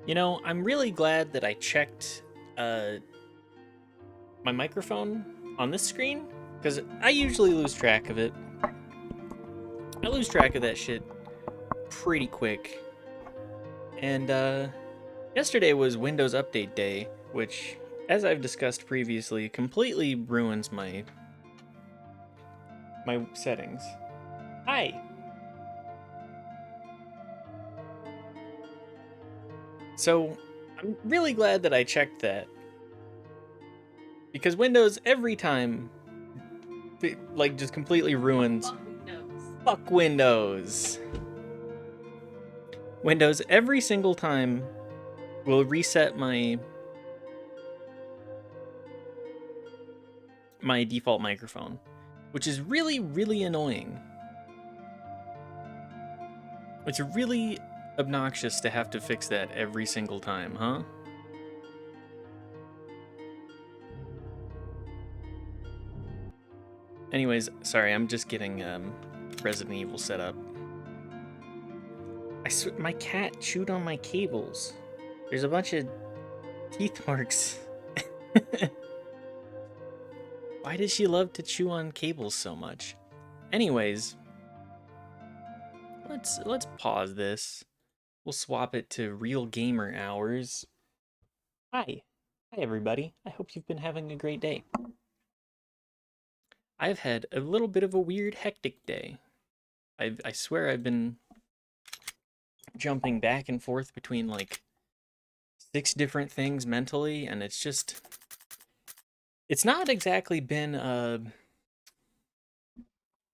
You know, I'm really glad that I checked my microphone on this screen because I usually lose track of it. I lose track of that shit pretty quick. And yesterday was Windows Update Day, which, as I've discussed previously, completely ruins my settings. Hi. So, I'm really glad that I checked that because Windows every time like just completely ruins. Fuck Windows. Windows every single time will reset my default microphone, which is really, really annoying. It's really obnoxious to have to fix that every single time, huh? Anyways, sorry, I'm just getting Resident Evil set up. My cat chewed on my cables. There's a bunch of teeth marks. Why does she love to chew on cables so much? Anyways, let's pause this. We'll swap it to real gamer hours. Hi. Hi everybody. I hope you've been having a great day. I've had a little bit of a weird hectic day. I swear I've been jumping back and forth between like 6 different things mentally, and it's not exactly been a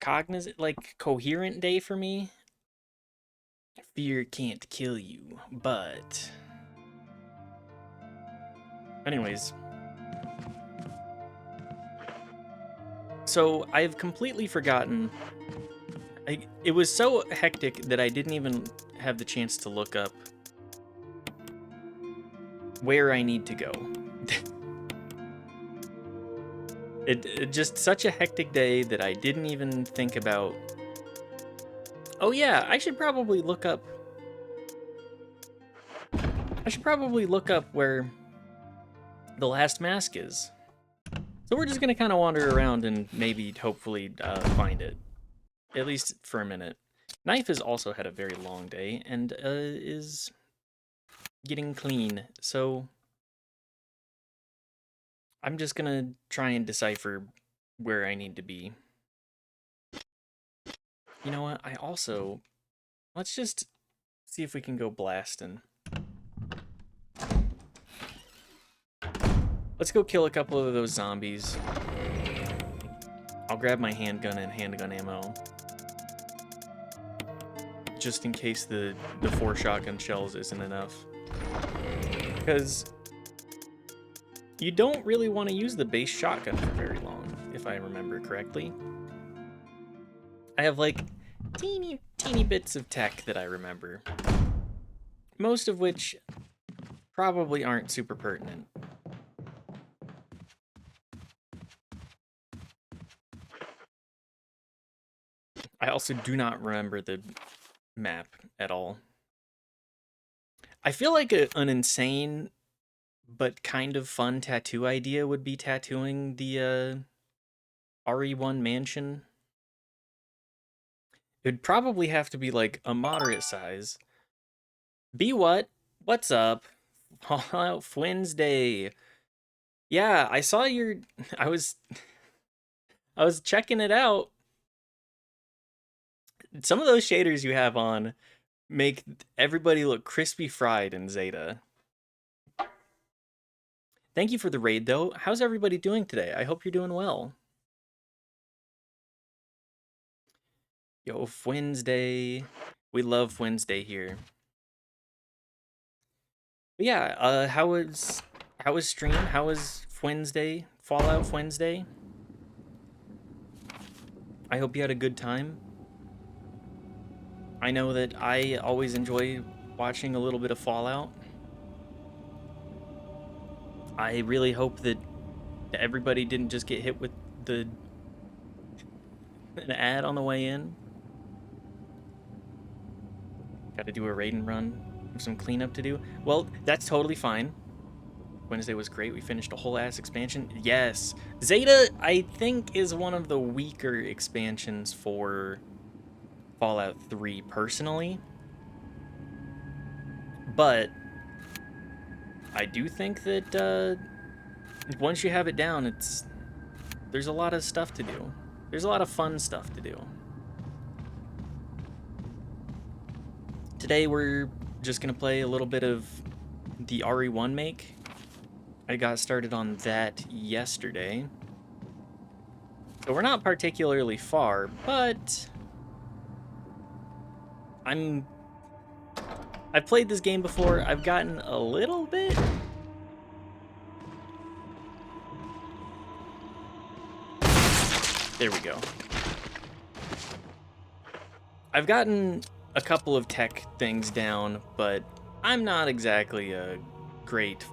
cognizant, like coherent day for me. Fear can't kill you, but anyways, so I've completely forgotten. It was so hectic that I didn't even have the chance to look up where I need to go. It just such a hectic day that I didn't even think about. Oh yeah, I should probably look up where the last mask is. So we're just gonna kind of wander around and maybe hopefully find it, at least for a minute. Knife has also had a very long day and is getting clean, so I'm just gonna try and decipher where I need to be. You know what? Let's just see if we can go blasting. Let's go kill a couple of those zombies. I'll grab my handgun and handgun ammo. Just in case the 4 shotgun shells isn't enough. Because you don't really want to use the base shotgun for very long, if I remember correctly. I have like teeny bits of tech that I remember. Most of which probably aren't super pertinent. I also do not remember the map at all. I feel like an insane but kind of fun tattoo idea would be tattooing the RE1 mansion. It'd probably have to be like a moderate size. Be what? What's up? Fallout Wednesday. Yeah, I saw your I was I was checking it out. Some of those shaders you have on make everybody look crispy fried in Zeta. Thank you for the raid, though. How's everybody doing today? I hope you're doing well. Yo, Wednesday. We love Wednesday here. But yeah, how was stream? How was Wednesday? Fallout Wednesday? I hope you had a good time. I know that I always enjoy watching a little bit of Fallout. I really hope that everybody didn't just get hit with an ad on the way in. Got to do a raid and run. some cleanup to do. Well, that's totally fine. Wednesday was great. We finished a whole ass expansion. Yes. Zeta, I think, is one of the weaker expansions for Fallout 3 personally. But I do think that once you have it down, there's a lot of stuff to do. There's a lot of fun stuff to do. Today we're just gonna play a little bit of the RE1 make. I got started on that yesterday. So we're not particularly far, but I've played this game before. I've gotten a little bit. There we go. I've gotten a couple of tech things down, but I'm not exactly a great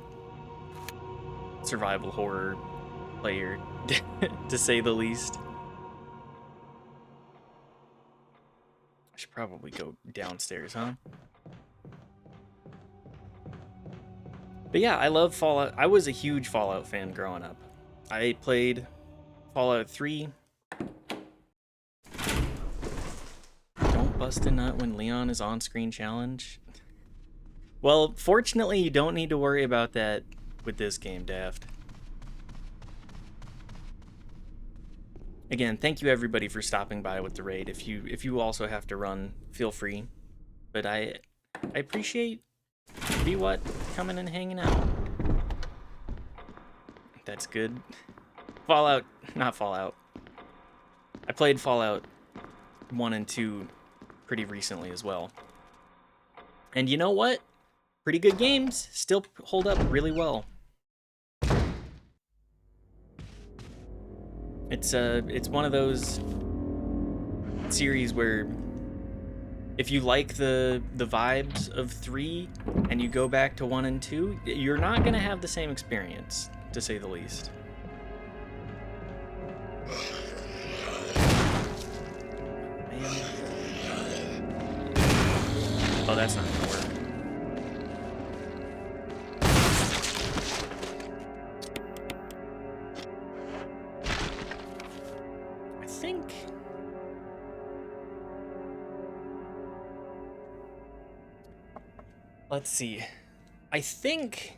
survival horror player, to say the least. I should probably go downstairs, huh? But yeah, I love Fallout. I was a huge Fallout fan growing up. I played Fallout 3. Don't bust a nut when Leon is on-screen challenge. Well, fortunately, you don't need to worry about that with this game, Daft. Again, thank you everybody for stopping by with the raid. If you also have to run, feel free. But I appreciate Be What coming and hanging out. That's good. Fallout, not Fallout. I played Fallout 1 and 2 pretty recently as well. And you know what? Pretty good games. Still hold up really well. It's one of those series where if you like the vibes of 3 and you go back to 1 and 2, you're not gonna have the same experience, to say the least. Man. Oh, that's not gonna work. I think... Let's see. I think...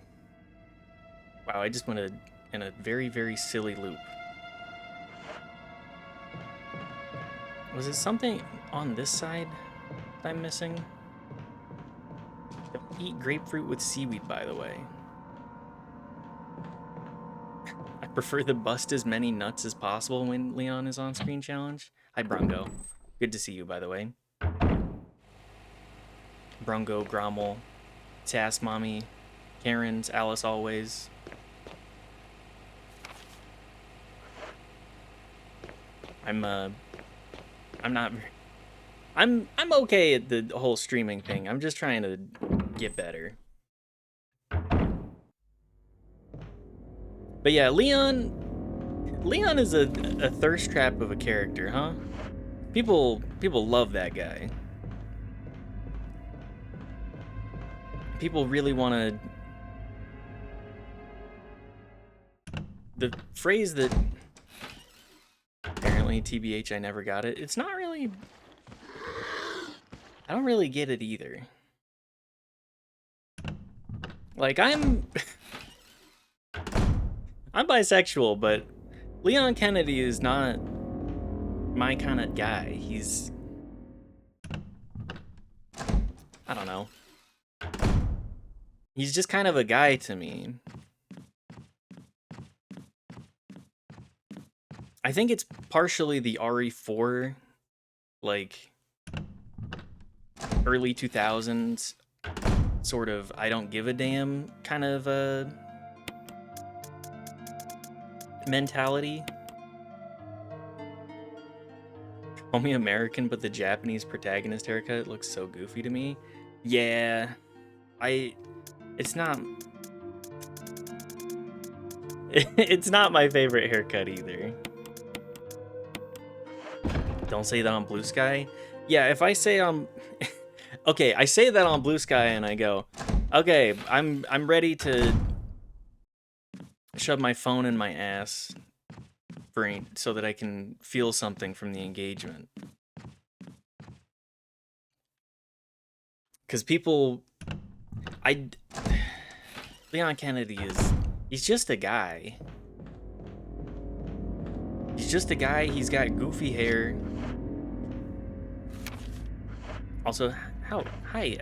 Wow, I just went in a very, very silly loop. Was it something on this side that I'm missing? Don't eat grapefruit with seaweed, by the way. I prefer to bust as many nuts as possible when Leon is on screen challenge. Hi, Brungo. Good to see you, by the way. Brungo, Grommel, Sass Mommy, Karen's, Alice Always. I'm okay at the whole streaming thing. I'm just trying to get better. But yeah, Leon is a thirst trap of a character, huh? People love that guy. People really want to... The phrase that... Apparently, TBH, I never got it. It's not really... I don't really get it either. Like, I'm bisexual, but Leon Kennedy is not my kind of guy. He's... I don't know. He's just kind of a guy to me. I think it's partially the RE4, like, early 2000s sort of I don't give a damn kind of mentality. Call me American, but the Japanese protagonist haircut looks so goofy to me. Yeah, it's not... It's not my favorite haircut either. Don't say that on Blue Sky. Yeah, if I say Okay, I say that on Blue Sky and I go, okay, I'm ready to shove my phone in my ass so that I can feel something from the engagement. Because people, Leon Kennedy he's just a guy. He's just a guy, he's got goofy hair. Also, hi,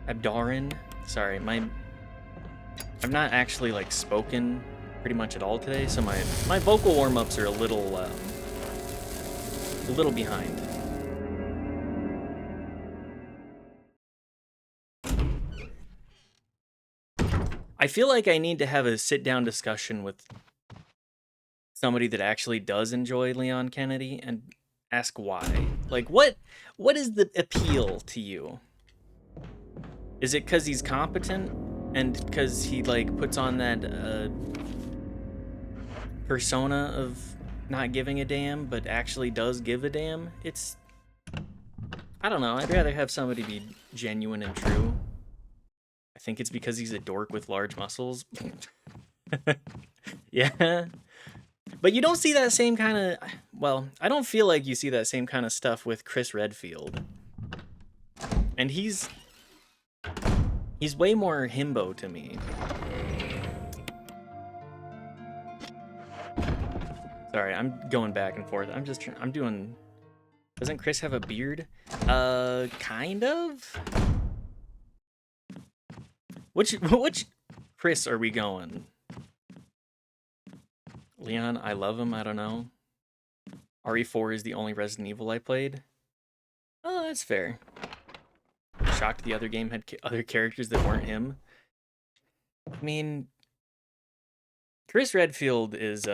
Abdarin. Sorry, I've not actually, like, spoken pretty much at all today, so my vocal warm-ups are a little behind. I feel like I need to have a sit-down discussion with somebody that actually does enjoy Leon Kennedy and ask why. Like, what is the appeal to you? Is it because he's competent and because he, like, puts on that persona of not giving a damn but actually does give a damn? I don't know, I'd rather have somebody be genuine and true. I think it's because he's a dork with large muscles. Yeah. But you don't see that same kind of... Well, I don't feel like you see that same kind of stuff with Chris Redfield. And he's way more himbo to me. Sorry, I'm going back and forth. I'm doing... Doesn't Chris have a beard? Kind of? Which Chris are we going? Leon, I love him, I don't know. RE4 is the only Resident Evil I played. Oh, that's fair. Shocked the other game had other characters that weren't him. I mean, Chris Redfield is,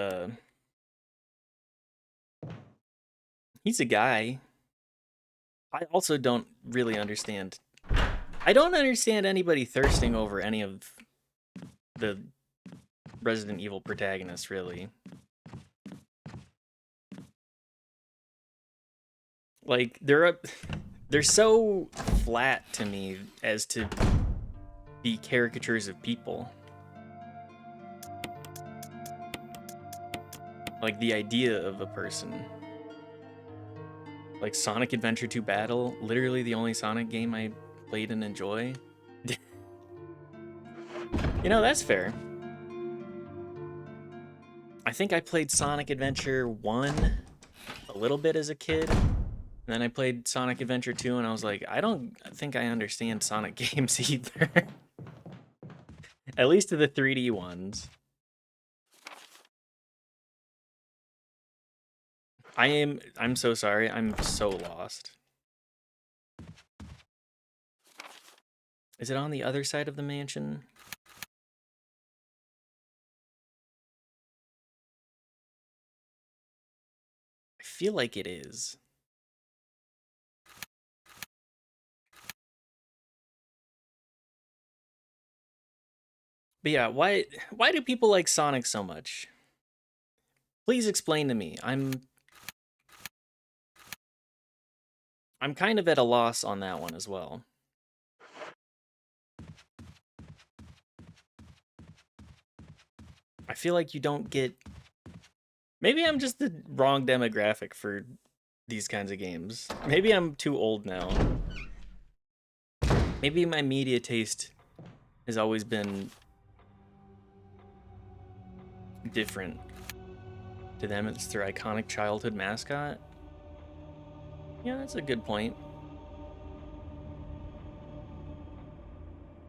he's a guy. I also don't really understand. I don't understand anybody thirsting over any of the Resident Evil protagonists, really. Like, they're so flat to me as to be caricatures of people. Like, the idea of a person. Like, Sonic Adventure 2 Battle, literally the only Sonic game I played and enjoy. You know, that's fair. I think I played Sonic Adventure 1 a little bit as a kid. And then I played Sonic Adventure 2 and I was like, I don't think I understand Sonic games either. At least to the 3D ones. I'm so sorry. I'm so lost. Is it on the other side of the mansion? I feel like it is. But yeah, why do people like Sonic so much? Please explain to me. I'm kind of at a loss on that one as well. I feel like you don't get... Maybe I'm just the wrong demographic for these kinds of games. Maybe I'm too old now. Maybe my media taste has always been different. To them, it's their iconic childhood mascot. Yeah, that's a good point.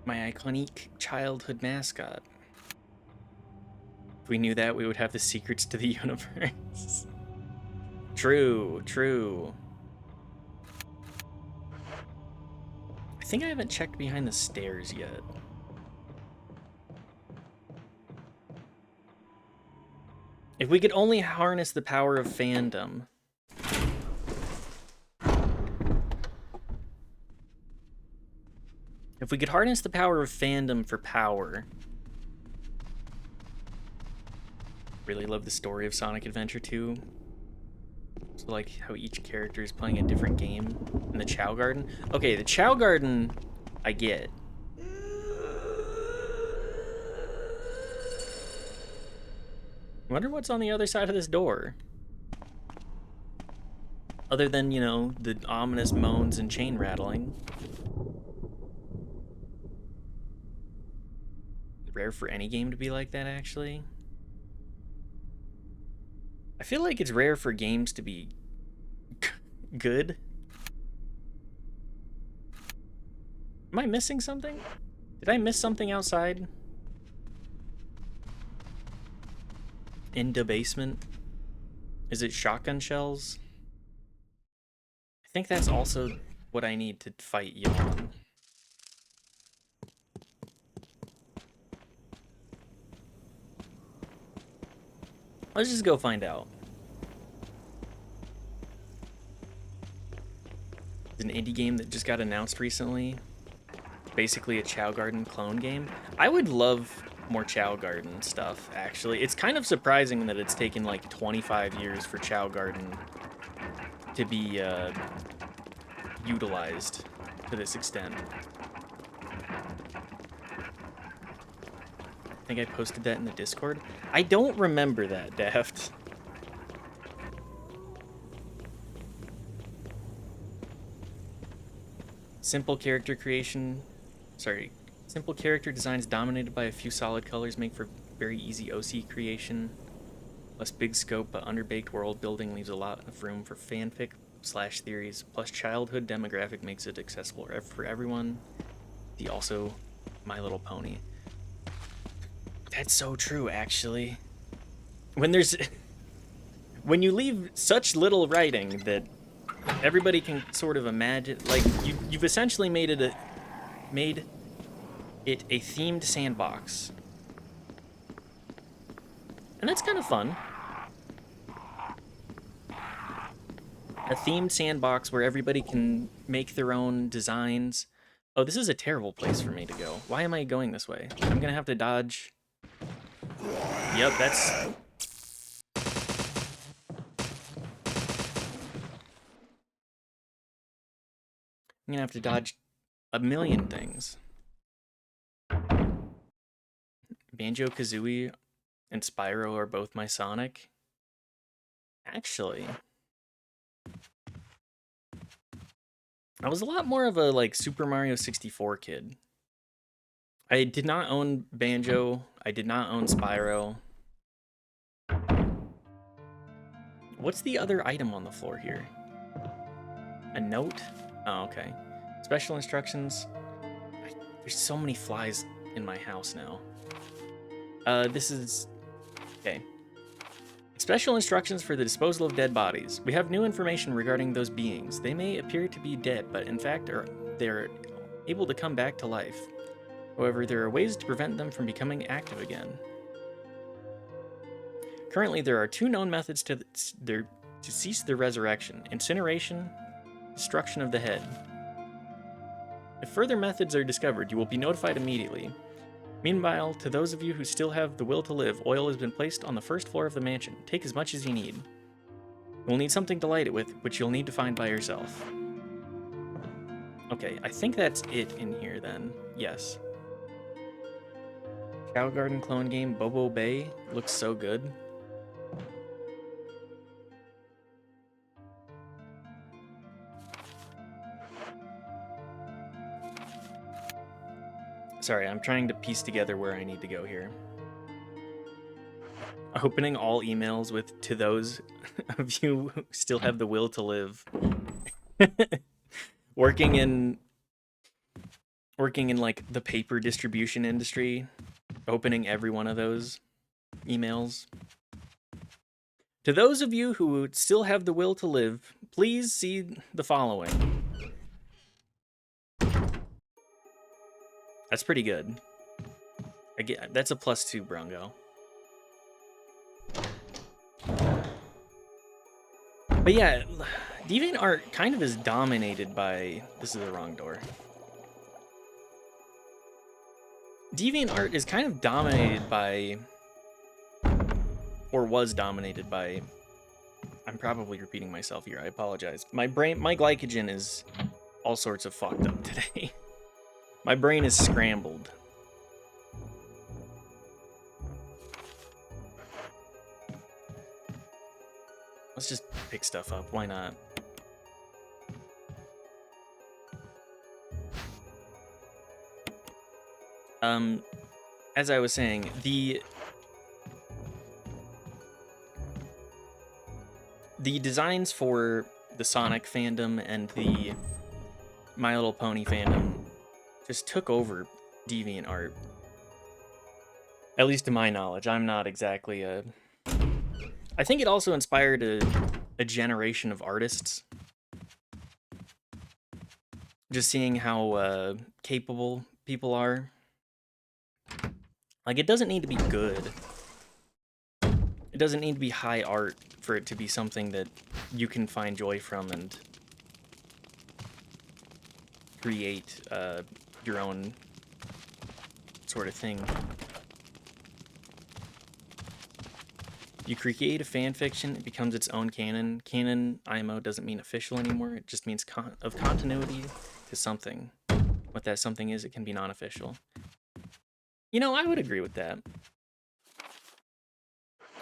My iconic childhood mascot. If we knew that, we would have the secrets to the universe. True, true. I think I haven't checked behind the stairs yet. If we could only harness the power of fandom. If we could harness the power of fandom for power. Really love the story of Sonic Adventure 2. like how each character is playing a different game in the Chow Garden. Okay, the Chow Garden, I get. I wonder what's on the other side of this door. Other than, you know, the ominous moans and chain rattling. Rare for any game to be like that, actually. I feel like it's rare for games to be good. Am I missing something? Did I miss something outside? In the basement? Is it shotgun shells? I think that's also what I need to fight Yawn. Let's just go find out. It's an indie game that just got announced recently. Basically a Chow Garden clone game. I would love more Chow Garden stuff, actually. It's kind of surprising that it's taken like 25 years for Chow Garden to be utilized to this extent. I think I posted that in the Discord. I don't remember that, Daft. Simple character creation. Sorry. Simple character designs dominated by a few solid colors make for very easy OC creation. Less big scope, but underbaked world building leaves a lot of room for fanfic / theories. Plus childhood demographic makes it accessible for everyone. The also My Little Pony. That's so true, actually. When you leave such little writing that everybody can sort of imagine, like you've essentially made it a themed sandbox, and that's kind of fun. A themed sandbox where everybody can make their own designs. Oh, this is a terrible place for me to go. Why am I going this way? I'm gonna have to dodge. Yep, that's... I'm gonna have to dodge a million things. Banjo-Kazooie and Spyro are both my Sonic. Actually, I was a lot more of a, like, Super Mario 64 kid. I did not own Banjo. I did not own Spyro. What's the other item on the floor here? A note? Oh, okay. Special instructions. There's so many flies in my house now. This is... Okay. Special instructions for the disposal of dead bodies. We have new information regarding those beings. They may appear to be dead, but in fact they're able to come back to life. However, there are ways to prevent them from becoming active again. Currently, there are 2 known methods to cease their resurrection: incineration, destruction of the head. If further methods are discovered, you will be notified immediately. Meanwhile, to those of you who still have the will to live, oil has been placed on the first floor of the mansion. Take as much as you need. You'll need something to light it with, which you'll need to find by yourself. Okay, I think that's it in here then. Yes. Chow Garden clone game, Bobo Bay. Looks so good. Sorry, I'm trying to piece together where I need to go here. Opening all emails with "to those of you who still have the will to live." working in like the paper distribution industry, opening every one of those emails. To those of you who still have the will to live, please see the following. That's pretty good. That's a +2, Brongo. But yeah, DeviantArt kind of is dominated by... This is the wrong door. DeviantArt is kind of dominated by... Or was dominated by... I'm probably repeating myself here. I apologize. My glycogen is all sorts of fucked up today. My brain is scrambled. Let's just pick stuff up. Why not? As I was saying, the designs for the Sonic fandom and the My Little Pony fandom just took over DeviantArt. At least to my knowledge. I'm not exactly a... I think it also inspired a generation of artists. Just seeing how capable people are. Like, it doesn't need to be good. It doesn't need to be high art for it to be something that you can find joy from and create your own sort of thing. You create a fan fiction, it becomes its own canon. Canon, IMO, doesn't mean official anymore. It just means of continuity to something. What that something is, it can be non-official. You know, I would agree with that.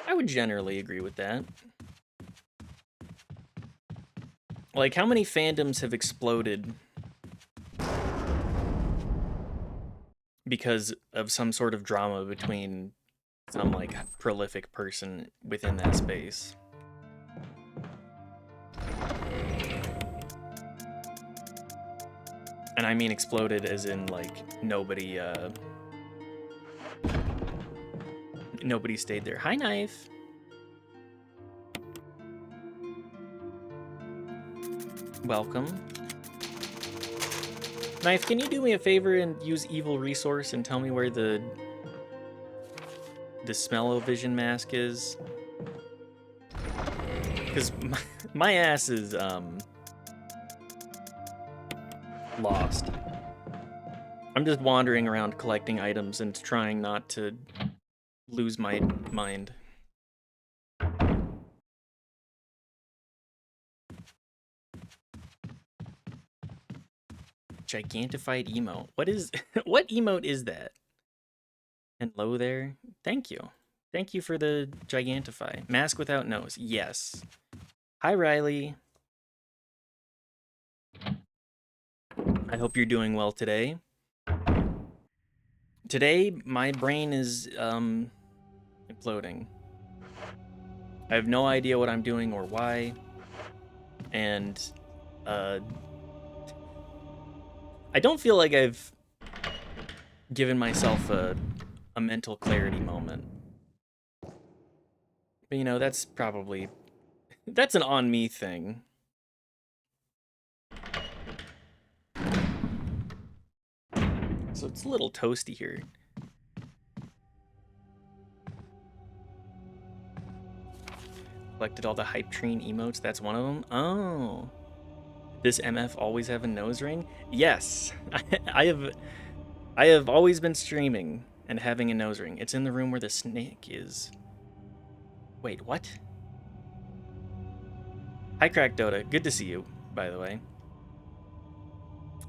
I would generally agree with that. Like, how many fandoms have exploded because of some sort of drama between some, like, prolific person within that space? And I mean exploded as in, like, nobody stayed there. Hi, Knife. Welcome. Knife, can you do me a favor and use Evil Resource and tell me where the smell-o-vision mask is? Because my ass is lost. I'm just wandering around collecting items and trying not to lose my mind. Gigantified emote. What emote is that? Hello there. Thank you. Thank you for the Gigantify. Mask without nose. Yes. Hi, Riley. I hope you're doing well today. Today, my brain is imploding. I have no idea what I'm doing or why. And I don't feel like I've given myself a mental clarity moment. But, you know, that's probably... That's an on-me thing. So it's a little toasty here. Collected all the hype train emotes. That's one of them. Oh. Does MF always have a nose ring? Yes. I have always been streaming and having a nose ring. It's in the room where the snake is. Wait, what? Hi, Crack Dota. Good to see you, by the way.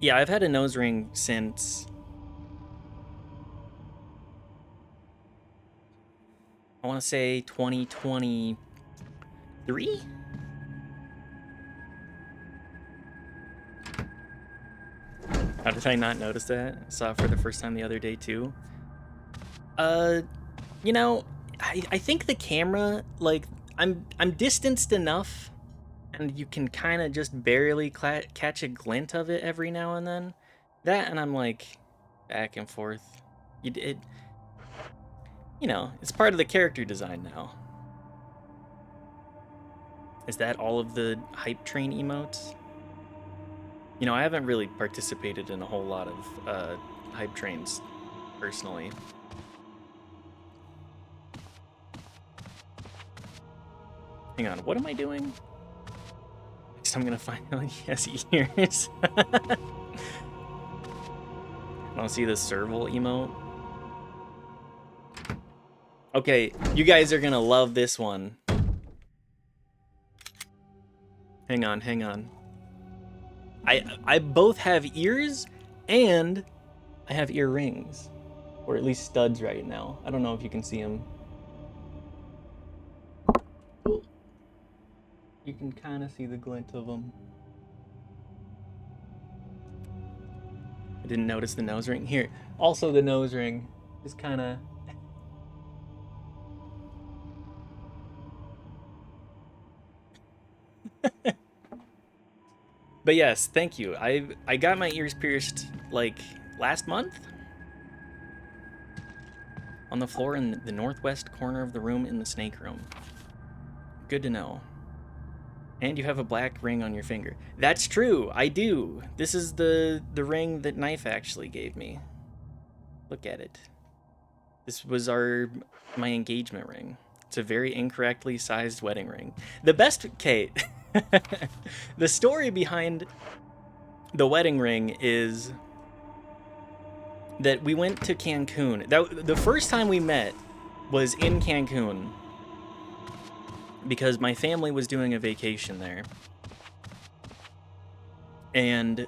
Yeah, I've had a nose ring since... I want to say 2023? How did I not notice that? I saw it for the first time the other day, too. You know, I think the camera, like, I'm distanced enough, and you can kind of just barely catch a glint of it every now and then. That, and I'm, like, back and forth. You know, it's part of the character design now. Is that all of the hype train emotes? You know, I haven't really participated in a whole lot of hype trains, personally. Hang on, what am I doing? Next I'm gonna finally yes ears. Want to see the serval emote? Okay, you guys are gonna love this one. Hang on, hang on. I both have ears and I have earrings. Or at least studs right now. I don't know if you can see them. You can kind of see the glint of them. I didn't notice the nose ring. Here, also the nose ring is kind of... But yes, thank you. I got my ears pierced like last month on the floor in the northwest corner of the room in the snake room. Good to know. And you have a black ring on your finger. That's true, I do. This is the ring that Knife actually gave me. Look at it. This was my engagement ring. It's a very incorrectly sized wedding ring. The best, Kate. The story behind the wedding ring is that we went to Cancun. The first time we met was in Cancun because my family was doing a vacation there. And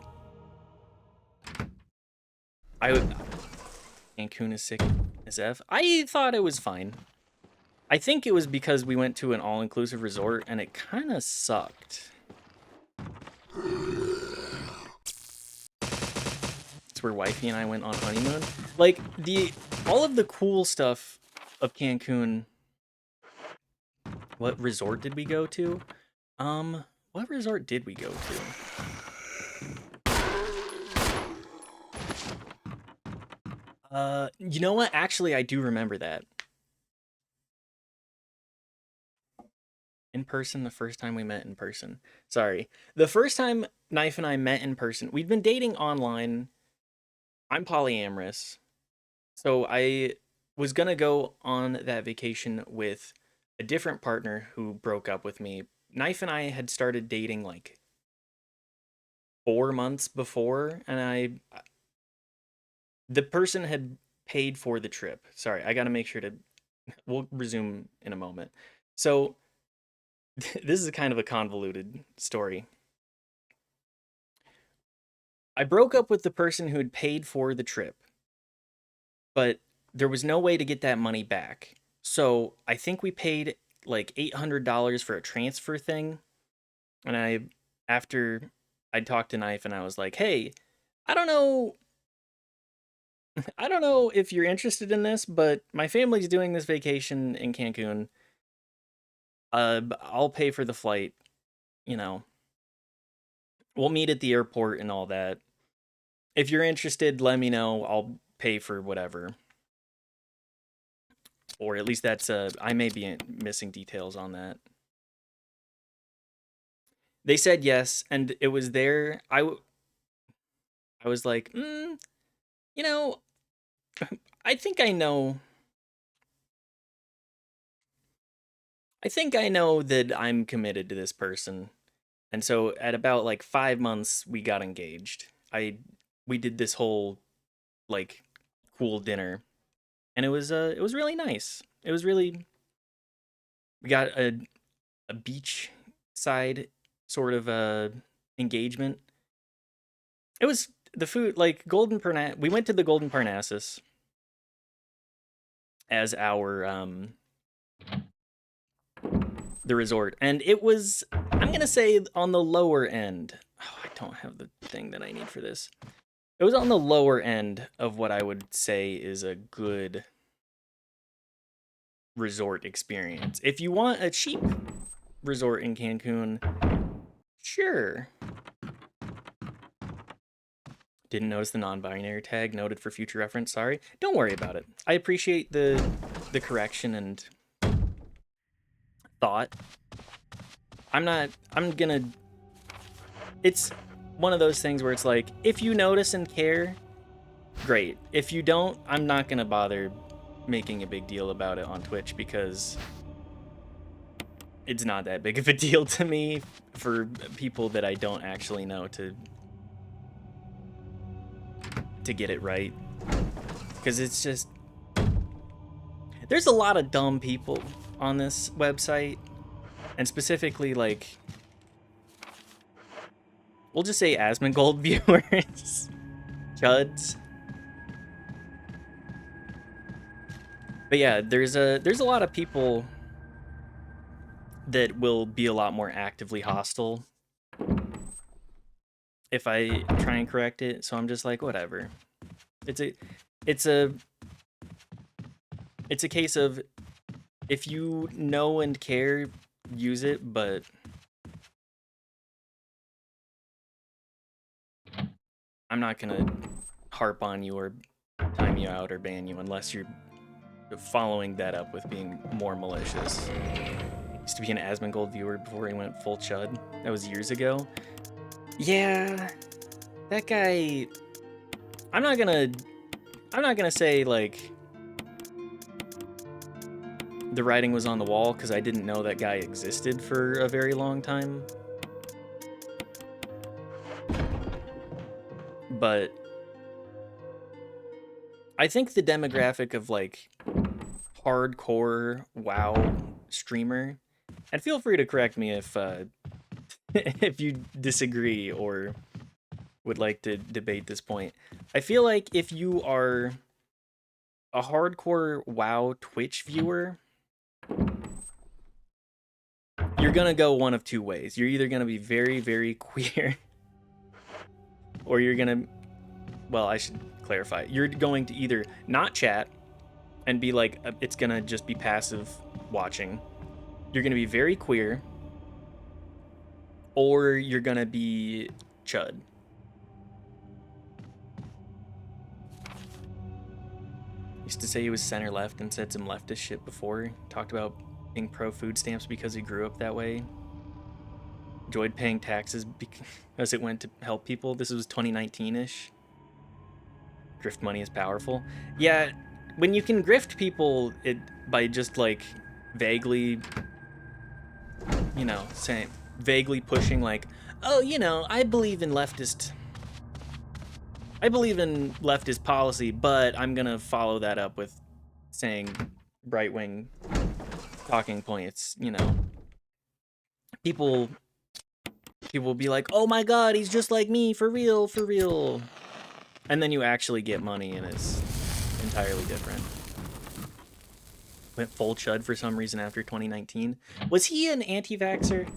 Cancun is sick as F. I thought it was fine. I think it was because we went to an all-inclusive resort and it kind of sucked. It's where Wifey and I went on honeymoon. Like, all of the cool stuff of Cancun. What resort did we go to? What resort did we go to? You know what? Actually, I do remember that. In person, the first time we met in person. Sorry. The first time Knife and I met in person, we'd been dating online. I'm polyamorous. So I was gonna go on that vacation with a different partner who broke up with me. Knife and I had started dating like 4 months before, and the person had paid for the trip. Sorry, I gotta make sure to... We'll resume in a moment. So... This is kind of a convoluted story. I broke up with the person who had paid for the trip, but there was no way to get that money back. So I think we paid like $800 for a transfer thing. And after I talked to Knife and I was like, hey, I don't know if you're interested in this, but my family's doing this vacation in Cancun. I'll pay for the flight, you know. We'll meet at the airport and all that. If you're interested, let me know. I'll pay for whatever. Or at least that's I may be missing details on that. They said yes, and it was there. I was like, you know, I think I know that I'm committed to this person. And so at about like 5 months, we got engaged. We did this whole like cool dinner, and it was really nice. It was really... We got a beach side sort of engagement. It was the food, like we went to the Golden Parnassus as our the resort, and it was, I'm gonna say, on the lower end. Oh, I don't have the thing that I need for this. It was on the lower end of what I would say is a good resort experience. If you want a cheap resort in Cancun, sure. Didn't notice the non-binary tag, noted for future reference. Sorry. Don't worry about it. I appreciate the correction and thought. It's one of those things where it's like, if you notice and care, great. If you don't, I'm not gonna bother making a big deal about it on Twitch, because it's not that big of a deal to me for people that I don't actually know to get it right. Because it's just... There's a lot of dumb people on this website, and specifically, like, We'll just say Asmongold viewers. Chuds. But yeah, there's a lot of people that will be a lot more actively hostile if I try and correct it. So I'm just like, whatever. It's a it's a case of if you know and care, use it, but I'm not gonna harp on you or time you out or ban you unless you're following that up with being more malicious. Used to be an Asmongold viewer before he went full chud. That was years ago. Yeah, that guy. I'm not gonna say like the writing was on the wall because I didn't know that guy existed for a very long time. But I think the demographic of like hardcore WoW streamer, and feel free to correct me if if you disagree or would like to debate this point. I feel like if you are a hardcore WoW Twitch viewer, you're gonna go one of two ways. You're either gonna be very, very queer, or you're gonna, well, I should clarify. You're going to either not chat and be like, it's gonna just be passive watching. You're gonna be very queer, or you're gonna be chud. Used to say he was center left and said some leftist shit before. Talked about being pro food stamps because he grew up that way. Enjoyed paying taxes because it went to help people. This was 2019-ish. Grift money is powerful. Yeah, when you can grift people by just like vaguely, you know, saying vaguely pushing like, oh, you know, I believe in leftist policy, but I'm gonna follow that up with saying right wing talking points. You know, people will be like, oh my god, he's just like me, for real, for real. And then you actually get money and it's entirely different. Went full chud for some reason after 2019. Was he an anti-vaxxer?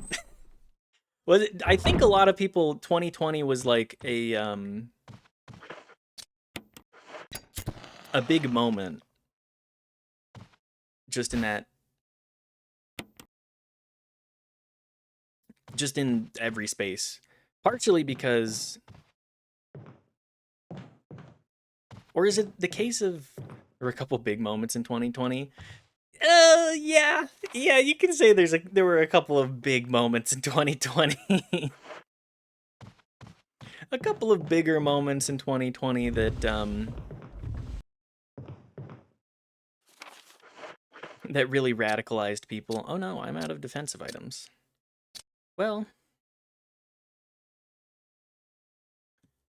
Was it? I think a lot of people, 2020 was like a big moment just in that, just in every space. Partially because, or is it the case of there were a couple big moments in 2020? Yeah, you can say there were a couple of big moments in 2020. A couple of bigger moments in 2020 that that really radicalized people. Oh no, I'm out of defensive items. Well,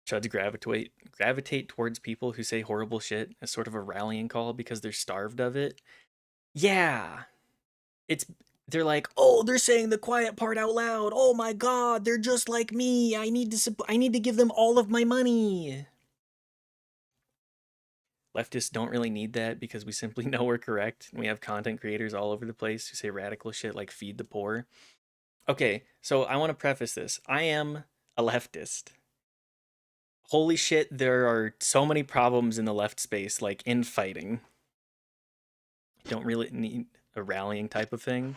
Chuds gravitate towards people who say horrible shit as sort of a rallying call because they're starved of it. Yeah. They're like, "Oh, they're saying the quiet part out loud. Oh my god, they're just like me. I need to give them all of my money." Leftists don't really need that because we simply know we're correct. We have content creators all over the place who say radical shit like feed the poor. Okay, so I want to preface this. I am a leftist. Holy shit, there are so many problems in the left space, like infighting. Don't really need a rallying type of thing.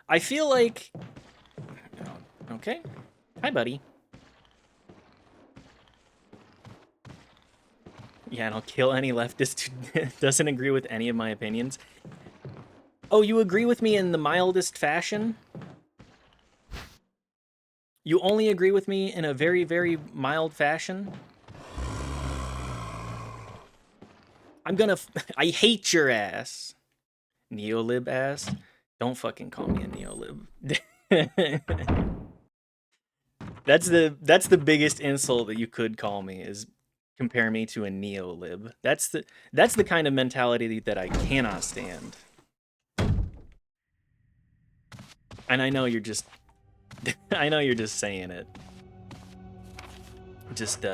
I feel like... Okay. Hi, buddy. Yeah, and I'll kill any leftist who doesn't agree with any of my opinions. Oh, you agree with me in the mildest fashion? You only agree with me in a very, very mild fashion? I hate your ass. Neolib ass? Don't fucking call me a neolib. That's the biggest insult that you could call me, is compare me to a neolib. That's the kind of mentality that I cannot stand. And I know you're just saying it. just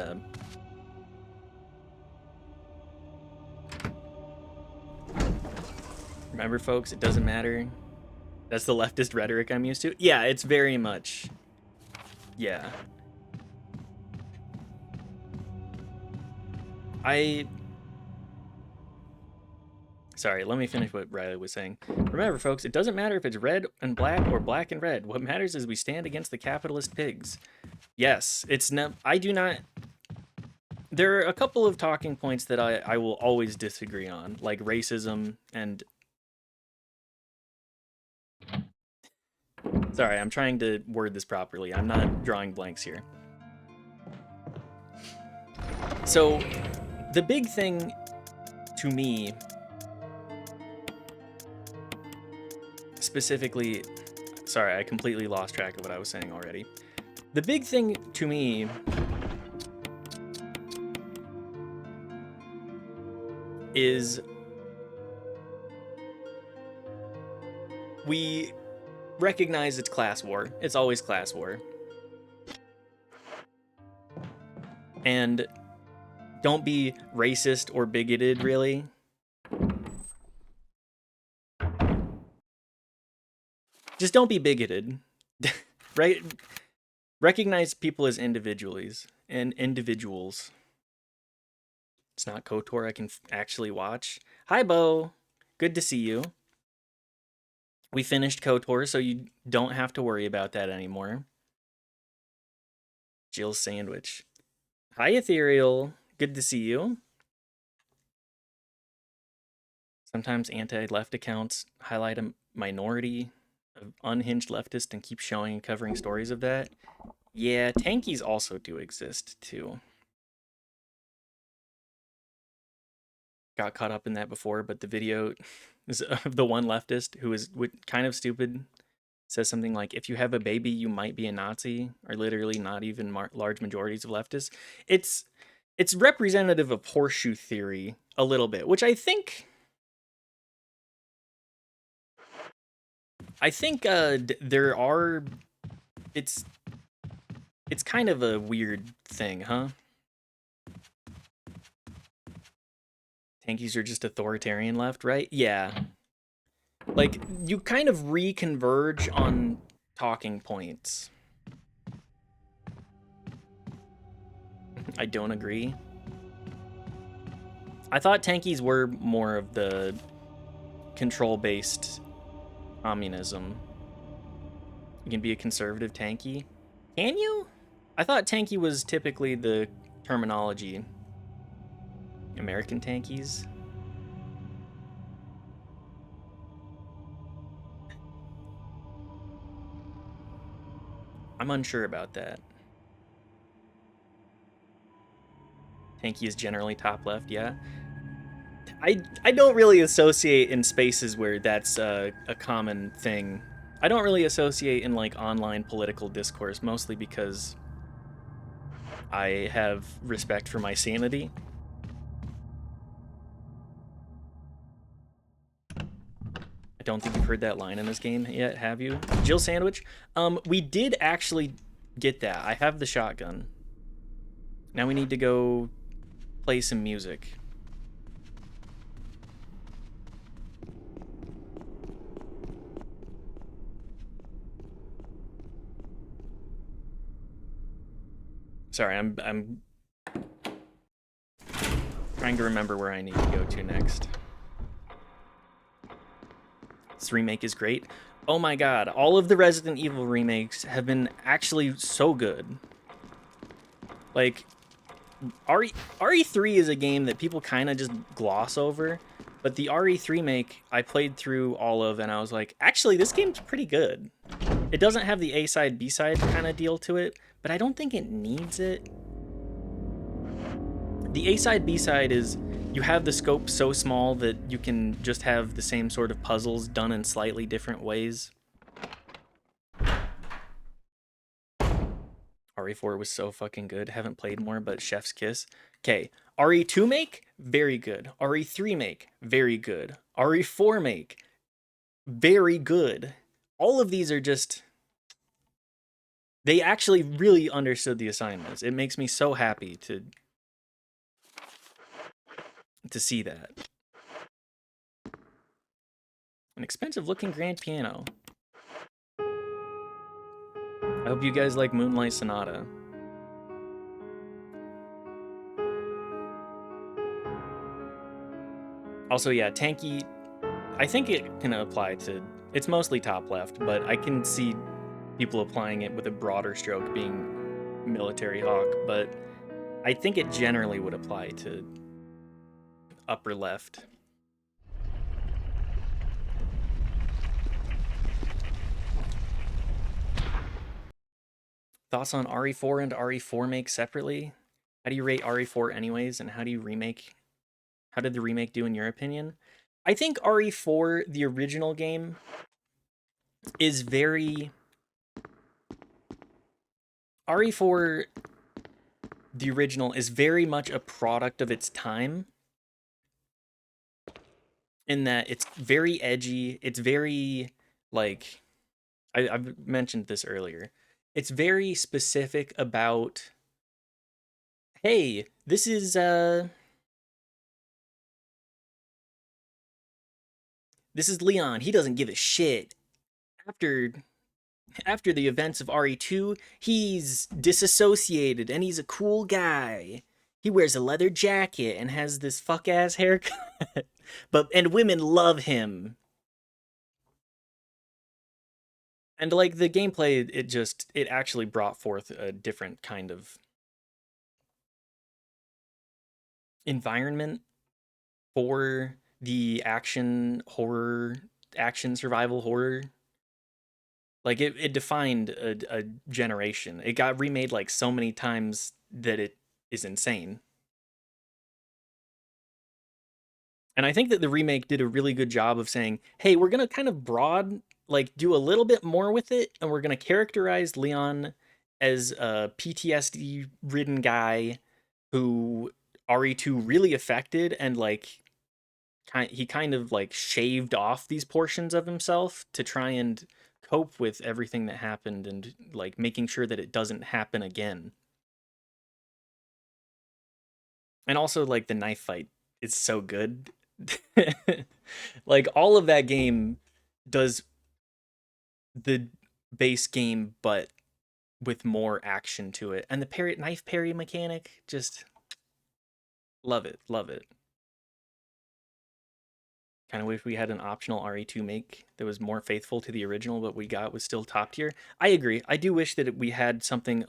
remember, folks, it doesn't matter. That's the leftist rhetoric I'm used to. Yeah, it's very much. Yeah. Sorry, let me finish what Riley was saying. Remember, folks, it doesn't matter if it's red and black or black and red. What matters is we stand against the capitalist pigs. Yes, it's not. I do not. There are a couple of talking points that I will always disagree on, like racism and. Sorry, I'm trying to word this properly. I'm not drawing blanks here. So, the big thing to me, specifically, sorry, I completely lost track of what I was saying already. The big thing to me is we recognize it's class war. It's always class war. And don't be racist or bigoted, really. Just don't be bigoted. Right? Recognize people as individuals. It's not KOTOR I can actually watch. Hi, Bo. Good to see you. We finished KOTOR, so you don't have to worry about that anymore. Jill's sandwich. Hi, Ethereal. Good to see you. Sometimes anti-left accounts highlight a minority of unhinged leftists and keep showing and covering stories of that. Yeah, tankies also do exist, too. Got caught up in that before, but the video is of the one leftist who is kind of stupid. Says something like, if you have a baby, you might be a Nazi, or literally not even large majorities of leftists. It's representative of horseshoe theory a little bit, which I think there are. It's kind of a weird thing, huh? Tankies are just authoritarian left, right? Yeah. Like, you kind of reconverge on talking points. I don't agree. I thought tankies were more of the control-based communism. You can be a conservative tanky. Can you? I thought tanky was typically the terminology. American tankies? I'm unsure about that. Tanky is generally top left, yeah. I don't really associate in spaces where that's a common thing. I don't really associate in like online political discourse, mostly because I have respect for my sanity. I don't think you've heard that line in this game yet, have you? Jill Sandwich? We did actually get that. I have the shotgun. Now we need to go play some music. Sorry, I'm trying to remember where I need to go to next. This remake is great. Oh my god, all of the Resident Evil remakes have been actually so good. Like, RE3 is a game that people kind of just gloss over, but the RE3 make I played through all of, and I was like, actually, this game's pretty good. It doesn't have the A-side, B-side kind of deal to it, but I don't think it needs it. The A-side, B-side is you have the scope so small that you can just have the same sort of puzzles done in slightly different ways. RE4 was so fucking good. Haven't played more, but Chef's Kiss. Okay, RE2 make, very good. RE3 make, very good. RE4 make, very good. All of these are just They actually really understood the assignments. It makes me so happy to see that. An expensive looking grand piano. I hope you guys like Moonlight Sonata. Also, yeah, tanky. I think it can apply to. It's mostly top left, but I can see people applying it with a broader stroke being military hawk. But I think it generally would apply to upper left. Thoughts on RE4 and RE4 make separately? How do you rate RE4 anyways, and how do you remake? How did the remake do in your opinion? I think RE4, the original game, is very... RE4, the original, is very much a product of its time, in that it's very edgy, it's very, like... I've mentioned this earlier. It's very specific about, hey, this is Leon. He doesn't give a shit. After the events of RE2, he's disassociated and he's a cool guy. He wears a leather jacket and has this fuck ass haircut. And women love him. And like the gameplay, it actually brought forth a different kind of environment for the action survival horror. Like it defined a generation. It got remade like so many times that it is insane. And I think that the remake did a really good job of saying, hey, we're gonna kind of do a little bit more with it, and we're gonna characterize Leon as a PTSD ridden guy who RE2 really affected, and like he kind of like shaved off these portions of himself to try and cope with everything that happened and like making sure that it doesn't happen again. And also like the knife fight is so good. Like all of that game does the base game but with more action to it. And the knife parry mechanic, just love it, love it. Kind of wish we had an optional RE2 make that was more faithful to the original, but we got was still top tier. I agree. I do wish that we had something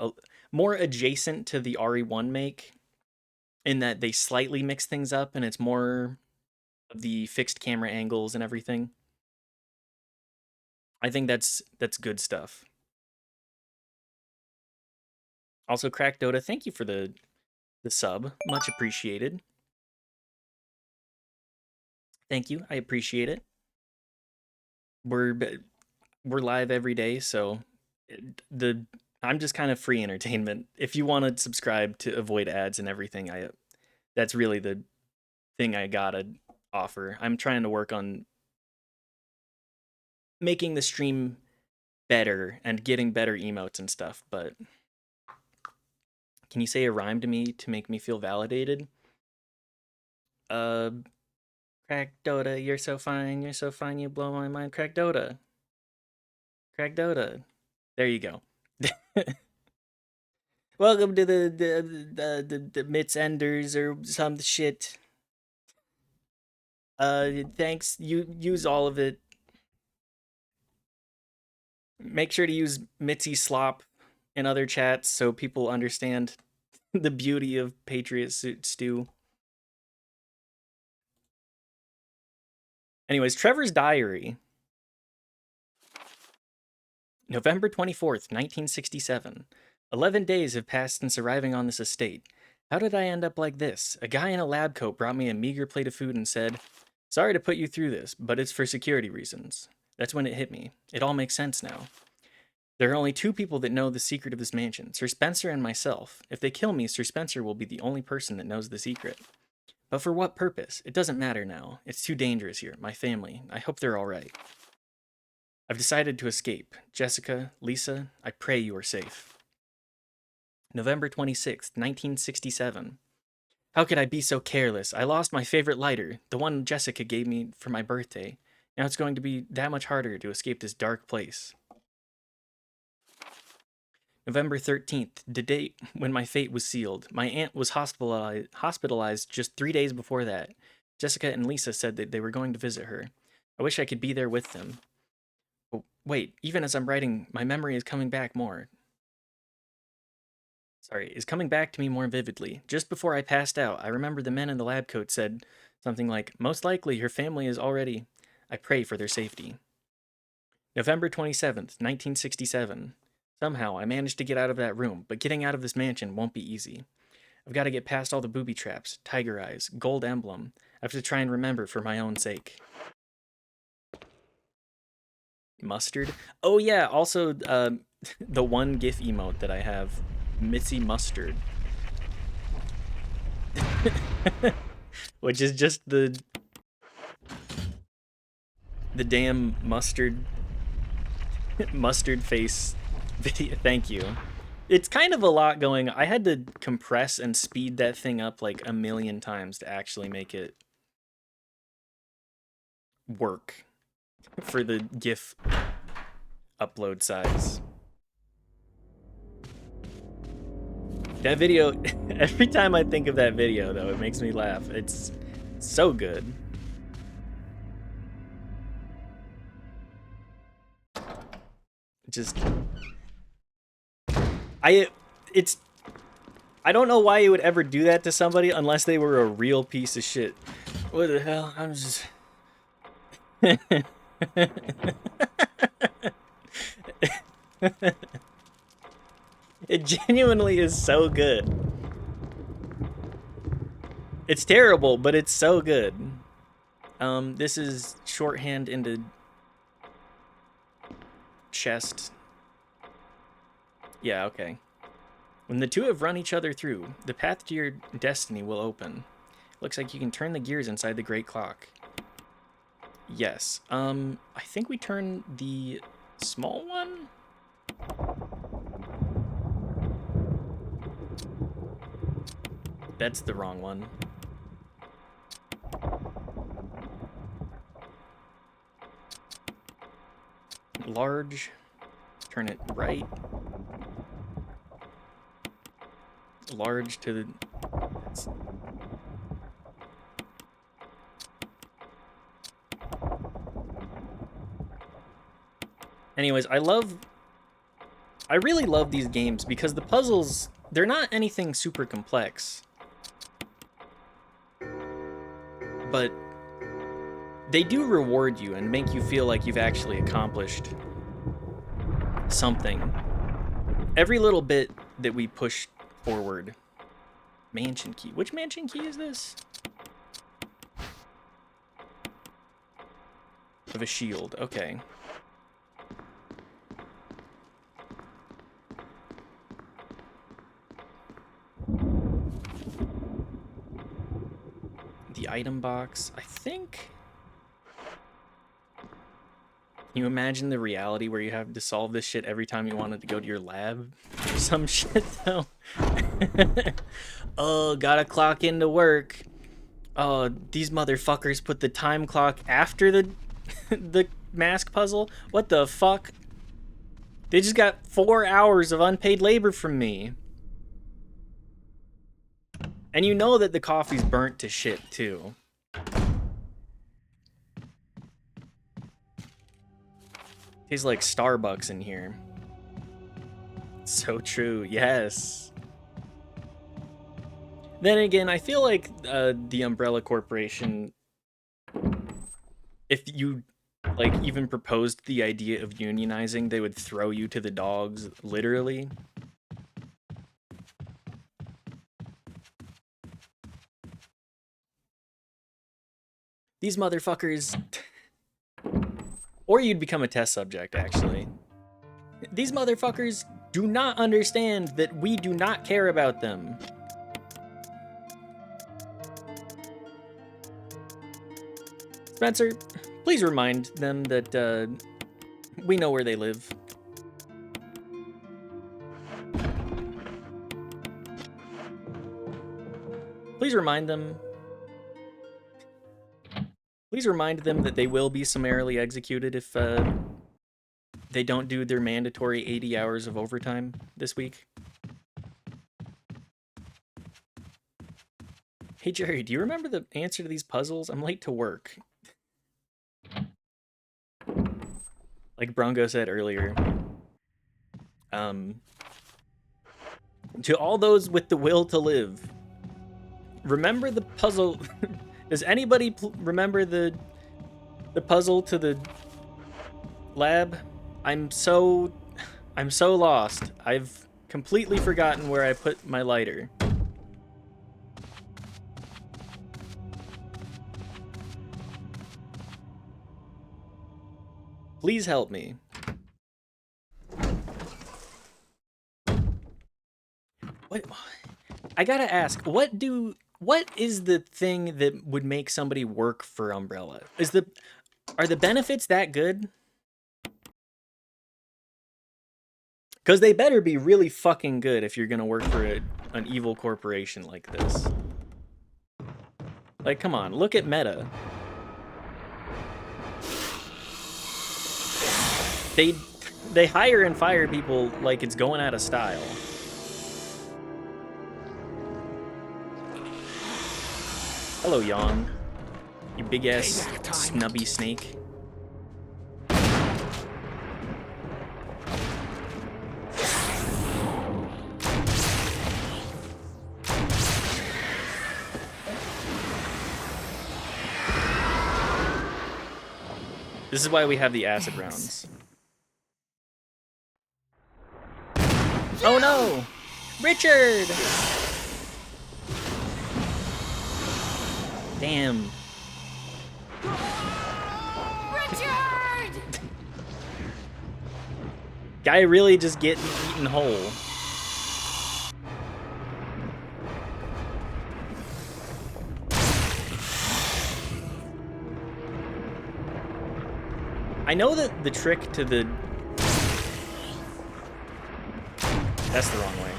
more adjacent to the RE1 make, in that they slightly mix things up and it's more of the fixed camera angles and everything. I think that's good stuff. Also, Crack Dota, thank you for the sub. Much appreciated. Thank you. I appreciate it. We're live every day, so I'm just kind of free entertainment. If you want to subscribe to avoid ads and everything, that's really the thing I gotta offer. I'm trying to work on making the stream better and getting better emotes and stuff, but can you say a rhyme to me to make me feel validated? Crack Dota, you're so fine, you blow my mind. Crack Dota. Crack Dota. There you go. Welcome to the Mitz Enders or some shit. Thanks. You use all of it. Make sure to use Mitzi Slop in other chats so people understand the beauty of Patriot Stew. Anyways, Trevor's diary. November 24th, 1967. 11 days have passed since arriving on this estate. How did I end up like this? A guy in a lab coat brought me a meager plate of food and said, "Sorry to put you through this, but it's for security reasons." That's when it hit me. It all makes sense now. There are only two people that know the secret of this mansion, Sir Spencer and myself. If they kill me, Sir Spencer will be the only person that knows the secret. But for what purpose? It doesn't matter now. It's too dangerous here. My family. I hope they're all right. I've decided to escape. Jessica, Lisa, I pray you are safe. November 26th, 1967. How could I be so careless? I lost my favorite lighter, the one Jessica gave me for my birthday. Now it's going to be that much harder to escape this dark place. November 13th, the date when my fate was sealed. My aunt was hospitalized just 3 days before that. Jessica and Lisa said that they were going to visit her. I wish I could be there with them. Oh, wait, even as I'm writing, my memory is coming back more. Is coming back to me more vividly. Just before I passed out, I remember the men in the lab coat said something like, most likely your family is already. I pray for their safety. November 27th, 1967. Somehow, I managed to get out of that room, but getting out of this mansion won't be easy. I've got to get past all the booby traps, tiger eyes, gold emblem. I have to try and remember for my own sake. Mustard? Oh yeah, also the one GIF emote that I have, Missy Mustard. Which is just the damn mustard face video. Thank you. It's kind of a lot going. I had to compress and speed that thing up like a million times to actually make it work for the GIF upload size. That video, every time I think of that video, though, it makes me laugh. It's so good. Just, I don't know why you would ever do that to somebody unless they were a real piece of shit. What the hell? I'm just... It genuinely is so good. It's terrible, but it's so good. This is shorthand into chest. Yeah, okay. When the two have run each other through, the path to your destiny will open. Looks like you can turn the gears inside the great clock. Yes. I think we turn the small one? That's the wrong one. Large. Turn it right. Large to the... Anyways, I really love these games because the puzzles, they're not anything super complex. But they do reward you and make you feel like you've actually accomplished something. Every little bit that we push forward. Mansion key. Which mansion key is this? Of a shield. Okay. The item box. I think... Can you imagine the reality where you have to solve this shit every time you wanted to go to your lab? Or some shit, though. Oh, gotta clock into work. Oh, these motherfuckers put the time clock after the the mask puzzle? What the fuck? They just got 4 hours of unpaid labor from me. And you know that the coffee's burnt to shit, too. Tastes like Starbucks in here. So true, yes. Then again, I feel like the Umbrella Corporation, if you like even proposed the idea of unionizing, they would throw you to the dogs, literally. These motherfuckers... Or you'd become a test subject, actually. These motherfuckers do not understand that we do not care about them. Spencer, please remind them that We know where they live. Please remind them that they will be summarily executed if they don't do their mandatory 80 hours of overtime this week. Hey Jerry, do you remember the answer to these puzzles? I'm late to work. Like Bronco said earlier. To all those with the will to live, remember the puzzle. Does anybody remember the puzzle to the lab? I'm so lost. I've completely forgotten where I put my lighter. Please help me. What? I gotta ask, what is the thing that would make somebody work for Umbrella? Are the benefits that good? Because they better be really fucking good if you're gonna work for an evil corporation like this. Like, come on, look at Meta. They hire and fire people like it's going out of style. Hello, Yawn. You big-ass snubby snake. This is why we have the acid rounds. Oh no! Richard! Damn. Richard! Guy really just getting eaten whole. I know that the trick to the... That's the wrong way.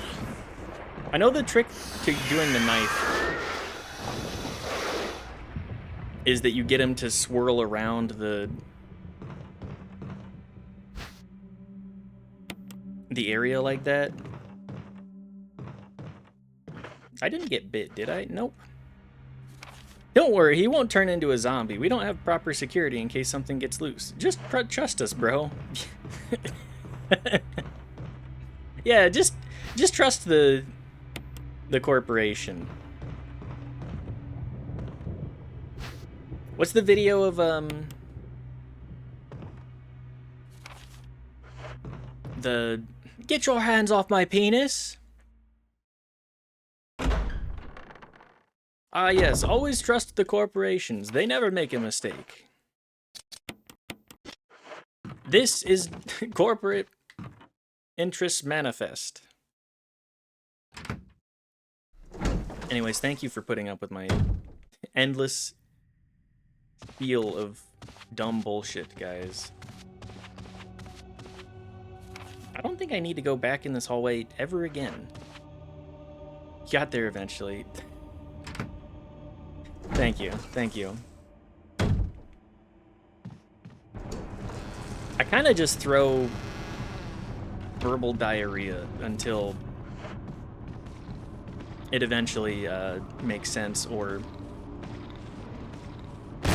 I know the trick to doing the knife is that you get him to swirl around the area like that. I didn't get bit, did I? Nope. Don't worry, he won't turn into a zombie. We don't have proper security in case something gets loose. Just trust us, bro. Yeah, just trust the corporation. What's the video of the "Get your hands off my penis"? Ah, yes, always trust the corporations. They never make a mistake. This is corporate interests manifest. Anyways, thank you for putting up with my endless spiel of dumb bullshit, guys. I don't think I need to go back in this hallway ever again. Got there eventually. Thank you, thank you. I kind of just throw verbal diarrhea until it eventually makes sense, or... Is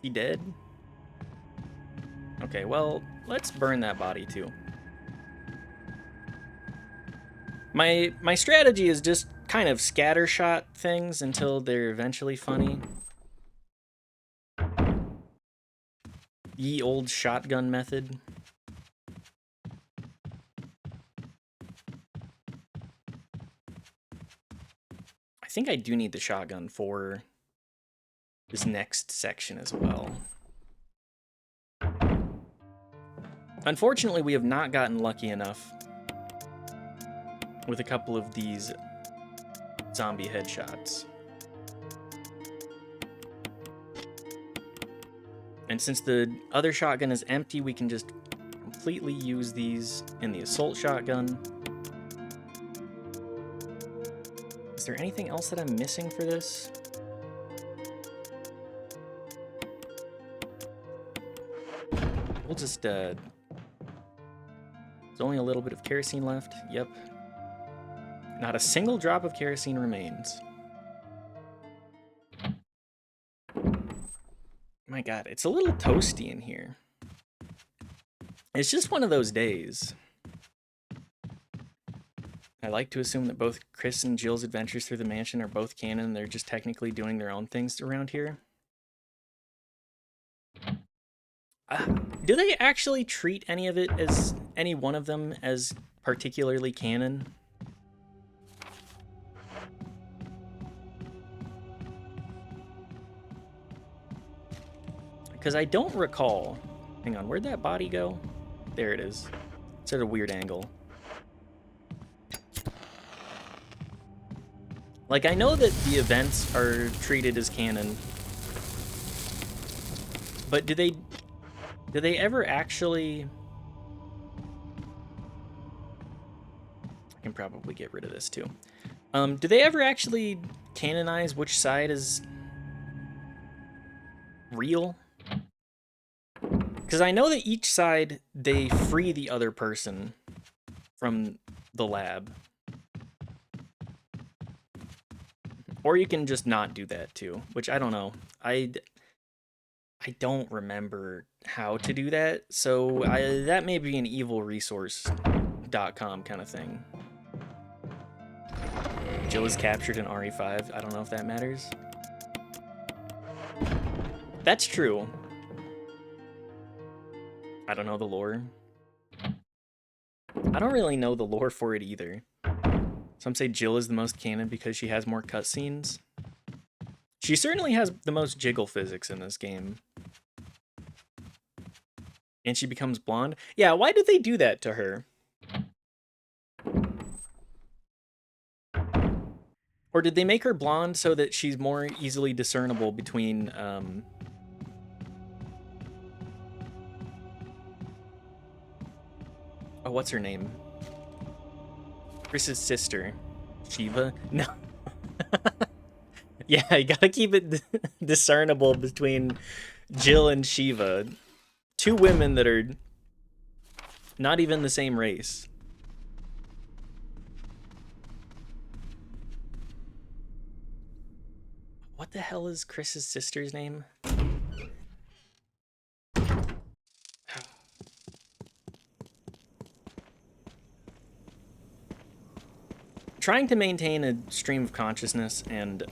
he dead? Okay, well, let's burn that body too. My strategy is just kind of scattershot things until they're eventually funny. Ye old shotgun method. I think I do need the shotgun for this next section as well. Unfortunately, we have not gotten lucky enough with a couple of these zombie headshots. And since the other shotgun is empty, we can just completely use these in the assault shotgun. Is there anything else that I'm missing for this? We'll just, there's only a little bit of kerosene left. Yep. Not a single drop of kerosene remains. My God, it's a little toasty in here. It's just one of those days. I like to assume that both Chris and Jill's adventures through the mansion are both canon. They're just technically doing their own things around here. Do they actually treat any of it as, any one of them as particularly canon? Because I don't recall. Hang on, where'd that body go? There it is. It's at a weird angle. Like, I know that the events are treated as canon, but do they ever actually... I can probably get rid of this too. Do they ever actually canonize which side is real? Because I know that each side, they free the other person from the lab. Or you can just not do that too, which I don't know. I don't remember how to do that, so that may be an evilresource.com kind of thing. Jill is captured in RE5. I don't know if that matters. That's true. I don't know the lore. I don't really know the lore for it either. Some say Jill is the most canon because she has more cutscenes. She certainly has the most jiggle physics in this game. And she becomes blonde. Yeah, why did they do that to her? Or did they make her blonde so that she's more easily discernible between, oh, what's her name? Chris's sister. Shiva? No. Yeah, you gotta keep it discernible between Jill and Shiva. Two women that are not even the same race. What the hell is Chris's sister's name? Trying to maintain a stream of consciousness and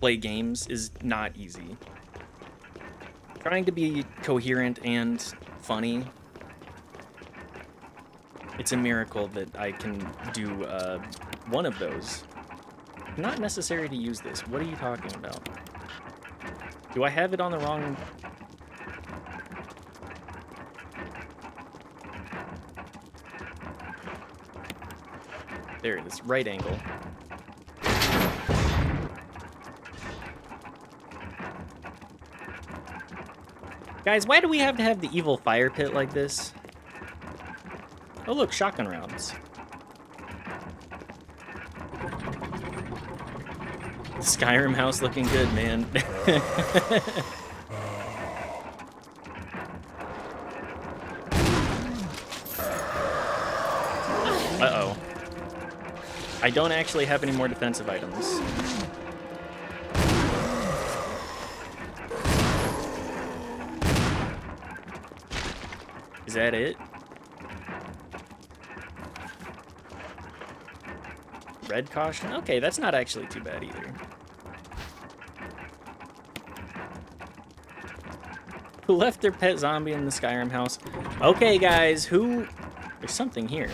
play games is not easy. Trying to be coherent and funny, it's a miracle that I can do one of those. Not necessary to use this. What are you talking about? Do I have it on the wrong... There it is, right angle. Guys, why do we have to have the evil fire pit like this? Oh look, shotgun rounds. Skyrim house looking good, man. Uh-oh. I don't actually have any more defensive items. Is that it? Red caution? Okay, that's not actually too bad either. Who left their pet zombie in the Skyrim house? Okay, guys, who... There's something here.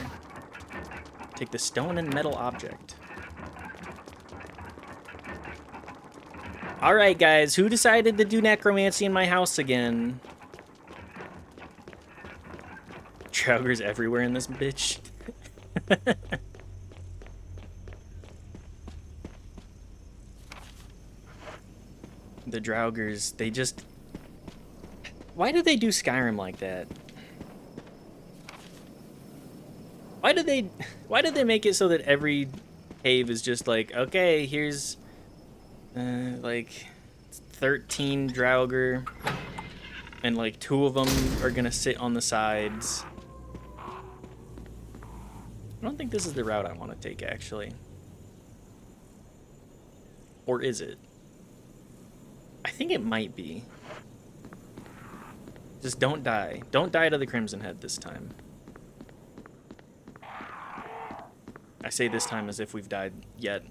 Take the stone and metal object. Alright, guys, who decided to do necromancy in my house again? Trougers everywhere in this bitch. The Draugrs, they just... Why did they do Skyrim like that? Why did they make it so that every cave is just like, okay, here's like 13 Draugr and like 2 of them are gonna sit on the sides. I don't think this is the route I want to take, actually. Or is it? I think it might be. Just don't die. Don't die to the Crimson Head this time. I say this time as if we've died yet.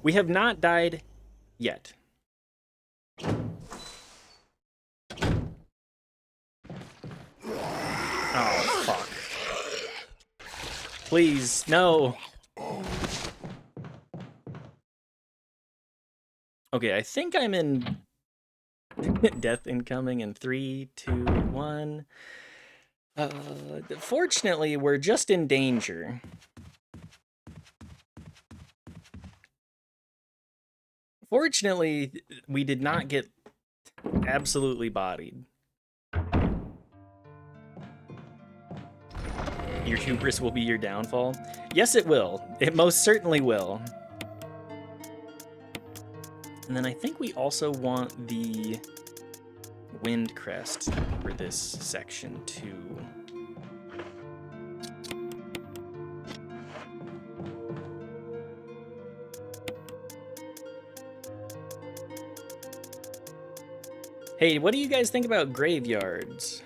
We have not died yet. Oh, fuck. Please, no. Okay, I think I'm in death incoming in 3, 2, 1. Fortunately, we're just in danger. Fortunately, we did not get absolutely bodied. Your hubris will be your downfall. Yes, it will. It most certainly will. And then I think we also want the wind crest for this section too. Hey, what do you guys think about graveyards?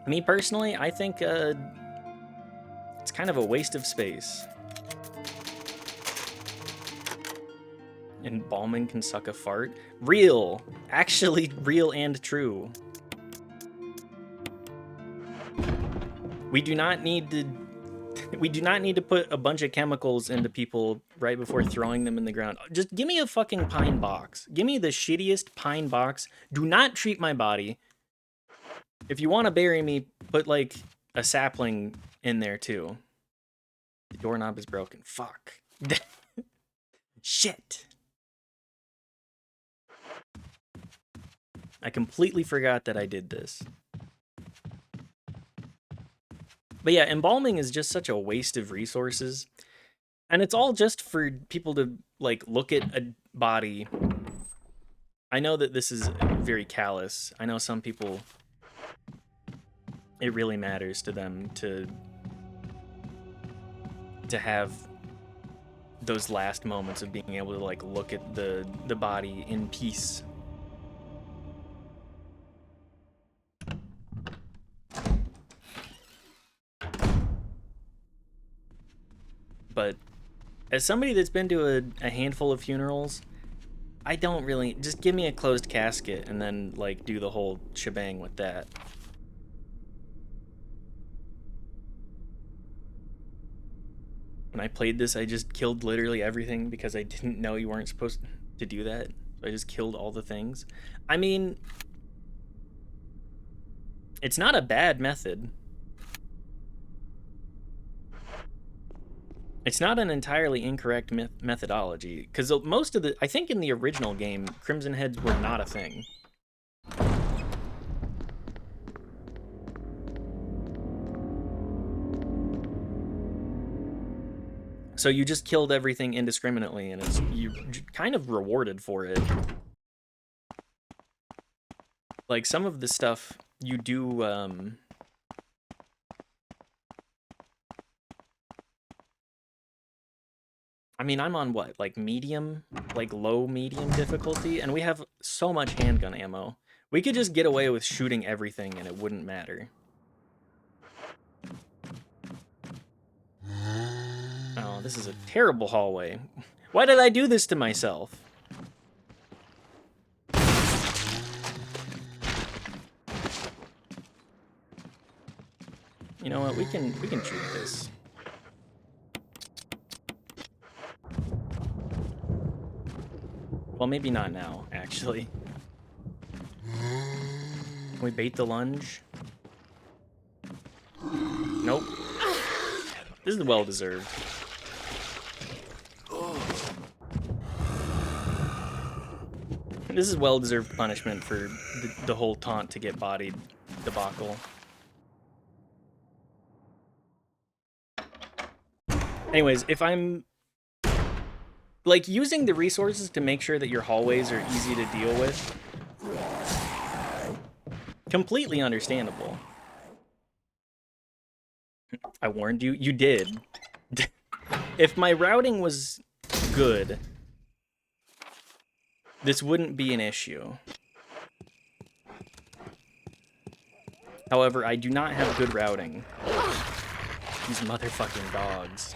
Me personally, I think it's kind of a waste of space. Embalming can suck a fart. Real. Actually real and true. We do not need to put a bunch of chemicals into people right before throwing them in the ground. Just give me a fucking pine box. Give me the shittiest pine box. Do not treat my body. If you want to bury me, put like a sapling in there too. The doorknob is broken. Fuck. Shit. I completely forgot that I did this. But yeah, embalming is just such a waste of resources. And it's all just for people to, like, look at a body. I know that this is very callous. I know some people, it really matters to them to have those last moments of being able to, like, look at the body in peace. But as somebody that's been to a handful of funerals, I don't really... Just give me a closed casket and then, like, do the whole shebang with that. When I played this, I just killed literally everything because I didn't know you weren't supposed to do that. So I just killed all the things. I mean, it's not a bad method. It's not an entirely incorrect methodology, because most of the... I think in the original game, Crimson Heads were not a thing. So you just killed everything indiscriminately, and you're kind of rewarded for it. Like, some of the stuff you do... I mean, I'm on what, like medium, like low medium difficulty, and we have so much handgun ammo. We could just get away with shooting everything and it wouldn't matter. Oh, this is a terrible hallway. Why did I do this to myself? You know what, we can shoot this. Well, maybe not now, actually. Can we bait the lunge? Nope. This is well-deserved. This is well-deserved punishment for the whole taunt to get bodied debacle. Anyways, if I'm like using the resources to make sure that your hallways are easy to deal with, completely understandable. I warned you. You did. If my routing was good, this wouldn't be an issue. However, I do not have good routing. These motherfucking dogs.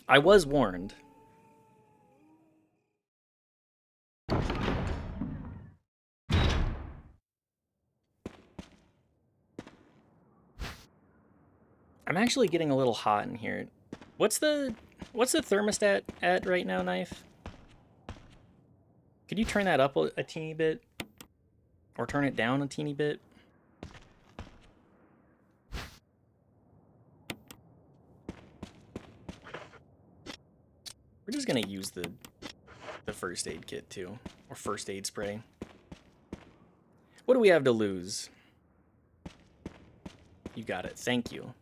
I was warned. I'm actually getting a little hot in here. What's the thermostat at right now, Knife? Could you turn that up a teeny bit? Or turn it down a teeny bit? We're just gonna use the first aid kit too, or first aid spray. What do we have to lose? You got it, thank you.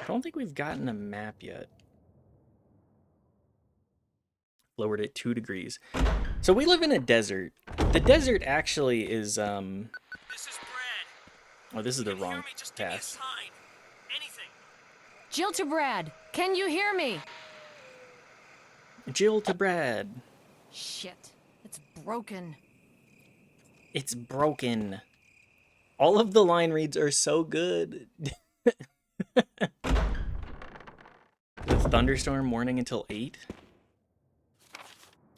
I don't think we've gotten a map yet. Lowered it 2 degrees. So we live in a desert. The desert actually is, This is Brad. Oh, this is the wrong task. Jill to Brad, can you hear me? Jill to Brad. Shit, it's broken. It's broken. All of the line reads are so good. The thunderstorm warning until 8?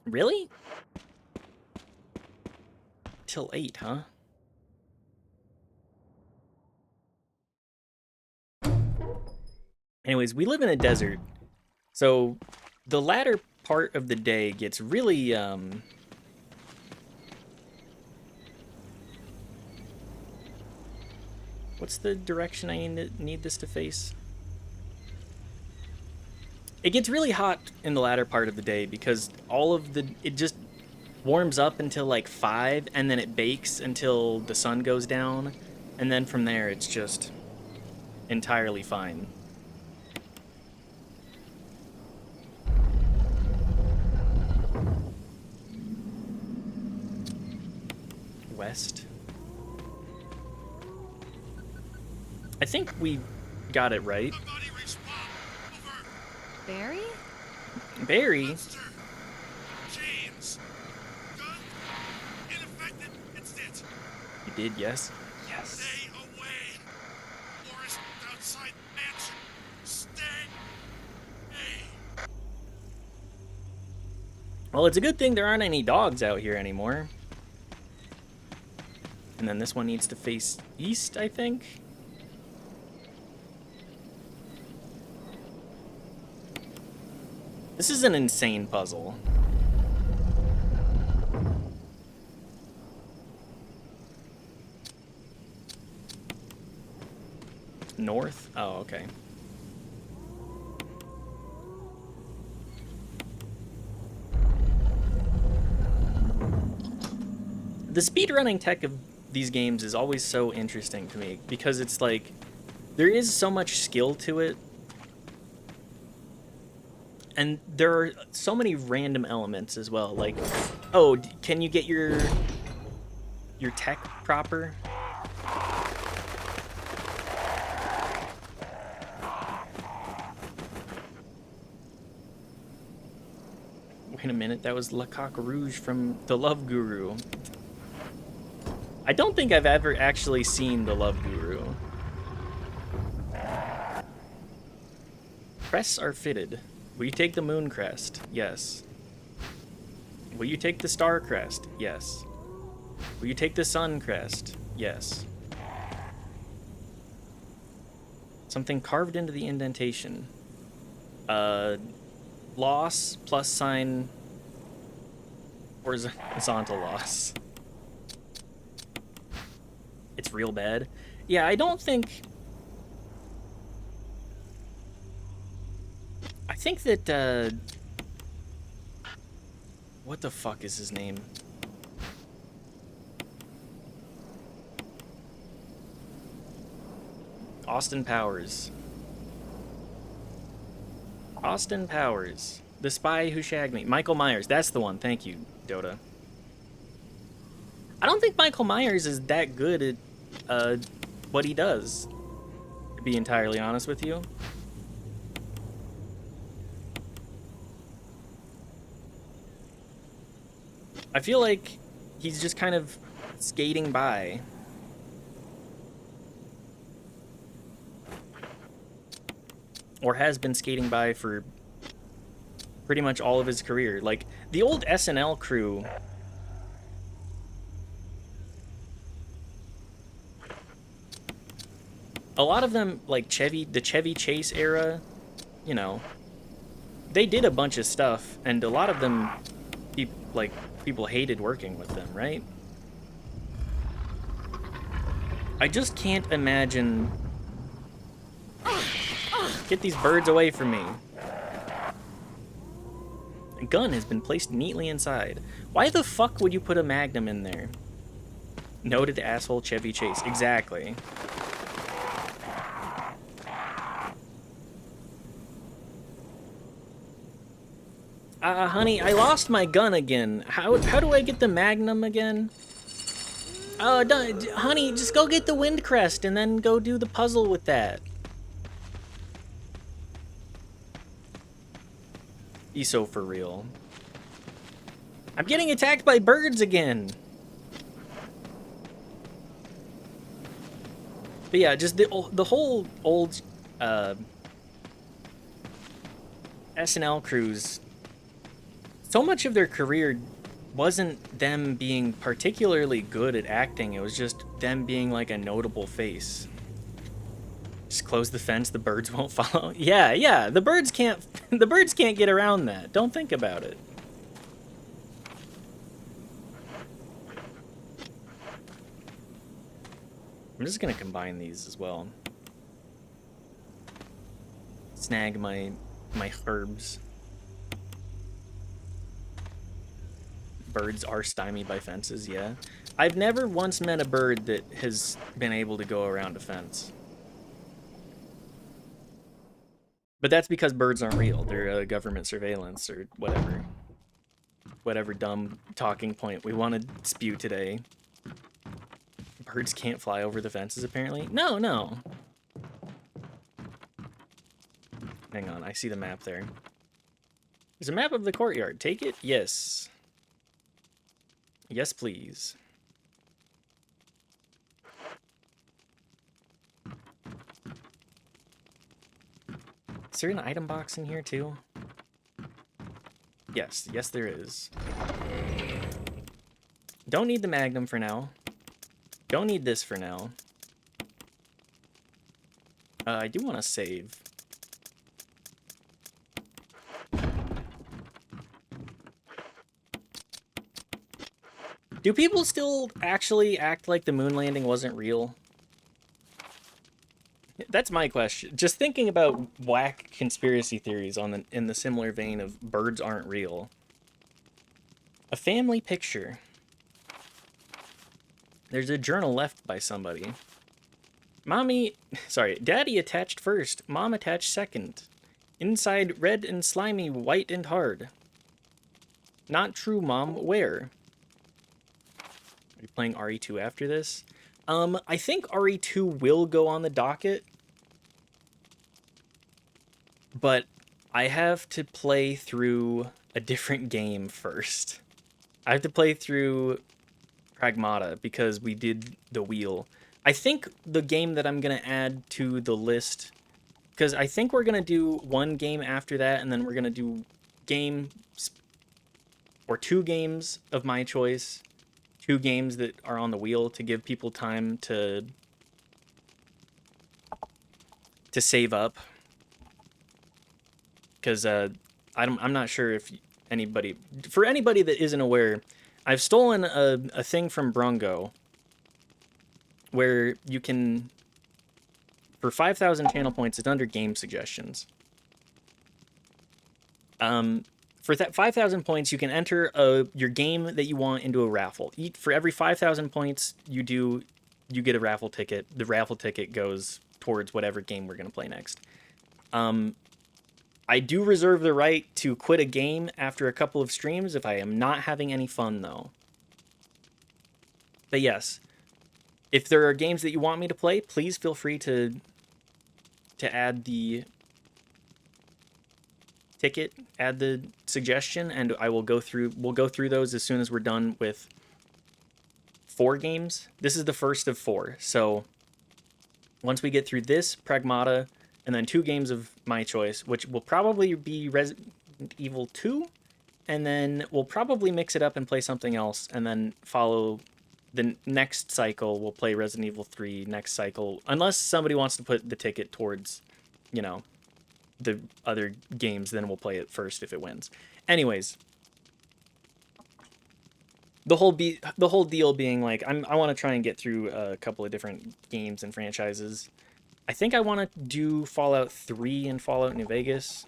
Really? Till 8, huh? Anyways, we live in a desert, so the latter part of the day gets really, what's the direction I need this to face? It gets really hot in the latter part of the day because it just warms up until like 5, and then it bakes until the sun goes down, and then from there it's just entirely fine. West. I think we got it right. Barry? Barry? James. Gun ineffective. It's it. You did, yes. Yes. Stay away. Forest outside mansion. Stay. Hey. Well, it's a good thing there aren't any dogs out here anymore. And then this one needs to face east, I think. This is an insane puzzle. North? Oh, okay. The speedrunning tech of these games is always so interesting to me because it's like there is so much skill to it. And there are so many random elements as well. Like, oh, can you get your tech proper? Wait a minute, that was Le Coq Rouge from The Love Guru. I don't think I've ever actually seen The Love Guru. Crests are fitted. Will you take the moon crest? Yes. Will you take the star crest? Yes. Will you take the sun crest? Yes. Something carved into the indentation. Loss, plus sign. horizontal loss. It's real bad. Yeah, I don't think... I think that, what the fuck is his name? Austin Powers. Austin Powers. The Spy Who Shagged Me. Michael Myers. That's the one. Thank you, Dota. I don't think Michael Myers is that good at what he does, to be entirely honest with you. I feel like he's just kind of skating by. Or has been skating by for pretty much all of his career. Like, the old SNL crew... A lot of them, like the Chevy Chase era, you know, they did a bunch of stuff, and a lot of them, people hated working with them, right? I just can't imagine... Get these birds away from me. A gun has been placed neatly inside. Why the fuck would you put a Magnum in there? Noted asshole Chevy Chase. Exactly. Honey, I lost my gun again. How do I get the Magnum again? Honey, just go get the Windcrest and then go do the puzzle with that. He's so for real. I'm getting attacked by birds again. But yeah, just the whole old SNL crews, so much of their career wasn't them being particularly good at acting, it was just them being like a notable face. Just close the fence, the birds won't follow. Yeah, the birds can't get around that. Don't think about it. I'm just gonna combine these as well. Snag my herbs. Birds are stymied by fences, yeah. I've never once met a bird that has been able to go around a fence. But that's because birds aren't real. They're government surveillance or whatever. Whatever dumb talking point we want to spew today. Birds can't fly over the fences, apparently. No. Hang on, I see the map there. There's a map of the courtyard. Take it? Yes. Yes, please. Is there an item box in here, too? Yes, there is. Don't need the Magnum for now. Don't need this for now. I do want to save. Do people still actually act like the moon landing wasn't real? That's my question. Just thinking about whack conspiracy theories in the similar vein of birds aren't real. A family picture. There's a journal left by somebody. Daddy attached first, Mom attached second. Inside red and slimy, white and hard. Not true, Mom. Where? Are you playing RE2 after this? I think RE2 will go on the docket. But I have to play through a different game first. I have to play through Pragmata because we did the wheel. I think the game that I'm going to add to the list, because I think we're going to do one game after that, and then we're going to do two games of my choice, 2 games that are on the wheel to give people time to save up. Because I'm not sure if For anybody that isn't aware, I've stolen a thing from Brongo where you can, for 5,000 channel points, it's under game suggestions. For that 5,000 points, you can enter your game that you want into a raffle. For every 5,000 points you get a raffle ticket. The raffle ticket goes towards whatever game we're going to play next. I do reserve the right to quit a game after a couple of streams if I am not having any fun, though. But yes, if there are games that you want me to play, please feel free to add the ticket, add the suggestion, and we'll go through those as soon as we're done with 4 games. This is the first of 4. So once we get through this, Pragmata, and then 2 games of my choice, which will probably be Resident Evil 2, and then we'll probably mix it up and play something else, and then follow the next cycle. We'll play Resident Evil 3 next cycle, unless somebody wants to put the ticket towards, you know, the other games, then we'll play it first if it wins. Anyways, the whole deal being like, I want to try and get through a couple of different games and franchises. I think I want to do Fallout 3 and Fallout New Vegas.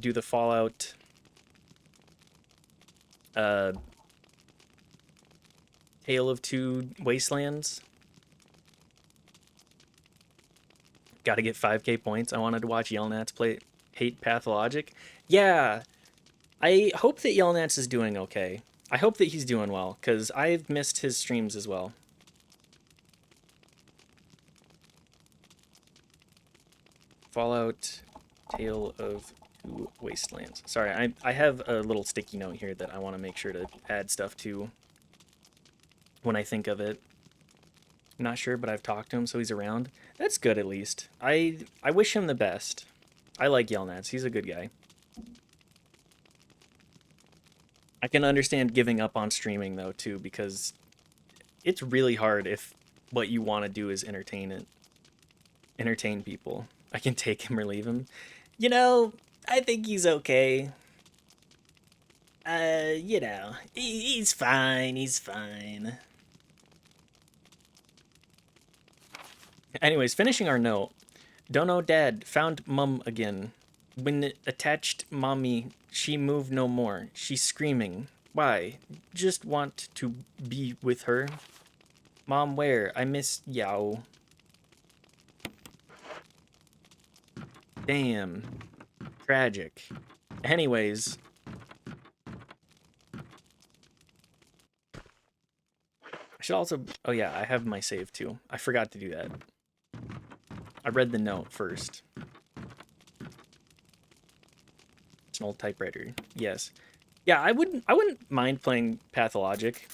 Do the Fallout Tale of Two Wastelands. Got to get 5k points. I wanted to watch Yelnats play Hate Pathologic. Yeah, I hope that Yelnats is doing okay. I hope that he's doing well, because I've missed his streams as well. Fallout Tale of Two Wastelands. Sorry, I have a little sticky note here that I want to make sure to add stuff to when I think of it. I'm not sure, but I've talked to him, so he's around. That's good, at least. I wish him the best. I like Yelnats. He's a good guy. I can understand giving up on streaming, though, too, because it's really hard if what you want to do is entertain people. I can take him or leave him. You know, I think he's okay. You know, he's fine. He's fine. Anyways, finishing our note. Don't know dad. Found mum again. When attached mommy, she moved no more. She's screaming. Why? Just want to be with her. Mom, where? I miss Yao. Damn. Tragic. Anyways. I should also... Oh yeah, I have my save too. I forgot to do that. I read the note first. It's an old typewriter. Yes. Yeah, I wouldn't mind playing Pathologic.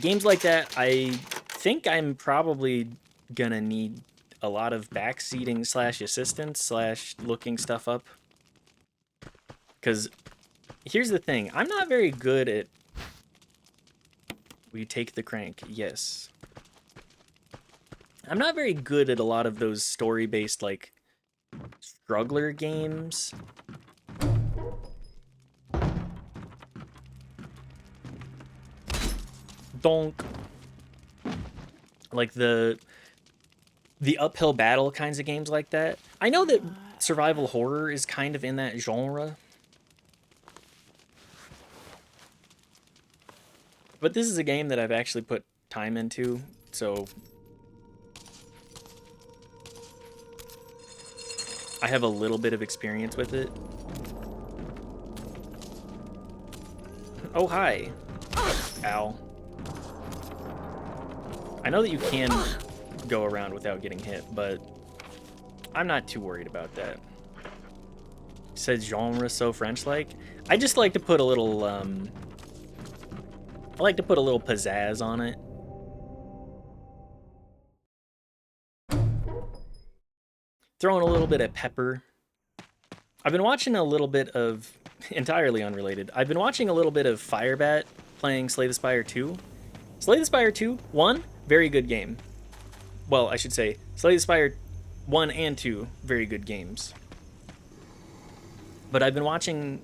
Games like that, I think I'm probably gonna need a lot of backseating / assistance / looking stuff up. Because here's the thing. I'm not very good at... We take the crank. Yes. I'm not very good at a lot of those story-based, like, struggler games. Donk. Like the uphill battle kinds of games like that. I know that survival horror is kind of in that genre. But this is a game that I've actually put time into, so... I have a little bit of experience with it. Oh, hi. Ow. I know that you can go around without getting hit, but I'm not too worried about that. Said genre so French-like. I just like to put a little, I like to put a little pizzazz on it. Throwing a little bit of pepper. I've been watching a little bit of, entirely unrelated, I've been watching a little bit of Firebat playing Slay the Spire 2. Slay the Spire 2, 1, very good game. Well, I should say, Slay the Spire 1 and 2, very good games. But I've been watching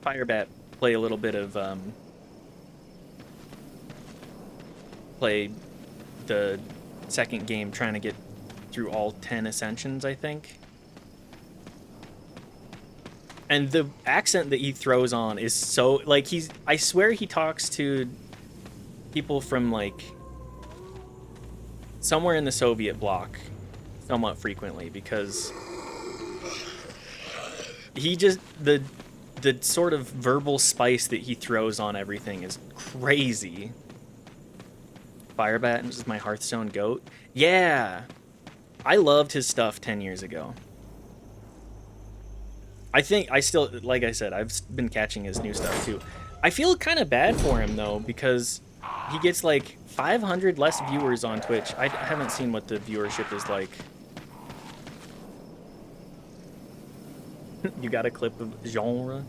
Firebat play a little bit of play the second game, trying to get through all 10 ascensions, I think. And the accent that he throws on is so, like, I swear he talks to people from, like, somewhere in the Soviet bloc somewhat frequently, because he just, the sort of verbal spice that he throws on everything is crazy. Firebat is my Hearthstone goat. Yeah, I loved his stuff 10 years ago. I think I still, like I said, I've been catching his new stuff too. I feel kind of bad for him though, because he gets like 500 less viewers on Twitch. I haven't seen what the viewership is like. You got a clip of genre?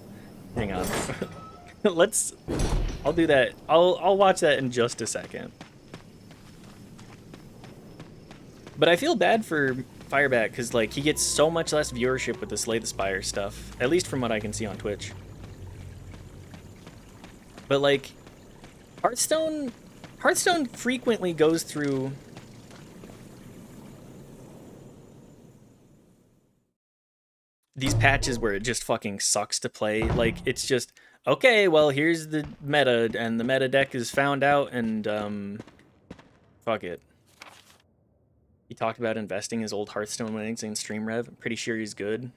Hang on. I'll do that. I'll watch that in just a second. But I feel bad for Firebat, because like he gets so much less viewership with the Slay the Spire stuff, at least from what I can see on Twitch. But like Hearthstone frequently goes through these patches where it just fucking sucks to play. Like, it's just, okay, well, here's the meta, and the meta deck is found out, and fuck it. He talked about investing his old Hearthstone winnings in StreamRev. I'm pretty sure he's good.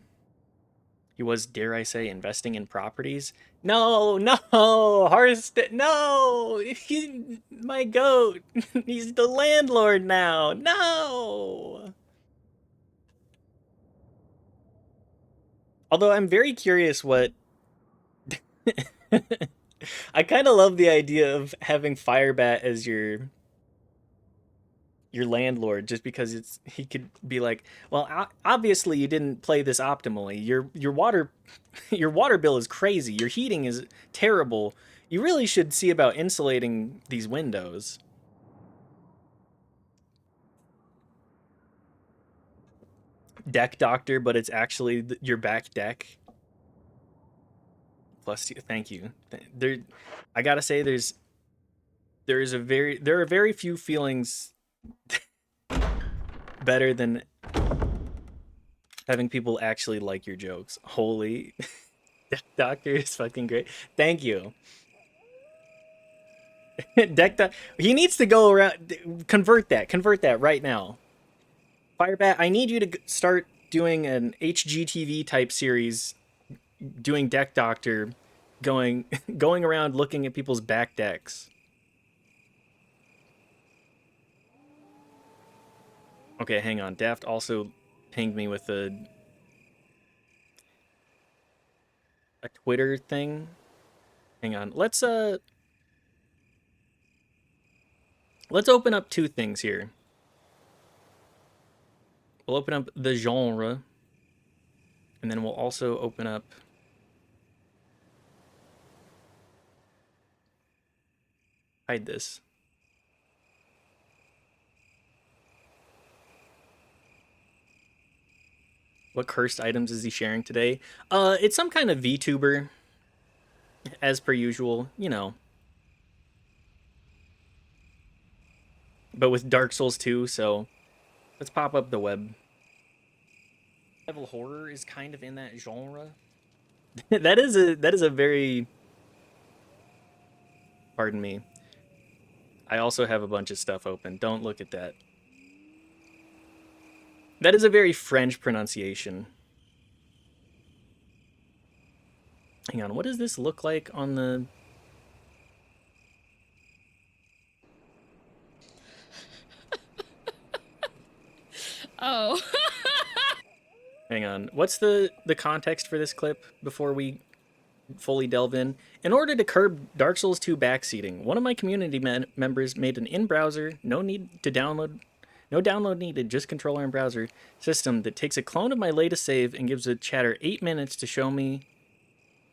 He was, dare I say, investing in properties. No, Hearthstone, no! He's my goat. He's the landlord now. No! Although I'm very curious what... I kind of love the idea of having Firebat as your landlord, just because he could be like, well, obviously you didn't play this optimally. Your water your water bill is crazy. Your heating is terrible. You really should see about insulating these windows. Deck doctor, but it's actually your back deck. Plus, thank you. I gotta say, there are very few feelings better than having people actually like your jokes. Holy, Deck Doctor is fucking great. Thank you. Deck Doctor, he needs to go around. Convert that right now. Firebat, I need you to start doing an HGTV type series, doing Deck Doctor, going around looking at people's back decks. Okay, hang on. Daft also pinged me with a Twitter thing. Hang on. Let's open up two things here. We'll open up the genre, and then we'll also open up hide this. What cursed items is he sharing today? It's some kind of VTuber, as per usual, you know. But with Dark Souls 2, so let's pop up the web. Level horror is kind of in that genre. that is a very, pardon me. I also have a bunch of stuff open. Don't look at that. That is a very French pronunciation. Hang on, what does this look like on the... Oh. Hang on, what's the context for this clip before we fully delve in? In order to curb Dark Souls 2 backseating, one of my community members made an in-browser, no download needed, just controller and browser system that takes a clone of my latest save and gives a chatter 8 minutes to show me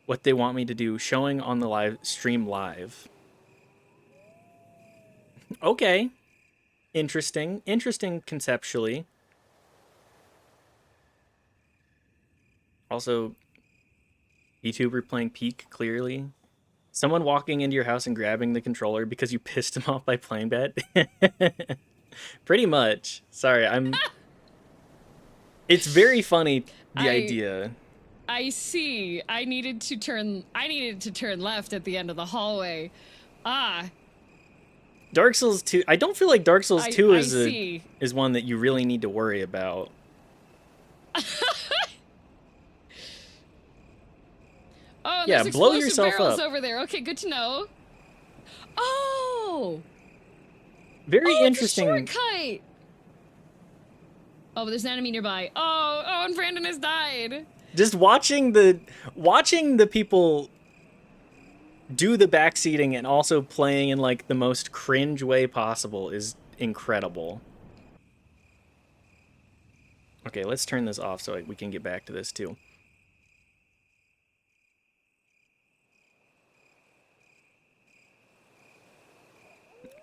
what they want me to do, showing on the live stream live. Okay. Interesting conceptually. Also, YouTuber playing Peak, clearly. Someone walking into your house and grabbing the controller because you pissed him off by playing bad. Pretty much. Sorry, It's very funny, the idea. I see. I needed to turn left at the end of the hallway. Ah. Dark Souls 2. I don't feel like Dark Souls 2 is one that you really need to worry about. Oh, yeah, there's blow explosive yourself barrels up over there. Okay, good to know. Oh. Very interesting. It's a shortcut. Oh, but there's an enemy nearby. Oh, and Brandon has died. Just watching the people do the backseating and also playing in like the most cringe way possible is incredible. Okay, let's turn this off so we can get back to this too.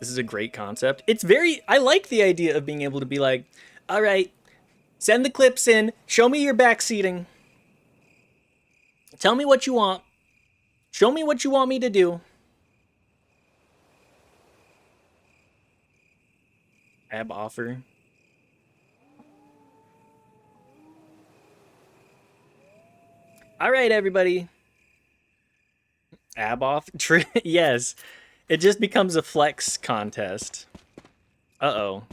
This is a great concept. I like the idea of being able to be like, all right, send the clips in, show me your backseating. Tell me what you want. Show me what you want me to do. Ab offer. All right, everybody. Ab off? Yes. It just becomes a flex contest. Uh-oh.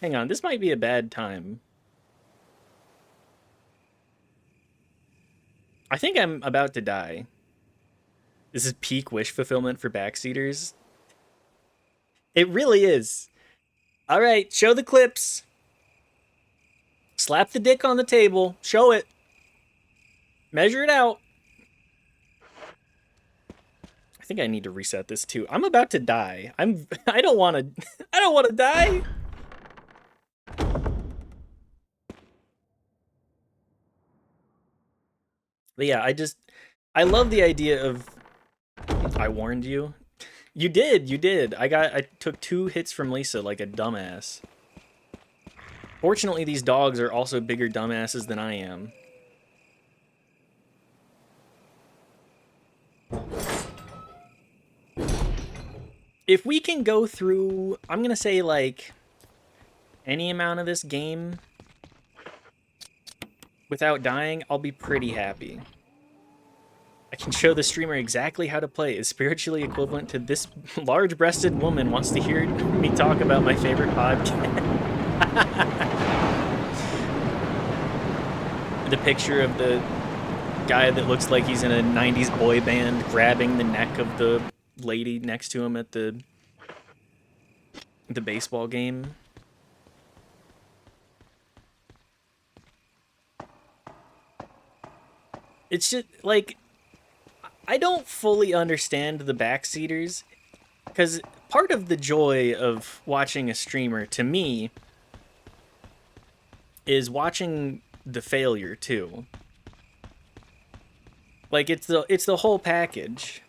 Hang on, this might be a bad time. I think I'm about to die. This is peak wish fulfillment for backseaters. It really is. All right, show the clips. Slap the dick on the table. Show it. Measure it out. I think I need to reset this too. I'm about to die. I don't want to die. But yeah, I love the idea of I warned you. You did. I took 2 hits from Lisa like a dumbass. Fortunately, these dogs are also bigger dumbasses than I am. If we can go through, I'm gonna say like any amount of this game without dying, I'll be pretty happy. I can show the streamer exactly how to play. Is spiritually equivalent to this large-breasted woman wants to hear me talk about my favorite podcast. The picture of the guy that looks like he's in a 90s boy band grabbing the neck of the lady next to him at the baseball game. It's just like I don't fully understand the backseaters because part of the joy of watching a streamer to me is watching the failure too. Like it's the whole package.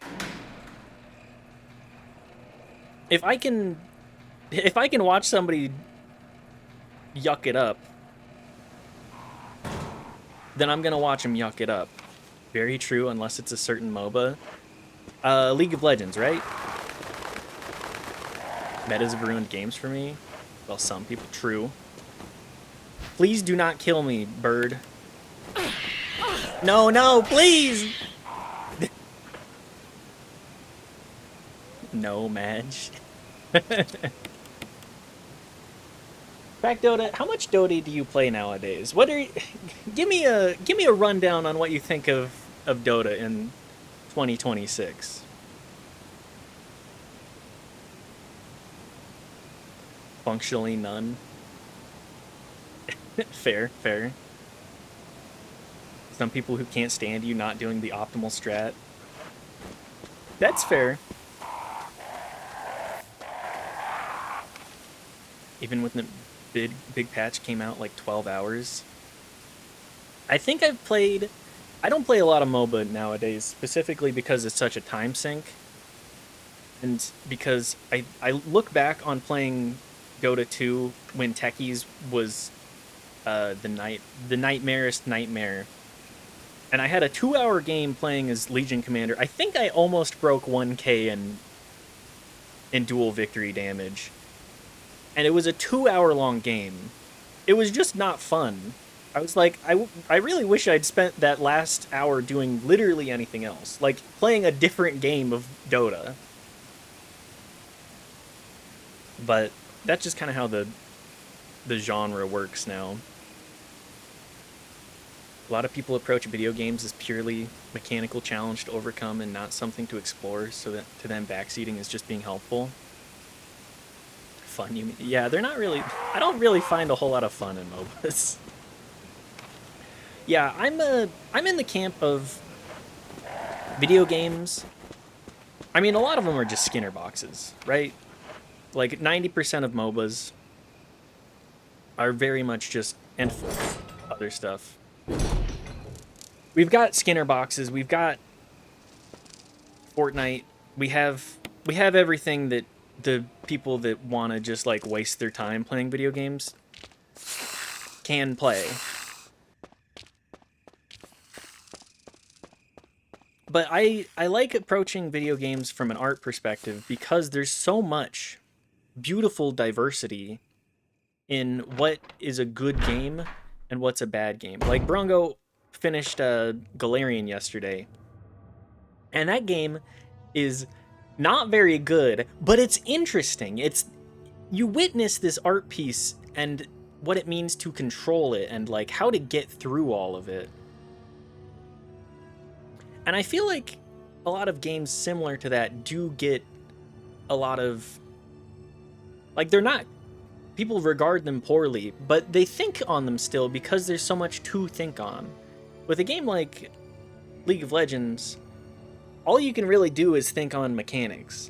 If I can watch somebody yuck it up, then I'm gonna watch them yuck it up. Very true, unless it's a certain MOBA. League of Legends, right? Metas have ruined games for me. Well, some people. True. Please do not kill me, bird. No, please! No, Madge. Crack Dota, how much Dota do you play nowadays? Give me a rundown on what you think of Dota in 2026. Functionally none. Fair. Some people who can't stand you not doing the optimal strat. That's fair. Even when the big patch came out like 12 hours. I think I don't play a lot of MOBA nowadays, specifically because it's such a time sink. And because I look back on playing Dota 2 when Techies was the nightmarest nightmare And I had a 2-hour game playing as Legion Commander. I think I almost broke 1k in dual victory damage. And it was a 2-hour long game. It was just not fun. I was like, I really wish I'd spent that last hour doing literally anything else. Like, playing a different game of Dota. But that's just kind of how the genre works now. A lot of people approach video games as purely mechanical challenge to overcome and not something to explore, so that to them backseating is just being helpful. Fun, you mean? Yeah, they're not really... I don't really find a whole lot of fun in MOBAs. Yeah, I'm in the camp of video games. I mean, a lot of them are just Skinner boxes, right? Like, 90% of MOBAs are very much just... and other stuff. We've got Skinner boxes, we've got Fortnite, we have everything that the people that want to just like waste their time playing video games can play. But I like approaching video games from an art perspective because there's so much beautiful diversity in what is a good game and what's a bad game. Like, Brongo finished Galarian yesterday, and that game is not very good, but it's interesting. You witness this art piece and what it means to control it and like how to get through all of it. And I feel like a lot of games similar to that do get a lot of, like, they're not, people regard them poorly, but they think on them still because there's so much to think on. With a game like League of Legends, all you can really do is think on mechanics.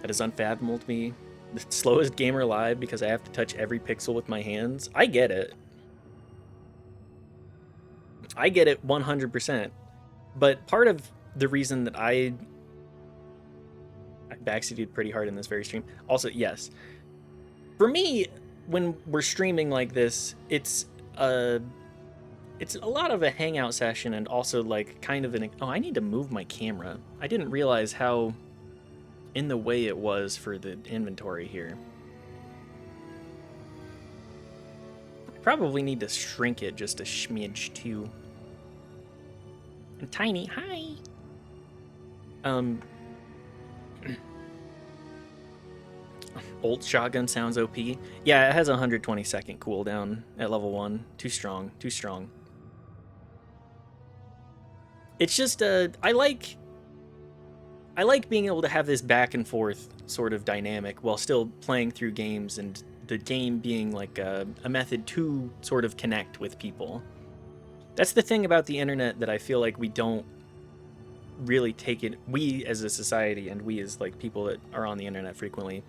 That is unfathomable to me. The slowest gamer alive because I have to touch every pixel with my hands. I get it. I get it 100%. But part of the reason that I backseated pretty hard in this very stream. Also, yes. For me, when we're streaming like this, it's a lot of a hangout session and also like kind of an... Oh, I need to move my camera. I didn't realize how in the way it was for the inventory here. I probably need to shrink it just a smidge too. And Tiny, hi! Bolt shotgun sounds OP. Yeah, it has a 120-second cooldown at level 1. Too strong, too strong. It's just, I like being able to have this back and forth sort of dynamic while still playing through games and the game being like a method to sort of connect with people. That's the thing about the internet that I feel like we don't really take it, we as a society and we as like people that are on the internet frequently.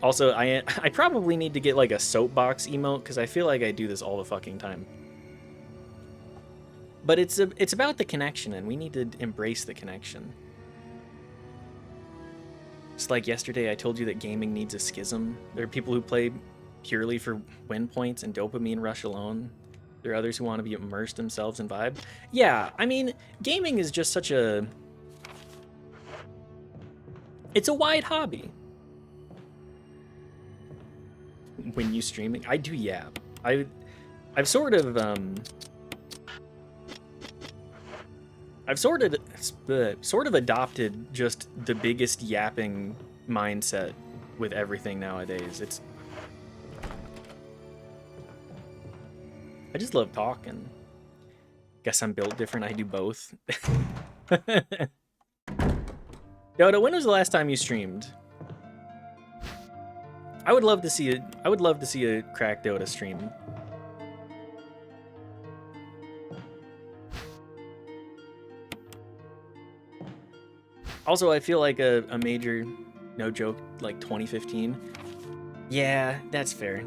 Also, I probably need to get like a soapbox emote because I feel like I do this all the fucking time. But it's about the connection, and we need to embrace the connection. Just like yesterday, I told you that gaming needs a schism. There are people who play purely for win points and dopamine rush alone. There are others who want to be immersed themselves in vibe. Yeah, I mean, gaming is just such a... It's a wide hobby. When you streaming, I do, yeah. I've sort of adopted just the biggest yapping mindset with everything nowadays. I just love talking. Guess I'm built different. I do both. Dota, when was the last time you streamed? I would love to see a crack Dota stream. Also, I feel like a major, no joke, like 2015. Yeah, that's fair.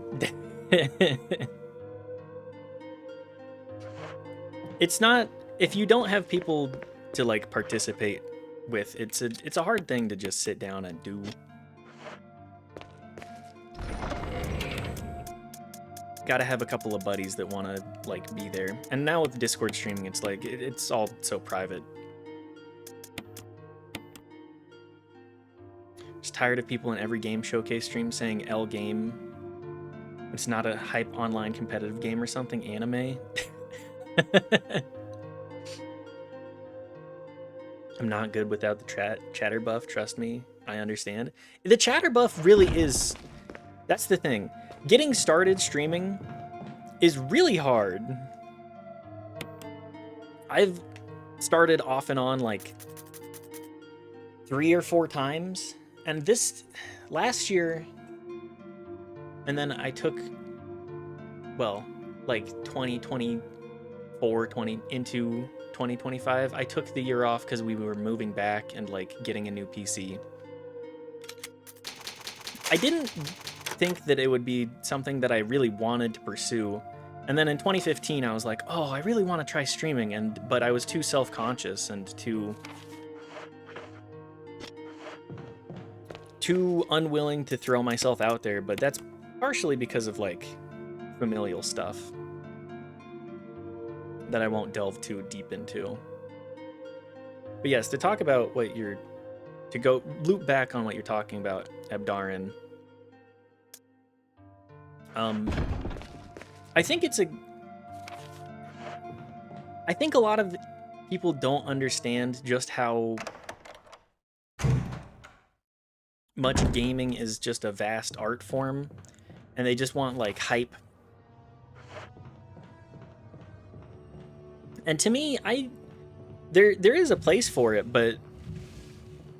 It's not, if you don't have people to like participate with, it's a hard thing to just sit down and do. gotta have a couple of buddies that want to like be there. And now with Discord streaming, it's like it's all so private. Just tired of people in every game showcase stream saying L game. It's not a hype online competitive game or something. Anime. I'm not good without the chatter buff. Trust me, I understand. The chatter buff really is. That's the thing. Getting started streaming is really hard. I've started off and on like 3 or 4 times, and this last year, and then I took, well, like 2024, 20 into 2025. I took the year off because we were moving back and like getting a new PC. I didn't think that it would be something that I really wanted to pursue. And then in 2015, I was like, oh, I really want to try streaming, but I was too self-conscious and too unwilling to throw myself out there. But that's partially because of like familial stuff that I won't delve too deep into. But yes, to talk about what to go loop back on what you're talking about, Abdarin. I think a lot of people don't understand just how much gaming is just a vast art form, and they just want like hype. And to me, there is a place for it, but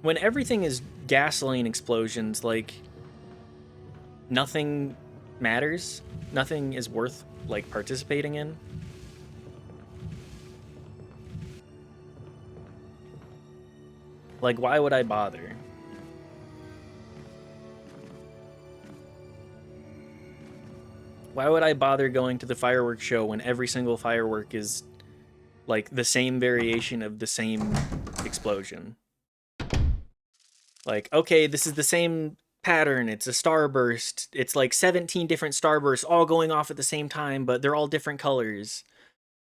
when everything is gasoline explosions, like nothing matters, nothing is worth like participating in. Like, why would I bother? Why would I bother going to the fireworks show when every single firework is like the same variation of the same explosion? Like, okay, this is the same pattern. It's a starburst. It's like 17 different starbursts all going off at the same time, but they're all different colors.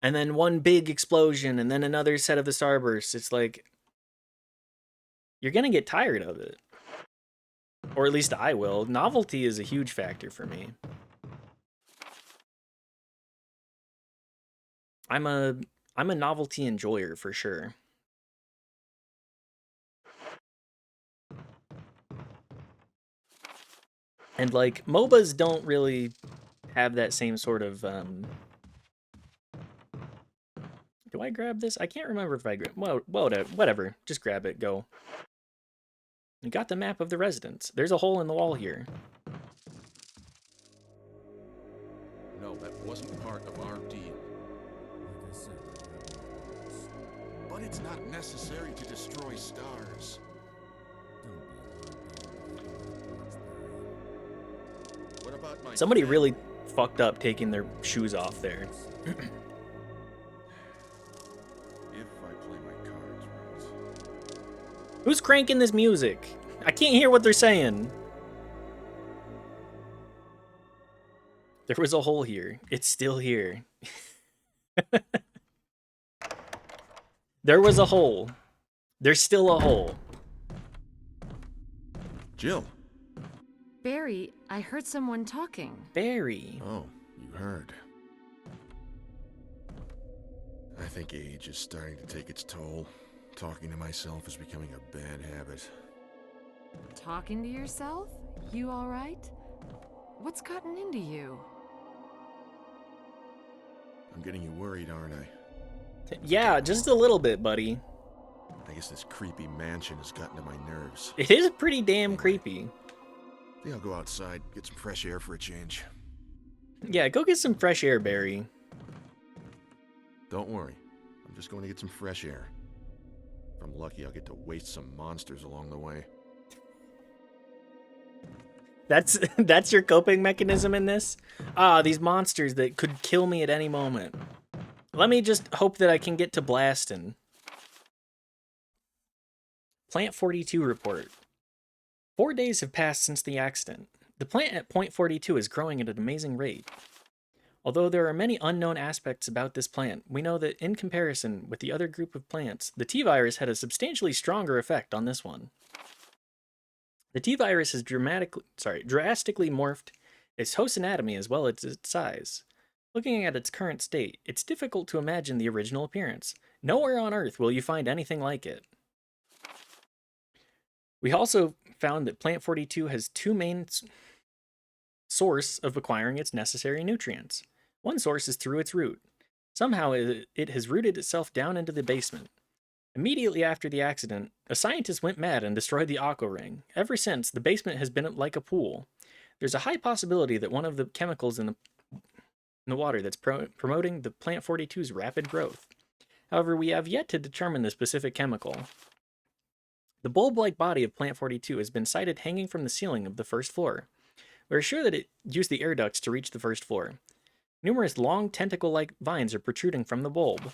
And then one big explosion and then another set of the starbursts. It's like, you're going to get tired of it. Or at least I will. Novelty is a huge factor for me. I'm a novelty enjoyer for sure. And like MOBAs don't really have that same sort of do I grab this? I can't remember if I grab. Well, whatever. Just grab it. Go. You got the map of the residence. There's a hole in the wall here. No, that wasn't part of our deal. But it's not necessary to destroy stars. What about my Somebody really fucked up taking their shoes off there. If I play my cards right. Who's cranking this music? I can't hear what they're saying. There was a hole here. It's still here. There was a hole. There's still a hole. Jill. Barry, I heard someone talking. Barry. Oh, you heard. I think age is starting to take its toll. Talking to myself is becoming a bad habit. Talking to yourself? You all right? What's gotten into you? I'm getting you worried, aren't I? Yeah, just a little bit, buddy. I guess this creepy mansion has gotten to my nerves. It is pretty damn creepy. I think I'll go outside, get some fresh air for a change. Yeah, go get some fresh air, Barry. Don't worry. I'm just going to get some fresh air. If I'm lucky, I'll get to waste some monsters along the way. That's your coping mechanism in this? Ah, these monsters that could kill me at any moment. Let me just hope that I can get to blasting. Plant 42 report. 4 days have passed since the accident. The plant at Point 42 is growing at an amazing rate. Although there are many unknown aspects about this plant, we know that in comparison with the other group of plants, the T-virus had a substantially stronger effect on this one. The T-virus has drastically morphed its host anatomy as well as its size. Looking at its current state, it's difficult to imagine the original appearance. Nowhere on Earth will you find anything like it. We also found that Plant 42 has two main sources of acquiring its necessary nutrients. One source is through its root. Somehow it has rooted itself down into the basement. Immediately after the accident, a scientist went mad and destroyed the aqua ring. Ever since, the basement has been like a pool. There's a high possibility that one of the chemicals in the water that's promoting the Plant 42's rapid growth. However, we have yet to determine the specific chemical. The bulb-like body of Plant 42 has been sighted hanging from the ceiling of the first floor. We are sure that it used the air ducts to reach the first floor. Numerous long tentacle-like vines are protruding from the bulb.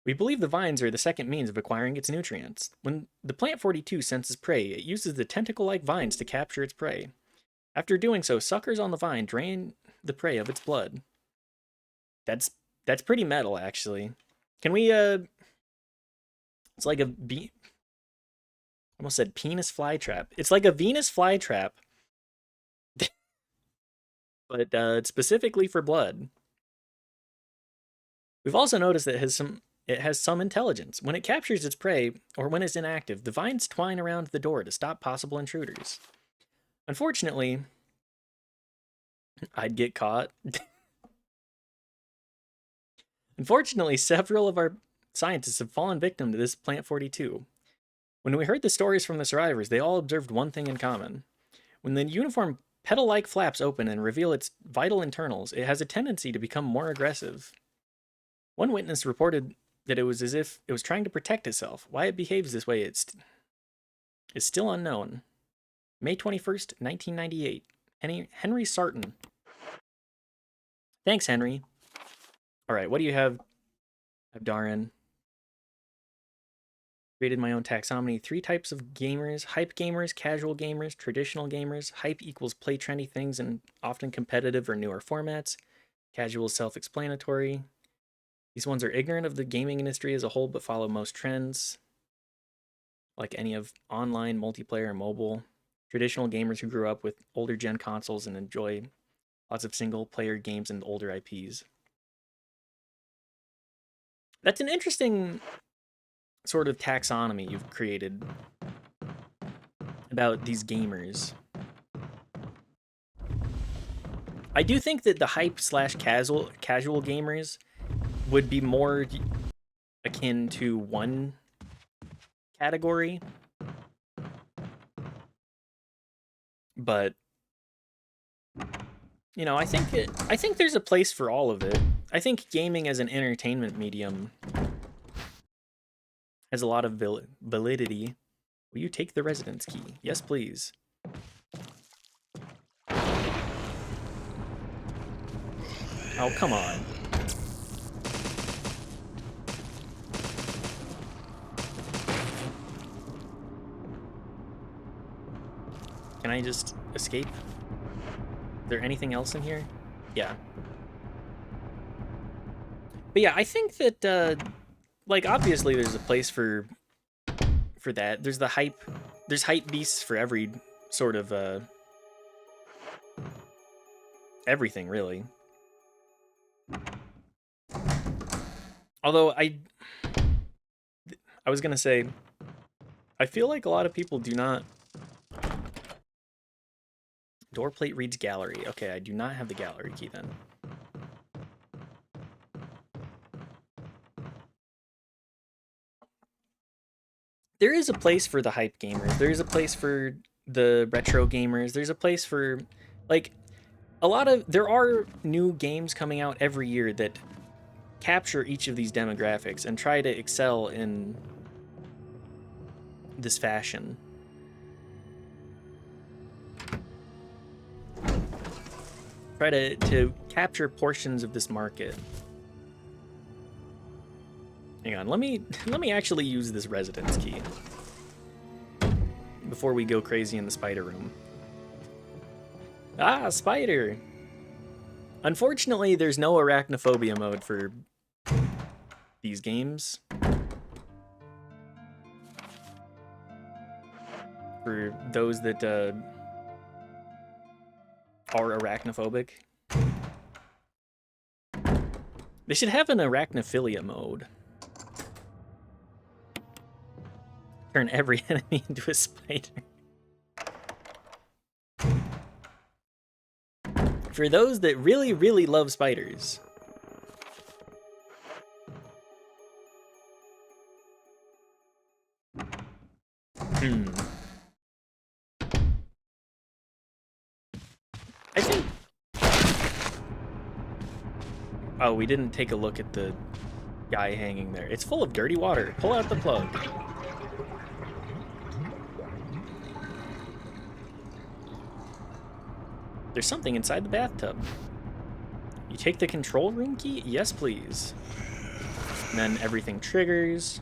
We believe the vines are the second means of acquiring its nutrients. When the Plant 42 senses prey, it uses the tentacle-like vines to capture its prey. After doing so, suckers on the vine drain the prey of its blood. That's pretty metal, actually. Can we, it's like a almost said penis flytrap. It's like a Venus flytrap, but it's specifically for blood. We've also noticed that it has some intelligence. When it captures its prey, or when it's inactive, the vines twine around the door to stop possible intruders. Unfortunately, I'd get caught. Unfortunately, several of our scientists have fallen victim to this Plant 42. When we heard the stories from the survivors, they all observed one thing in common. When the uniform petal-like flaps open and reveal its vital internals, it has a tendency to become more aggressive. One witness reported that it was as if it was trying to protect itself. Why it behaves this way is still unknown. May 21st, 1998. Henry Sarton. Thanks, Henry. All right, what do you have, Abdarin? Created my own taxonomy. 3 types of gamers: hype gamers, casual gamers, traditional gamers. Hype equals play trendy things in often competitive or newer formats. Casual is self-explanatory. These ones are ignorant of the gaming industry as a whole but follow most trends, like any of online, multiplayer, and mobile. Traditional gamers who grew up with older gen consoles and enjoy lots of single-player games and older IPs. That's an interesting sort of taxonomy you've created about these gamers. I do think that the hype/casual gamers would be more akin to one category, but you know, I think there's a place for all of it. I think gaming as an entertainment medium has a lot of validity. Will you take the residence key? Yes, please. Oh, come on. Can I just escape? Is there anything else in here? Yeah. But yeah, I think that, like, obviously there's a place for that. There's hype beasts for every sort of, everything, really. Although I was gonna say, I feel like a lot of people do not... Door plate reads gallery. Okay, I do not have the gallery key then. There is a place for the hype gamers. There is a place for the retro gamers. There's a place for, like, there are new games coming out every year that capture each of these demographics and try to excel in this fashion. Try to capture portions of this market. Hang on, let me actually use this residence key before we go crazy in the spider room. Ah, spider! Unfortunately, there's no arachnophobia mode for these games. For those that are arachnophobic. They should have an arachnophilia mode. Turn every enemy into a spider. For those that really, really love spiders. I think... Oh, we didn't take a look at the guy hanging there. It's full of dirty water. Pull out the plug. There's something inside the bathtub. You take the control room key? Yes, please. And then everything triggers.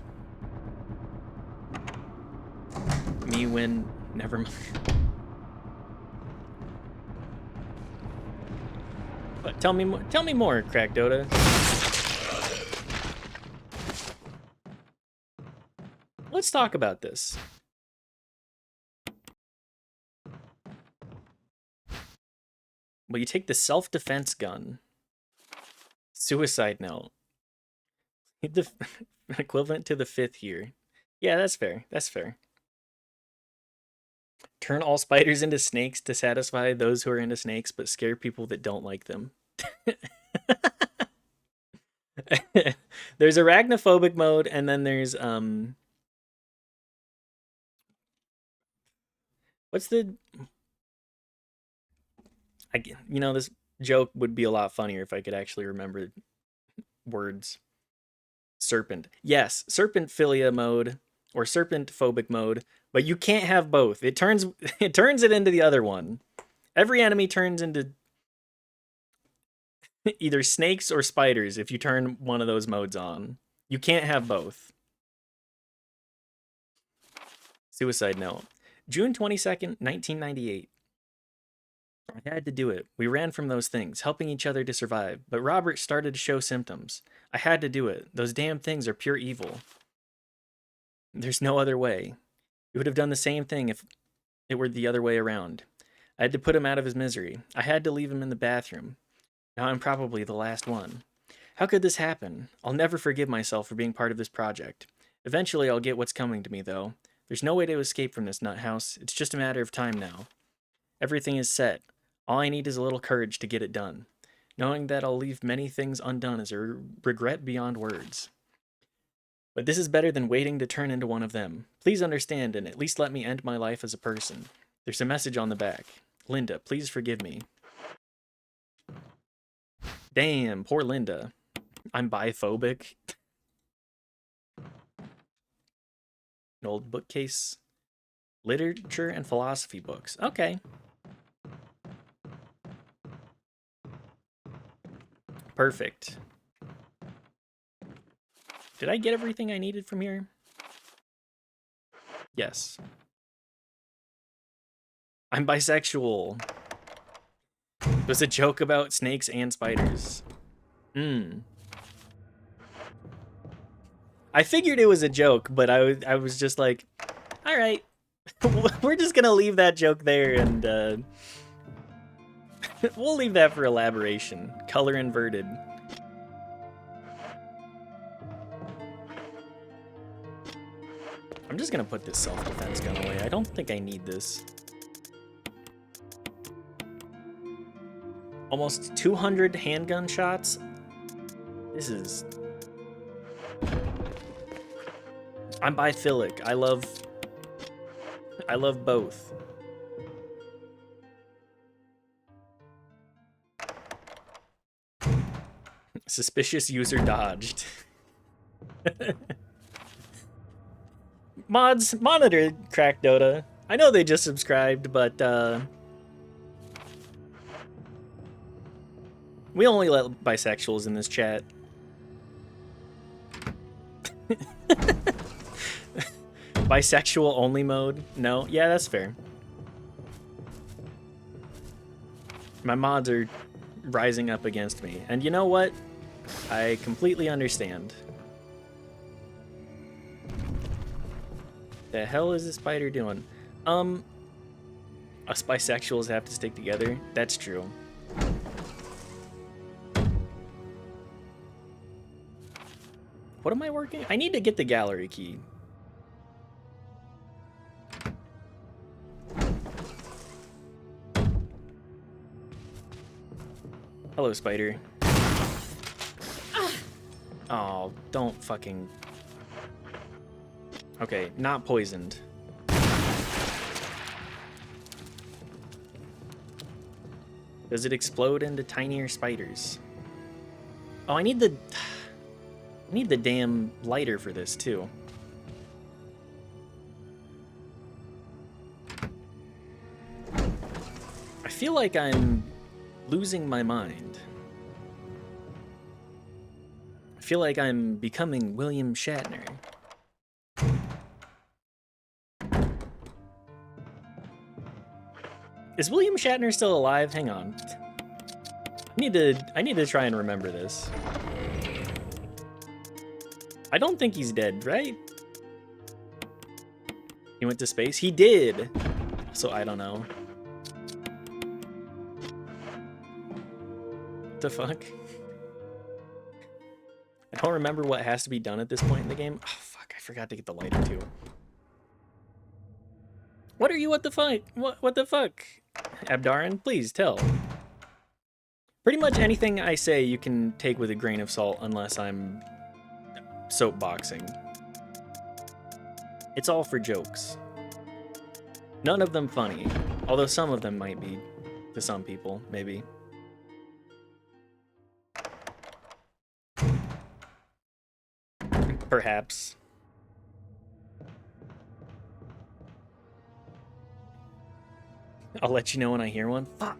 Me win. Never mind. But tell me more, Crack Dota. Let's talk about this. Well, you take the self-defense gun. Suicide note. The equivalent to the 5th here. Yeah, that's fair. That's fair. Turn all spiders into snakes to satisfy those who are into snakes, but scare people that don't like them. There's arachnophobic mode, and then there's what's the... you know, this joke would be a lot funnier if I could actually remember words. Serpent. Yes, serpent philia mode or serpent phobic mode, but you can't have both. It turns it into the other one. Every enemy turns into either snakes or spiders if you turn one of those modes on. You can't have both. Suicide note. June 22nd, 1998. I had to do it. We ran from those things, helping each other to survive, but Robert started to show symptoms. I had to do it. Those damn things are pure evil. There's no other way. You would have done the same thing if it were the other way around. I had to put him out of his misery. I had to leave him in the bathroom. Now I'm probably the last one. How could this happen? I'll never forgive myself for being part of this project. Eventually I'll get what's coming to me, though. There's no way to escape from this nut house. It's just a matter of time now. Everything is set. All I need is a little courage to get it done. Knowing that I'll leave many things undone is a regret beyond words. But this is better than waiting to turn into one of them. Please understand and at least let me end my life as a person. There's a message on the back. Linda, please forgive me. Damn, poor Linda. I'm biphobic. An old bookcase. Literature and philosophy books. Okay. Perfect. Did I get everything I needed from here? Yes. I'm bisexual. It was a joke about snakes and spiders. I figured it was a joke, but I was just like, all right, we're just gonna leave that joke there, and we'll leave that for elaboration. Color inverted. I'm just gonna put this self-defense gun away. I don't think I need this. Almost 200 handgun shots. This is... I'm biphilic. I love both. Suspicious user dodged. Mods, monitor Crack Dota. I know they just subscribed, but we only let bisexuals in this chat. Bisexual only mode? No? Yeah, that's fair. My mods are rising up against me. And you know what? I completely understand. The hell is this spider doing? Us bisexuals have to stick together. That's true. What am I working? I need to get the gallery key. Hello, spider. Oh, don't fucking... Okay, not poisoned. Does it explode into tinier spiders? Oh, I need the damn lighter for this, too. I feel like I'm losing my mind. I feel like I'm becoming William Shatner. Is William Shatner still alive? Hang on. I need to try and remember this. I don't think he's dead, right? He went to space? He did! So I don't know. What the fuck? I don't remember what has to be done at this point in the game. Oh fuck, I forgot to get the lighter too. What are you? What the fuck? What the fuck? Abdarin, please tell. Pretty much anything I say you can take with a grain of salt unless I'm soapboxing. It's all for jokes. None of them funny, although some of them might be to some people, maybe. Perhaps. I'll let you know when I hear one. Fuck.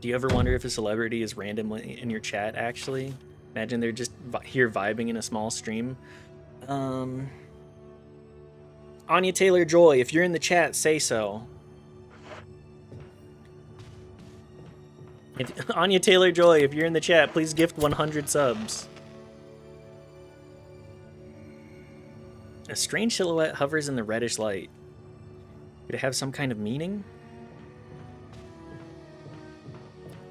Do you ever wonder if a celebrity is randomly in your chat, actually? Imagine they're just here vibing in a small stream. Anya Taylor-Joy, if you're in the chat, say so. Anya Taylor-Joy, if you're in the chat, please gift 100 subs. A strange silhouette hovers in the reddish light. Could it have some kind of meaning?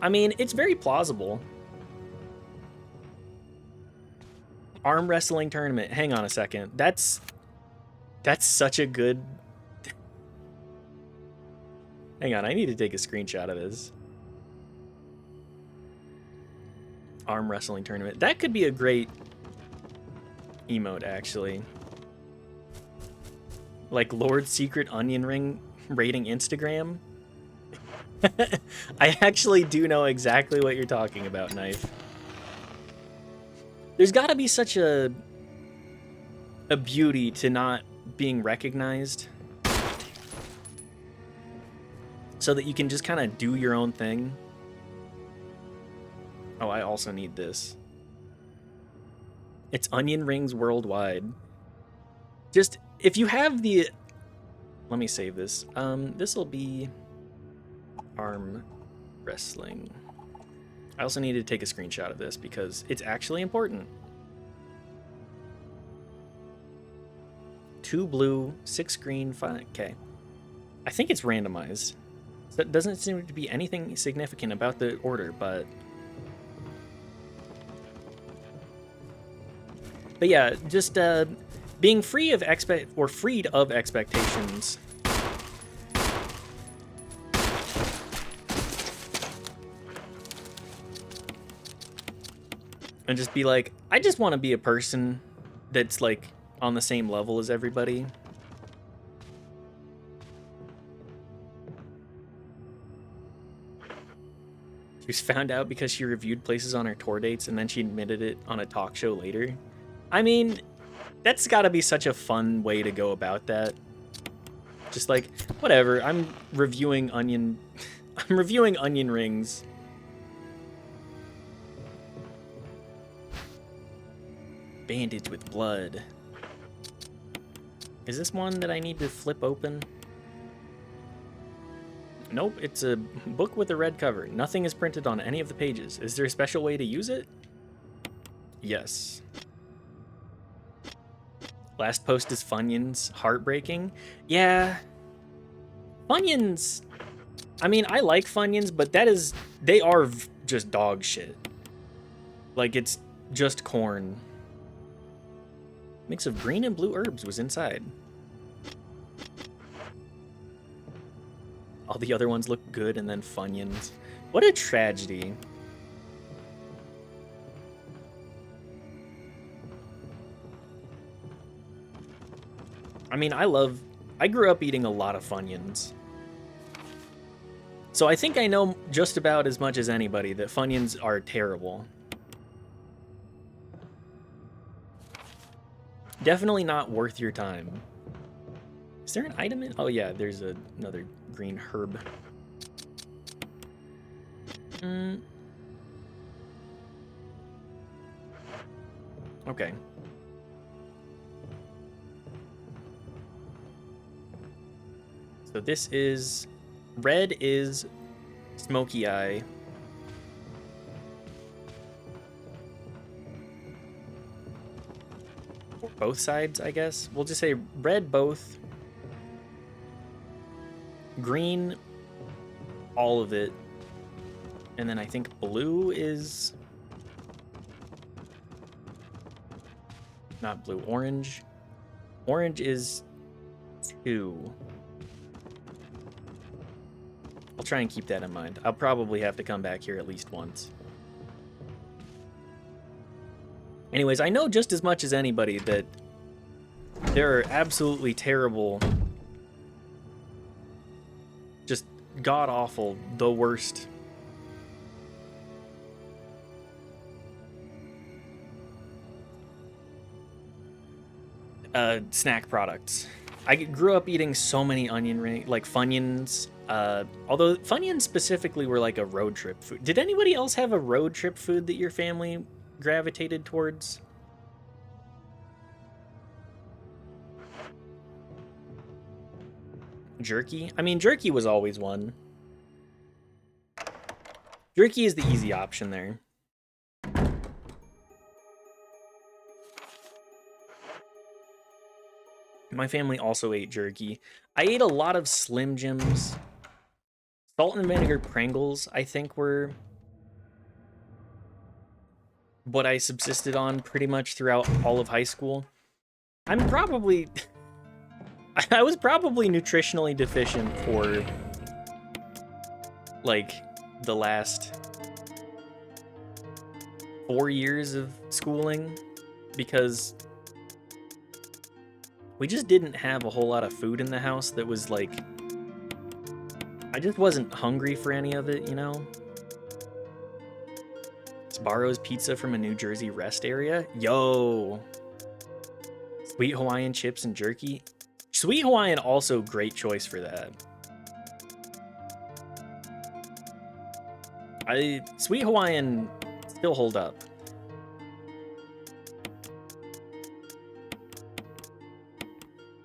I mean, it's very plausible. Arm wrestling tournament. Hang on a second. That's such a good... Hang on, I need to take a screenshot of this. Arm wrestling tournament. That could be a great emote, actually. Like Lord Secret Onion Ring rating Instagram. I actually do know exactly what you're talking about, Knife. There's gotta be such a beauty to not being recognized. So that you can just kind of do your own thing. Oh, I also need this. It's onion rings worldwide. Just, if you have the... Let me save this. This will be... arm wrestling. I also need to take a screenshot of this because it's actually important. 2 blue, 6 green, 5... Okay. I think it's randomized. So it doesn't seem to be anything significant about the order, but... But yeah, just being free of freed of expectations. And just be like, I just want to be a person that's like on the same level as everybody. She was found out because she reviewed places on her tour dates and then she admitted it on a talk show later. I mean, that's gotta be such a fun way to go about that. Just like, whatever, I'm reviewing onion rings. Bandage with blood. Is this one that I need to flip open? Nope, it's a book with a red cover. Nothing is printed on any of the pages. Is there a special way to use it? Yes. Last post is Funyuns. Heartbreaking. Yeah. Funyuns. I mean, I like Funyuns, but they are just dog shit. Like, it's just corn. Mix of green and blue herbs was inside. All the other ones look good, and then Funyuns. What a tragedy. I mean, I grew up eating a lot of Funyuns. So I think I know just about as much as anybody that Funyuns are terrible. Definitely not worth your time. Is there an item in? Oh yeah, there's another green herb. Okay. So this is... Red is Smoky Eye. Both sides, I guess. We'll just say red both. Green, all of it. And then I think blue is... Not blue, orange. Orange is 2. I'll try and keep that in mind. I'll probably have to come back here at least once. Anyways, I know just as much as anybody that there are absolutely terrible, just god-awful, the worst snack products. I grew up eating so many onion ring, like Funyuns. Although Funyuns specifically were like a road trip food. Did anybody else have a road trip food that your family gravitated towards? Jerky? I mean, jerky was always one. Jerky is the easy option there. My family also ate jerky. I ate a lot of Slim Jims. Salt and vinegar Pringles, I think, were what I subsisted on pretty much throughout all of high school. I was probably nutritionally deficient for like the last 4 years of schooling because we just didn't have a whole lot of food in the house that was like, I just wasn't hungry for any of it, you know? Sbarro's Pizza from a New Jersey rest area? Yo! Sweet Hawaiian chips and jerky? Sweet Hawaiian also great choice for that. Sweet Hawaiian still hold up.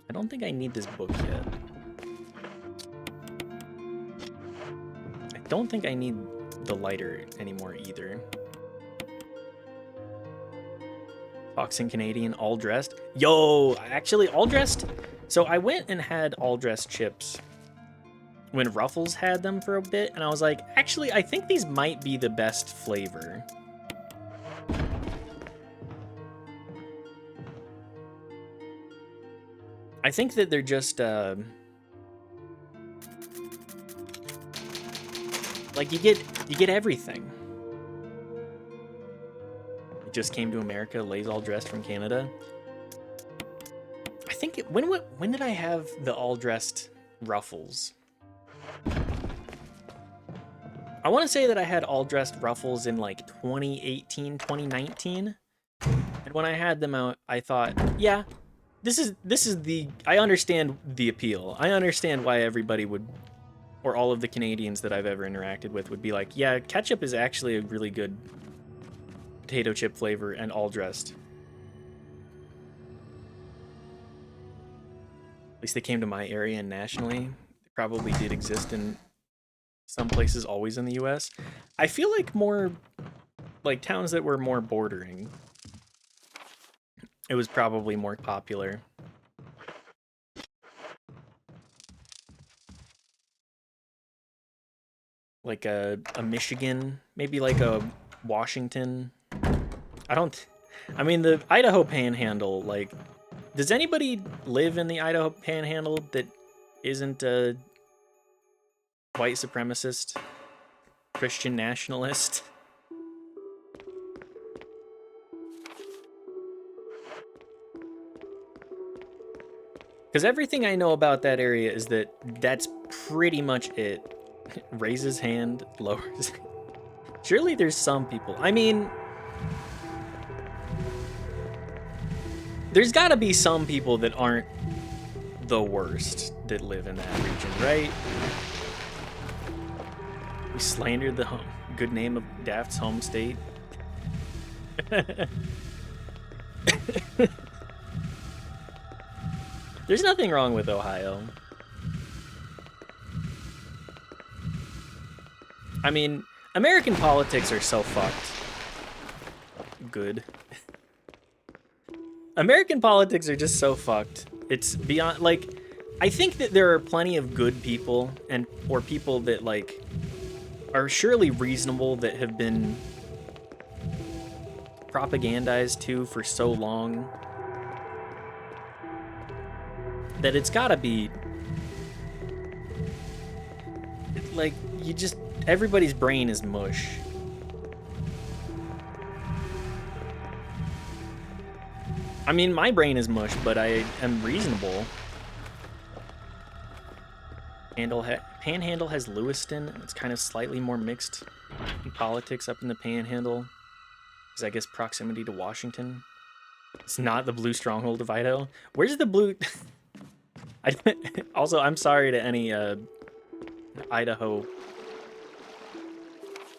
I don't think I need this book yet. I don't think I need the lighter anymore either. Boxing Canadian, all dressed. Yo, actually, all dressed. So I went and had all dressed chips when Ruffles had them for a bit, and I was like, actually, I think these might be the best flavor. I think that they're just, like, you get everything. It just came to America, Lay's all dressed from Canada. I think, when did I have the all dressed Ruffles? I want to say that I had all dressed Ruffles in like 2018, 2019. And when I had them out, I thought, yeah, this is the, I understand the appeal. I understand why everybody would, or all of the Canadians that I've ever interacted with would be like, yeah, ketchup is actually a really good potato chip flavor and all dressed. At least they came to my area and nationally. They probably did exist in some places always in the US. I feel like more, like towns that were more bordering, it was probably more popular. Like a Michigan, maybe like a Washington. I mean, the Idaho Panhandle, like, does anybody live in the Idaho Panhandle that isn't a white supremacist, Christian nationalist? Because everything I know about that area is that that's pretty much it. Raises hand, lowers. Surely there's some people. I mean, there's got to be some people that aren't the worst that live in that region, right? We slandered the good name of Daft's home state. There's nothing wrong with Ohio. I mean, American politics are so fucked. Good. American politics are just so fucked. It's beyond, like, I think that there are plenty of good people or people that, like, are surely reasonable that have been propagandized to for so long that it's gotta be, like, everybody's brain is mush. I mean, my brain is mush, but I am reasonable. Panhandle has Lewiston, and it's kind of slightly more mixed in politics up in the Panhandle. Because I guess proximity to Washington. It's not the blue stronghold of Idaho. Where's the blue... Also, I'm sorry to any Idaho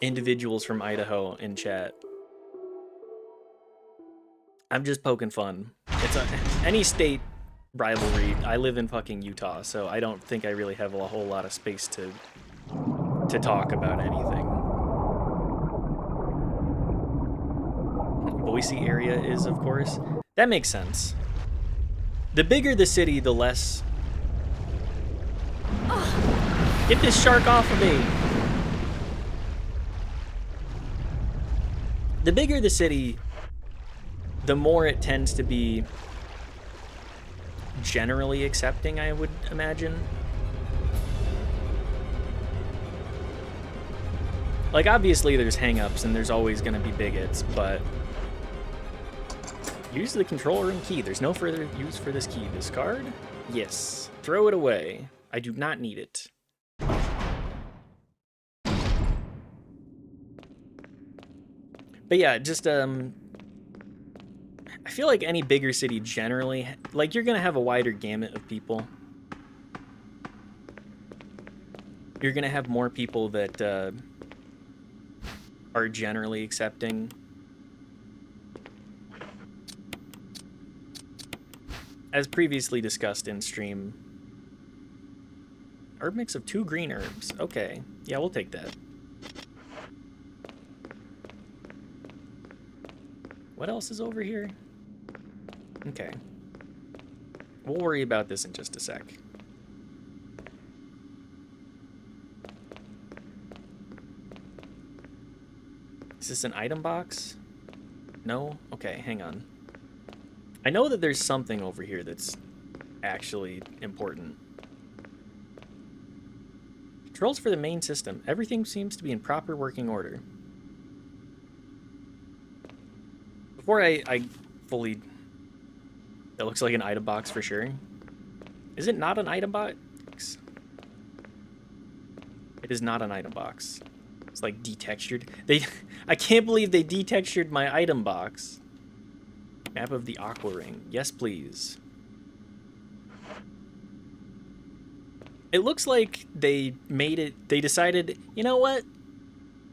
individuals from Idaho in chat. I'm just poking fun. It's any state rivalry. I live in fucking Utah, so I don't think I really have a whole lot of space to talk about anything. Boise area is, of course. That makes sense. The bigger the city, the less... Get this shark off of me! The bigger the city, the more it tends to be generally accepting, I would imagine. Like, obviously there's hang-ups and there's always going to be bigots, but use the control room key. There's no further use for this key. Discard? Yes. Throw it away. I do not need it. But yeah, just, I feel like any bigger city generally, like, you're gonna have a wider gamut of people. You're gonna have more people that, are generally accepting. As previously discussed in stream. Herb mix of 2 green herbs. Okay. Yeah, we'll take that. What else is over here? Okay. We'll worry about this in just a sec. Is this an item box? No? Okay, hang on. I know that there's something over here that's actually important. Controls for the main system. Everything seems to be in proper working order. Before I fully... That looks like an item box for sure. Is it not an item box? It is not an item box. It's like detextured. I can't believe they detextured my item box. Map of the Aqua Ring. Yes, please. It looks like they decided, you know what?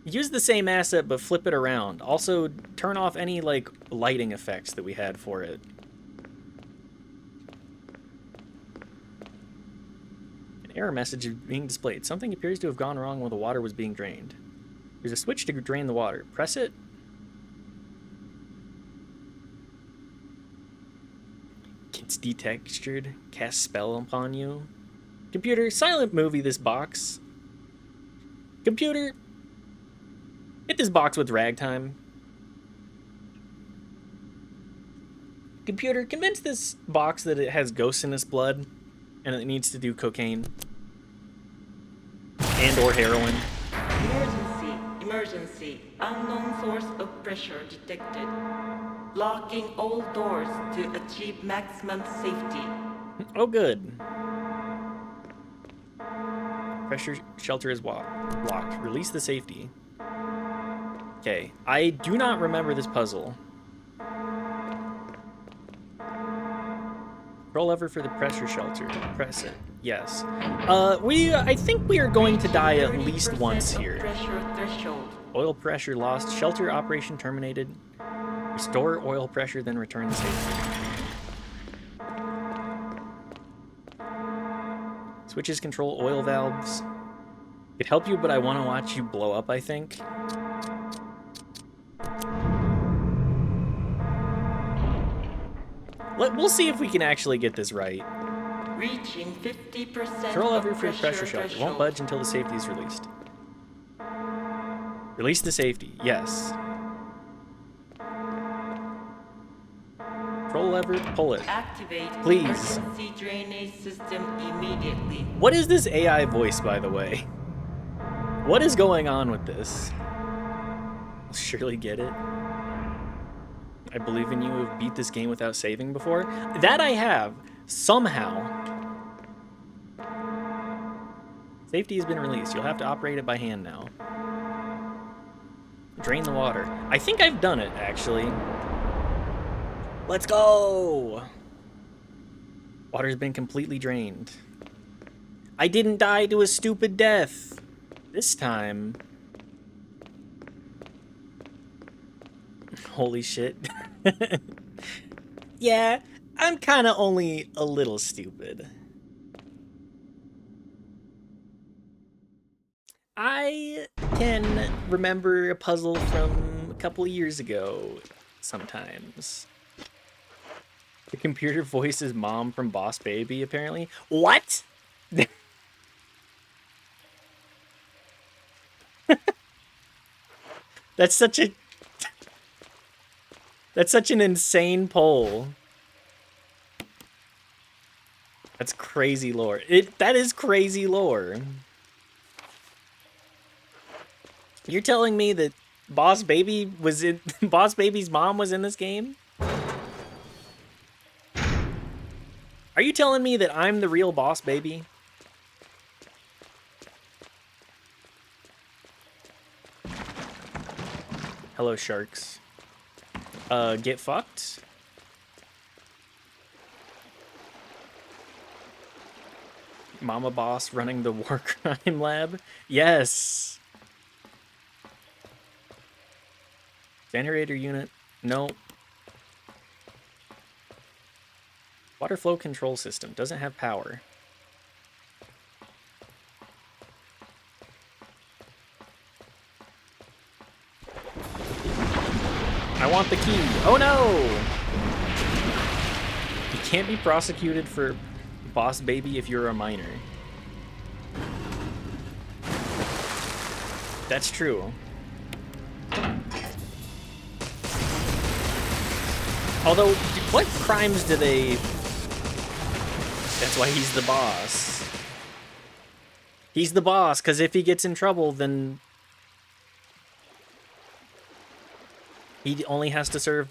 Use the same asset, but flip it around. Also, turn off any, like, lighting effects that we had for it. An error message is being displayed. Something appears to have gone wrong when the water was being drained. There's a switch to drain the water. Press it. It's detextured. Cast spell upon you. Computer, silent movie this box. Computer, hit this box with ragtime. Computer, convince this box that it has ghosts in its blood and it needs to do cocaine and or heroin. Emergency, emergency. Unknown source of pressure detected. Locking all doors to achieve maximum safety. Oh, good. Pressure shelter is locked. Release the safety. Okay, I do not remember this puzzle. Roll lever for the pressure shelter. Press it. Yes. I think we are going to die at least once here. Pressure threshold. Oil pressure lost. Shelter operation terminated. Restore oil pressure, then return the safety. Switches control oil valves. Could help you, but I want to watch you blow up, I think. We'll see if we can actually get this right. Reaching 50% Control lever for the pressure threshold. shelter. Won't budge until the safety is released. Release the safety. Yes. Control lever. Pull it. Activate Please. emergency drainage system immediately. What is this AI voice, by the way? What is going on with this? I'll surely get it. I believe in you have beat this game without saving before. That I have. Somehow. Safety has been released. You'll have to operate it by hand now. Drain the water. I think I've done it, actually. Let's go! Water's been completely drained. I didn't die to a stupid death. This time. Holy shit. Yeah, I'm kind of only a little stupid. I can remember a puzzle from a couple of years ago sometimes. The computer voices mom from Boss Baby, apparently. What? That's such an insane poll. That's crazy lore. That is crazy lore. You're telling me that Boss Baby was in Boss Baby's mom was in this game? Are you telling me that I'm the real Boss Baby? Hello, sharks. Get fucked? Mama Boss running the war crime lab? Yes. Generator unit? No. Water flow control system. Doesn't have power. I want the key. Oh no! You can't be prosecuted for Boss Baby if you're a minor. That's true. Although, what crimes do they... That's why he's the boss. He's the boss, because if he gets in trouble, then... he only has to serve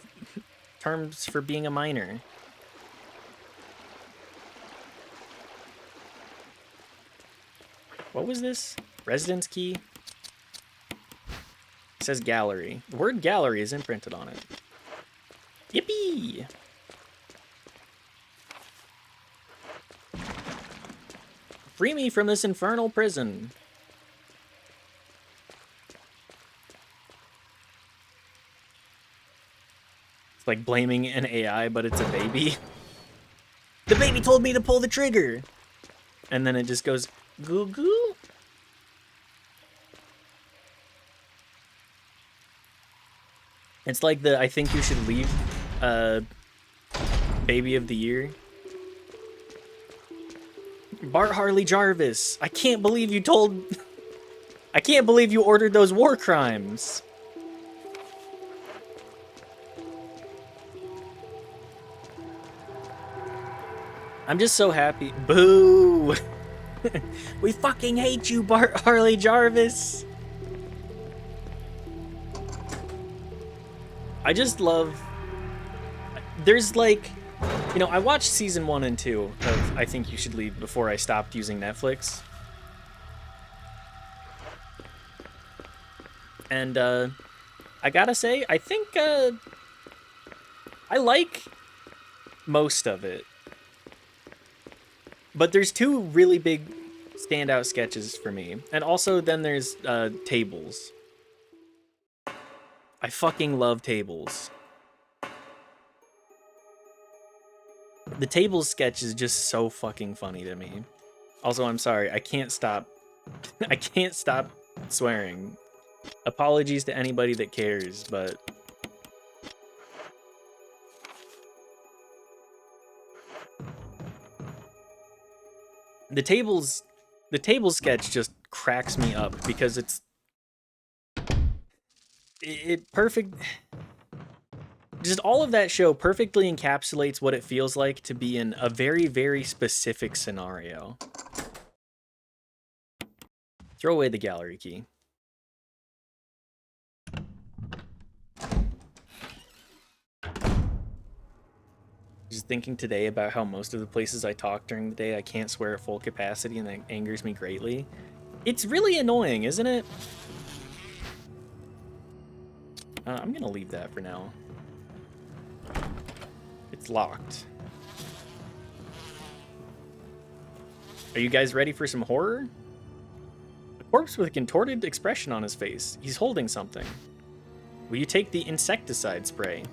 terms for being a minor. What was this? Residence key? It says gallery. The word gallery is imprinted on it. Yippee! Free me from this infernal prison. It's like blaming an AI, but it's a baby. The baby told me to pull the trigger. and then it just goes goo goo. It's like the I think you should leave baby of the year. Bart Harley Jarvis, I can't believe you told I can't believe you ordered those war crimes. I'm just so happy. Boo! We fucking hate you, Bart Harley Jarvis. I just love... There's like... You know, I watched season 1 and 2 of I Think You Should Leave before I stopped using Netflix. And, I gotta say, I think, I like most of it. But there's 2 really big standout sketches for me. And also then there's, Tables. I fucking love Tables. The Tables sketch is just so fucking funny to me. Also, I'm sorry, I can't stop. I can't stop swearing. Apologies to anybody that cares, but... The tables sketch just cracks me up because it perfect... Just all of that show perfectly encapsulates what it feels like to be in a very, very specific scenario. Throw away the gallery key. Just thinking today about how most of the places I talk during the day I can't swear at full capacity, and that angers me greatly. It's really annoying, isn't it? I'm gonna leave that for now. It's locked. Are you guys ready for some horror? A corpse with a contorted expression on his face. He's holding something. Will you take the insecticide spray?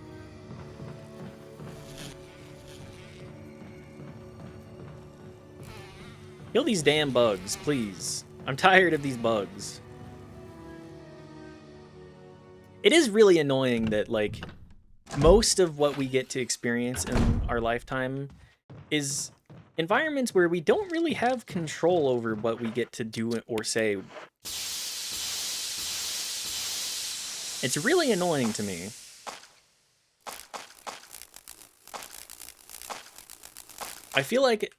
Kill these damn bugs, please. I'm tired of these bugs. It is really annoying that, like, most of what we get to experience in our lifetime is environments where we don't really have control over what we get to do or say. It's really annoying to me. I feel like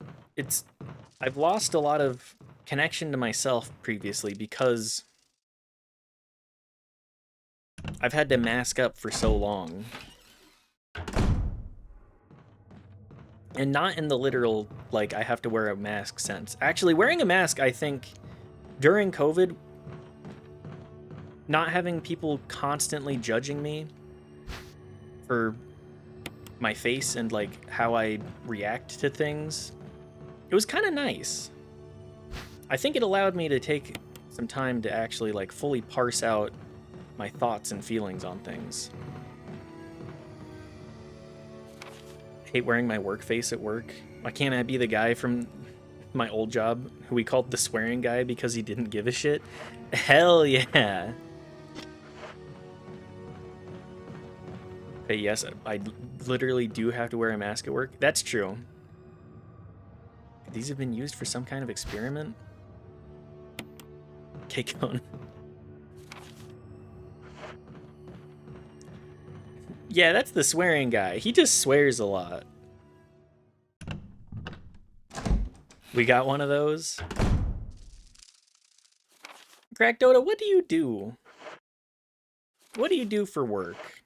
I've lost a lot of connection to myself previously because I've had to mask up for so long. And not in the literal, like, I have to wear a mask sense. Actually, wearing a mask, I think, during COVID, not having people constantly judging me for my face and, like, how I react to things, it was kind of nice. I think it allowed me to take some time to actually, like, fully parse out my thoughts and feelings on things. I hate wearing my work face at work. Why can't I be the guy from my old job who we called the swearing guy because he didn't give a shit? Hell yeah. But yes, I literally do have to wear a mask at work. That's true. These have been used for some kind of experiment? K-Cone. Yeah, that's the swearing guy. He just swears a lot. We got one of those. Crack Dota, what do you do? What do you do for work?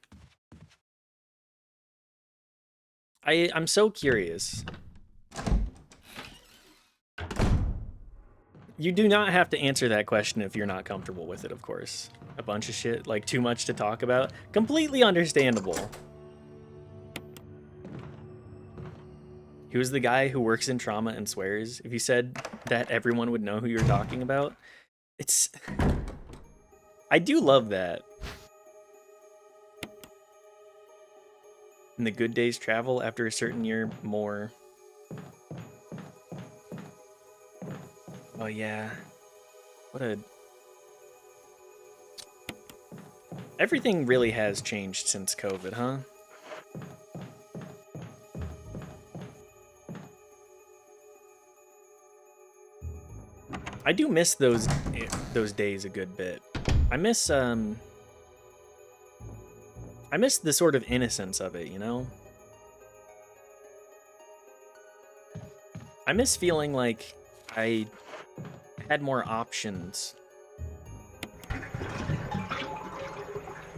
I'm so curious. You do not have to answer that question if you're not comfortable with it, of course. A bunch of shit, like too much to talk about. Completely understandable. Who's the guy who works in trauma and swears? If you said that, everyone would know who you're talking about. It's... I do love that. And the good days travel after a certain year more. Oh yeah. What a... Everything really has changed since COVID, huh? I do miss those days a good bit. I miss the sort of innocence of it, you know? I miss feeling like I had more options.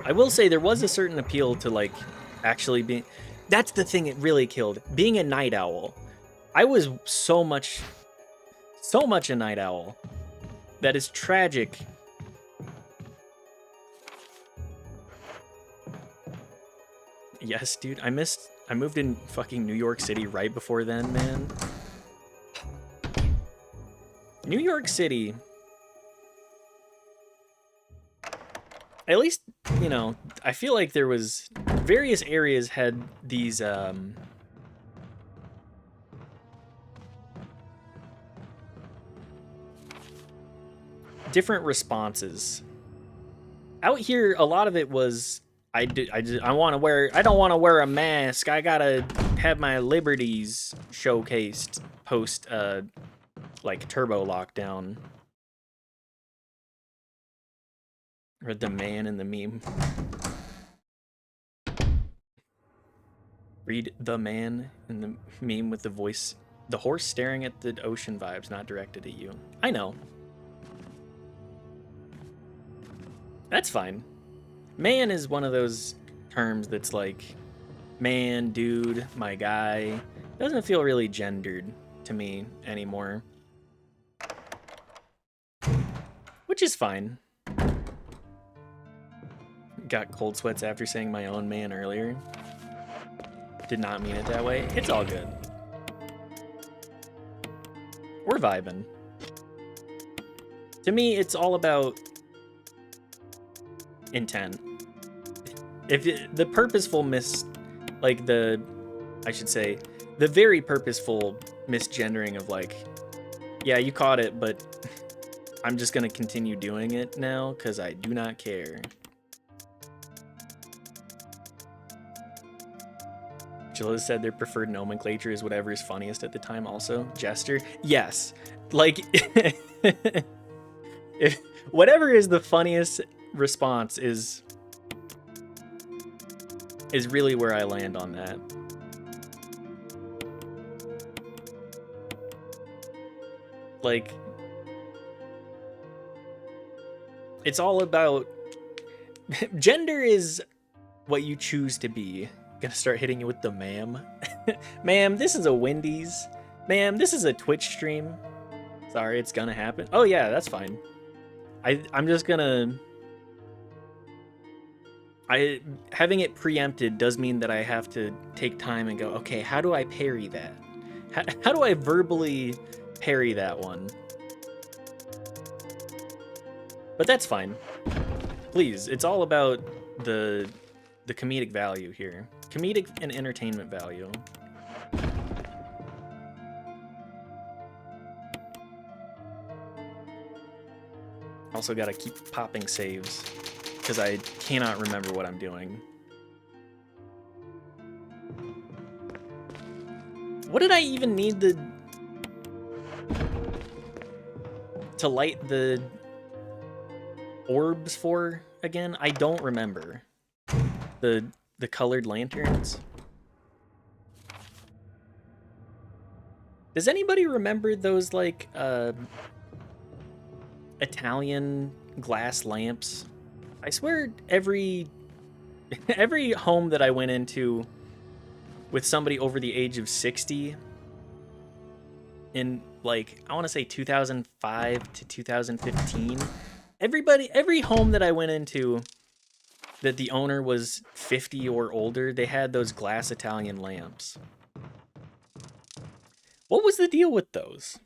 I will say there was a certain appeal to like actually being... That's the thing it really killed. Being a night owl. I was so much a night owl. That is tragic. Yes, dude. I moved in fucking New York City right before then, man. New York City, at least, you know, I feel like there was various areas had these different responses. Out here, a lot of it was I don't want to wear a mask. I gotta have my liberties showcased post like turbo lockdown. Or the man in the meme. Read the man in the meme with the voice. The horse staring at the ocean vibes, not directed at you. I know. That's fine. Man is one of those terms that's like, man, dude, my guy. Doesn't feel really gendered to me anymore. Which is fine. Got cold sweats after saying my own man earlier. Did not mean it that way. It's all good. We're vibing. To me, it's all about intent. If the purposeful I should say, the very purposeful misgendering of like, yeah, you caught it, but I'm just gonna continue doing it now because I do not care. Jilla said their preferred nomenclature is whatever is funniest at the time also. Jester? Yes. Like, if whatever is the funniest response is really where I land on that. Like, it's all about... Gender is what you choose to be. Gonna start hitting you with the ma'am. Ma'am, this is a Wendy's. Ma'am, this is a Twitch stream. Sorry, it's gonna happen. Oh yeah, that's fine. I'm just gonna... having it preempted does mean that I have to take time and go, okay, how do I parry that? How do I verbally parry that one? But that's fine. Please, it's all about the comedic value here. Comedic and entertainment value. Also gotta keep popping saves, because I cannot remember what I'm doing. What did I even need to light the orbs for again? I don't remember. The colored lanterns. Does anybody remember those like Italian glass lamps? I swear every home that I went into with somebody over the age of 60 in like, I want to say 2005 to 2015, every home that I went into that the owner was 50 or older, they had those glass Italian lamps. What was the deal with those?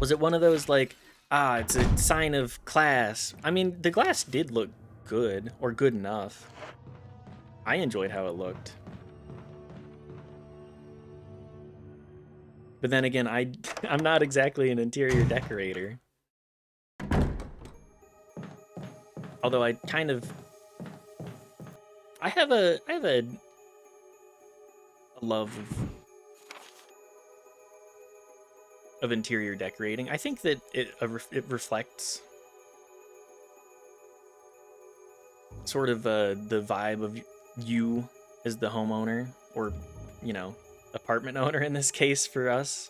Was it one of those like, it's a sign of class? I mean, the glass did look good, or good enough. I enjoyed how it looked. But then again, I'm not exactly an interior decorator. Although I have a love of interior decorating. I think that it reflects sort of the vibe of you as the homeowner, or, you know, apartment owner in this case for us.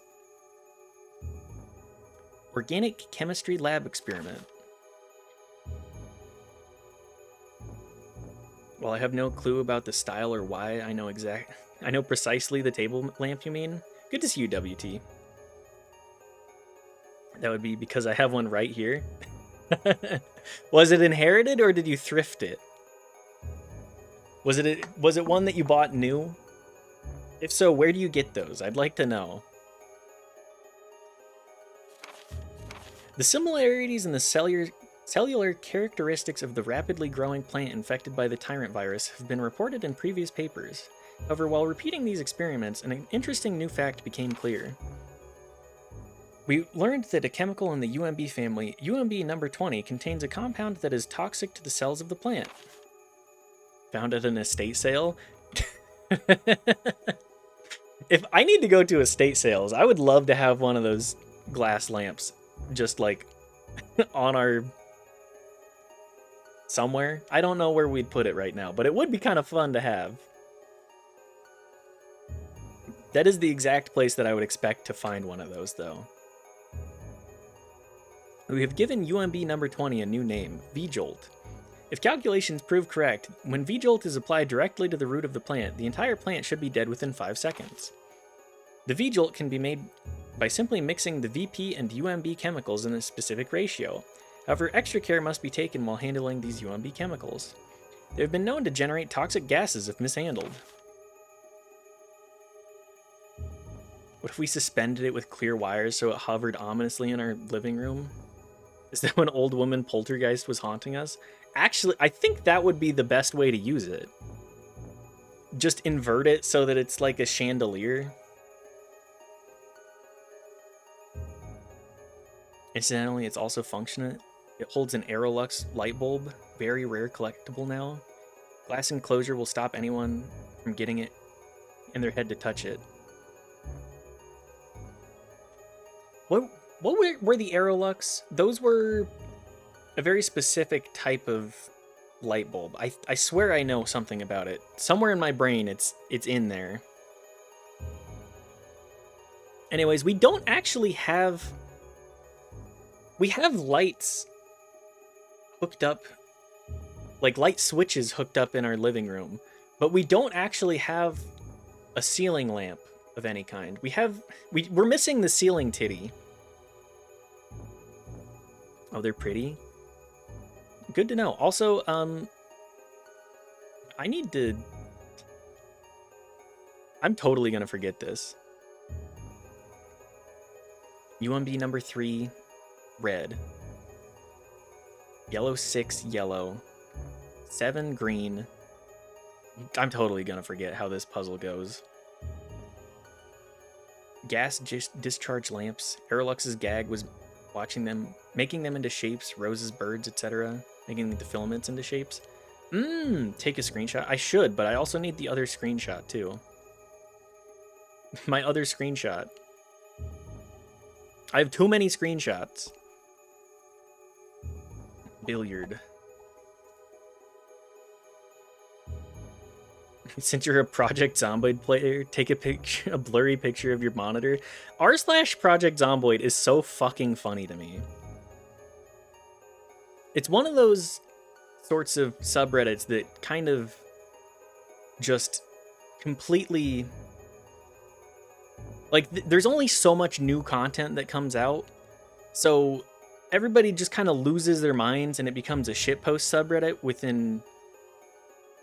Organic chemistry lab experiment. While I have no clue about the style or why, I know precisely the table lamp you mean. Good to see you, WT. That would be because I have one right here. Was it inherited or did you thrift it? Was it one that you bought new? If so, where do you get those? I'd like to know. The similarities in the cellular characteristics of the rapidly growing plant infected by the tyrant virus have been reported in previous papers. However, while repeating these experiments, an interesting new fact became clear. We learned that a chemical in the UMB family, UMB number 20, contains a compound that is toxic to the cells of the plant. Found at an estate sale? If I need to go to estate sales, I would love to have one of those glass lamps just like on our somewhere. I don't know where we'd put it right now, but it would be kind of fun to have. That is the exact place that I would expect to find one of those, though. We have given UMB number 20 a new name, V-Jolt. If calculations prove correct, when V-Jolt is applied directly to the root of the plant, the entire plant should be dead within 5 seconds. The V-Jolt can be made by simply mixing the VP and UMB chemicals in a specific ratio. However, extra care must be taken while handling these UMB chemicals. They have been known to generate toxic gases if mishandled. What if we suspended it with clear wires so it hovered ominously in our living room? Is that when old woman poltergeist was haunting us? Actually, I think that would be the best way to use it. Just invert it so that it's like a chandelier. Incidentally, it's also functional. It holds an Aerolux light bulb, very rare collectible now. Glass enclosure will stop anyone from getting it in their head to touch it. What were the Aerolux? Those were a very specific type of light bulb. I swear I know something about it. Somewhere in my brain it's in there. Anyways, we don't actually have... We have lights hooked up, like light switches hooked up in our living room, but we don't actually have a ceiling lamp of any kind. We're missing the ceiling titty. Oh, they're pretty. Good to know. Also, I need to... I'm totally gonna forget this. UMB number 3, red. Yellow 6, yellow. 7, green. I'm totally gonna forget how this puzzle goes. Gas discharge lamps. Aerolux's gag was watching them, making them into shapes, roses, birds, etc. Making the filaments into shapes. Take a screenshot. I should, but I also need the other screenshot too. My other screenshot. I have too many screenshots. Billiard. Since you're a Project Zomboid player, take a blurry picture of your monitor. r/Project Zomboid is so fucking funny to me. It's one of those sorts of subreddits that kind of just completely... Like, there's only so much new content that comes out, so everybody just kind of loses their minds and it becomes a shitpost subreddit within...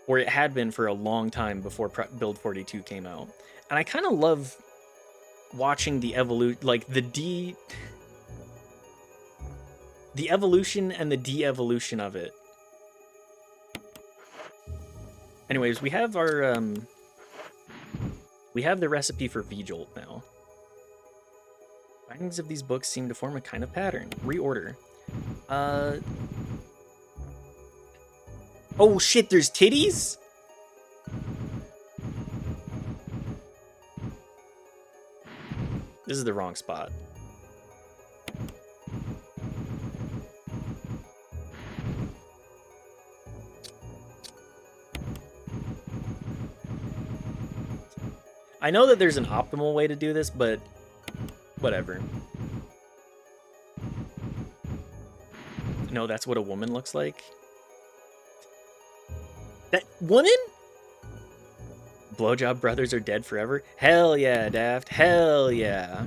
Or it had been for a long time before Build 42 came out. And I kind of love watching the evolution, like the evolution and the de-evolution of it. Anyways, we have our, we have the recipe for V-Jolt now. Bindings of these books seem to form a kind of pattern. Reorder. Oh shit, there's titties? This is the wrong spot. I know that there's an optimal way to do this, but whatever. No, that's what a woman looks like. That woman? Blowjob brothers are dead forever? Hell yeah, Daft. Hell yeah.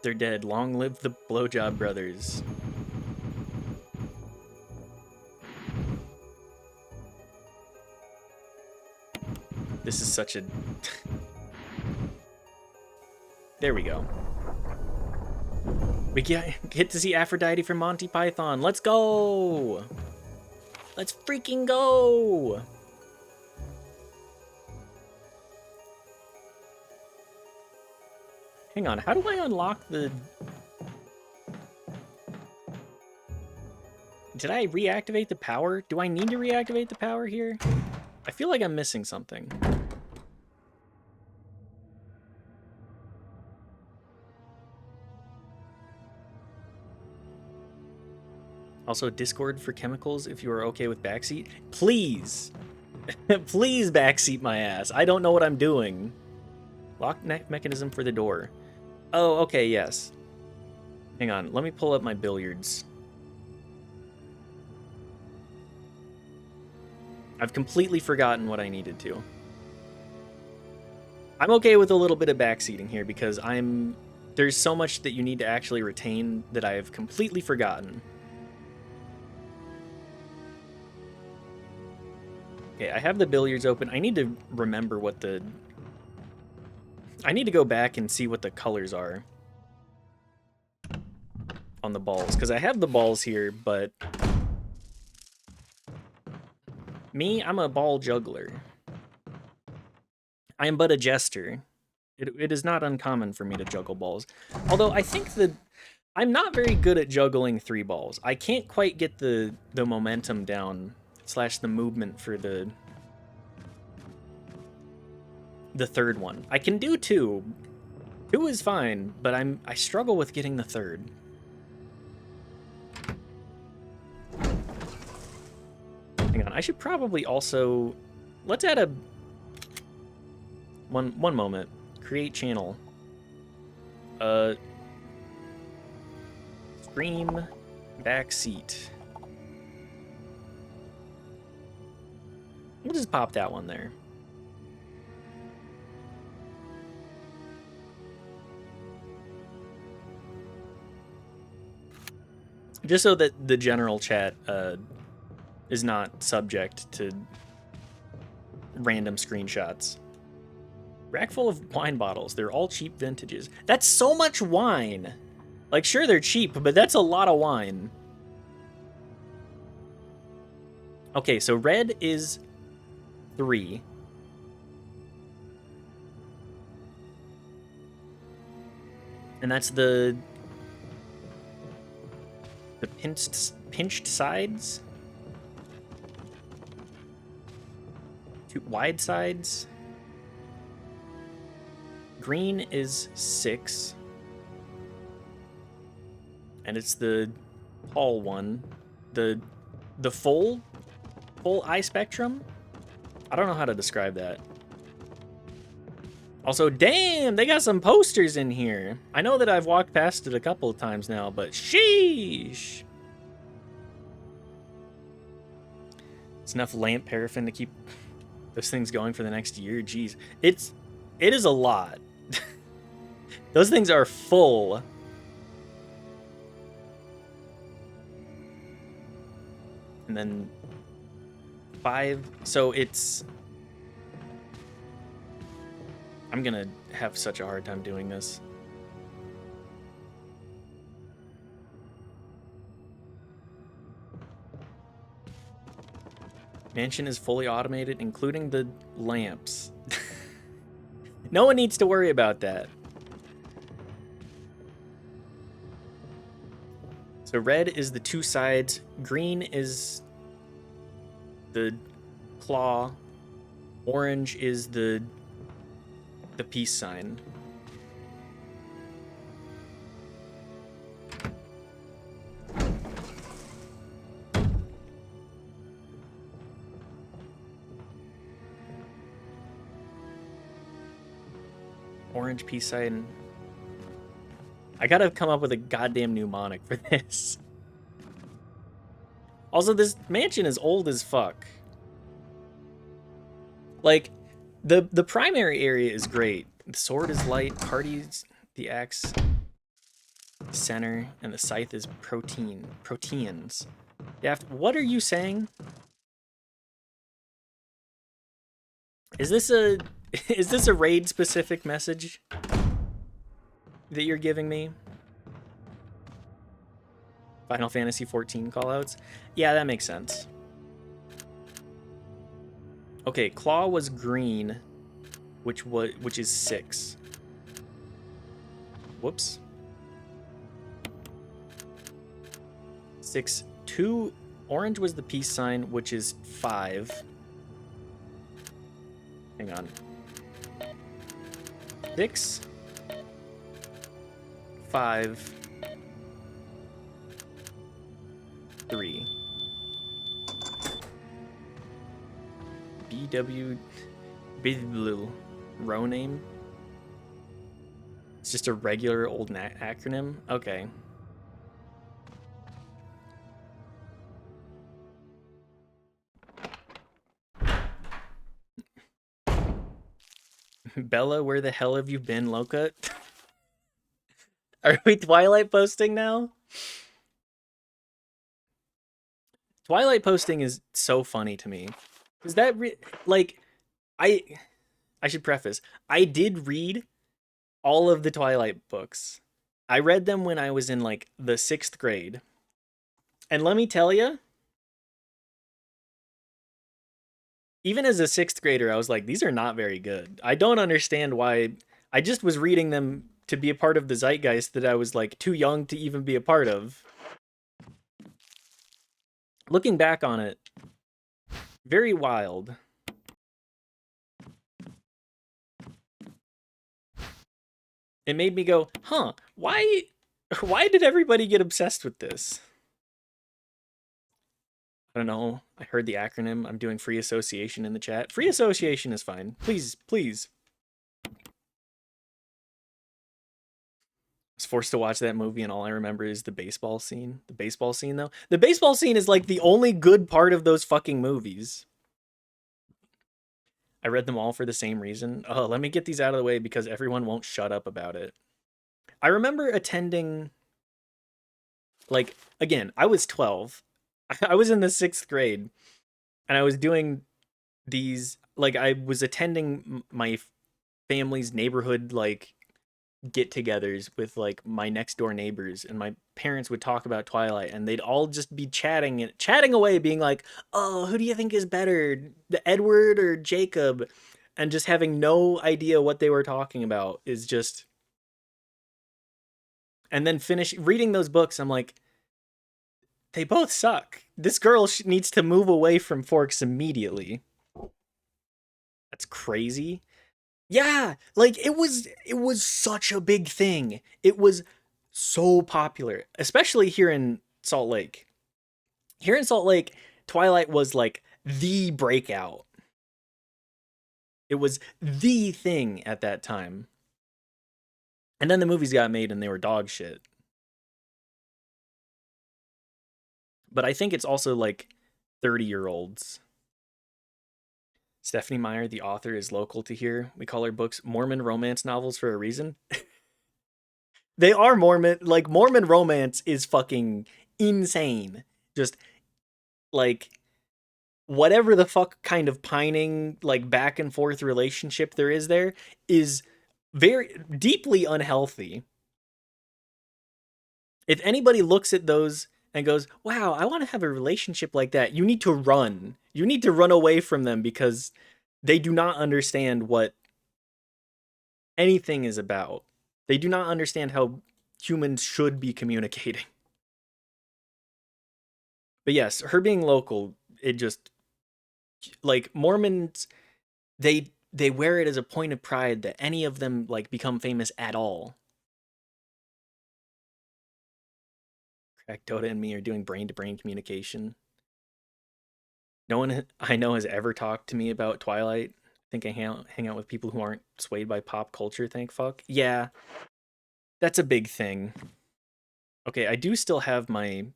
They're dead. Long live the Blowjob brothers. This is such a... There we go. We get to see Aphrodite from Monty Python. Let's go! Let's freaking go! Hang on, how do I unlock the... Did I reactivate the power? Do I need to reactivate the power here? I feel like I'm missing something. Also, Discord for chemicals if you are okay with backseat. Please! Please backseat my ass. I don't know what I'm doing. Lock mechanism for the door. Oh, okay, yes. Hang on, let me pull up my billiards. I've completely forgotten what I needed to. I'm okay with a little bit of backseating here because there's so much that you need to actually retain that I have completely forgotten. Okay, I have the billiards open. I need to remember what the... I need to go back and see what the colors are on the balls, because I have the balls here, but... Me, I'm a ball juggler. I am but a jester. It is not uncommon for me to juggle balls. Although I think that I'm not very good at juggling 3 balls. I can't quite get the momentum down / the movement for the third one. I can do 2. 2 is fine, but I struggle with getting the third. Hang on, I should probably also... Let's add a... One moment. Create channel. Stream backseat. We'll just pop that one there. Just so that the general chat is not subject to random screenshots. Rack full of wine bottles. They're all cheap vintages. That's so much wine! Like, sure, they're cheap, but that's a lot of wine. Okay, so red is 3. And that's the pinched sides. 2 wide sides. Green is 6. And it's the tall one. The full eye spectrum? I don't know how to describe that. Also, damn, they got some posters in here. I know that I've walked past it a couple of times now, but sheesh. It's enough lamp paraffin to keep those things going for the next year. Jeez. It is a lot. Those things are full. And then 5. So it's... I'm gonna have such a hard time doing this. Mansion is fully automated, including the lamps. No one needs to worry about that. So red is the two sides, green is the claw, orange is the peace sign. Orange peace sign. I gotta come up with a goddamn mnemonic for this. Also, this mansion is old as fuck. Like, the primary area is great. The sword is light, parties, the axe, center, and the scythe is proteins. What are you saying? Is this a raid specific message that you're giving me? Final Fantasy 14 callouts? Yeah, that makes sense. Okay, claw was green, which is 6. Whoops. 6. 2. Orange was the peace sign, which is 5. Hang on. 6. 5. 3. BW row name. It's just a regular old acronym. Okay. Bella, where the hell have you been, Loca? Are we Twilight posting now? Twilight posting is so funny to me. Is that like I should preface, I did read all of the Twilight books. I read them when I was in like the 6th grade. And let me tell you, even as a 6th grader, I was like, these are not very good. I don't understand why. I just was reading them to be a part of the zeitgeist that I was like too young to even be a part of. Looking back on it, very wild. It made me go, huh, why did everybody get obsessed with this? I don't know. I heard the acronym. I'm doing free association in the chat. Free association is fine. Please, please. I was forced to watch that movie and all I remember is the baseball scene. The baseball scene, though. The baseball scene is like the only good part of those fucking movies. I read them all for the same reason. Oh, let me get these out of the way because everyone won't shut up about it. I remember attending, like, again, I was 12. I was in the 6th grade, and I was doing these, like, I was attending my family's neighborhood, like, get-togethers with, like, my next-door neighbors, and my parents would talk about Twilight, and they'd all just be chatting away, being like, oh, who do you think is better, the Edward or Jacob? And just having no idea what they were talking about is just... And then reading those books, I'm like, they both suck. This girl needs to move away from Forks immediately. That's crazy. Yeah, like it was such a big thing. It was so popular, especially here in Salt Lake. Here in Salt Lake, Twilight was like the breakout. It was the thing at that time. And then the movies got made and they were dog shit. But I think it's also like 30-year-olds. Stephanie Meyer, the author, is local to here. We call her books Mormon romance novels for a reason. They are Mormon. Like, Mormon romance is fucking insane. Just, like, whatever the fuck kind of pining, like, back and forth relationship there is very deeply unhealthy. If anybody looks at those and goes, wow, I want to have a relationship like that, you need to run. You need to run away from them because they do not understand what anything is about. They do not understand how humans should be communicating. But yes, her being local, it just, like, Mormons, they wear it as a point of pride that any of them, like, become famous at all. Crack Dota and me are doing brain-to-brain communication. No one I know has ever talked to me about Twilight. I think I hang out with people who aren't swayed by pop culture, thank fuck. Yeah, that's a big thing. Okay, I do still have my...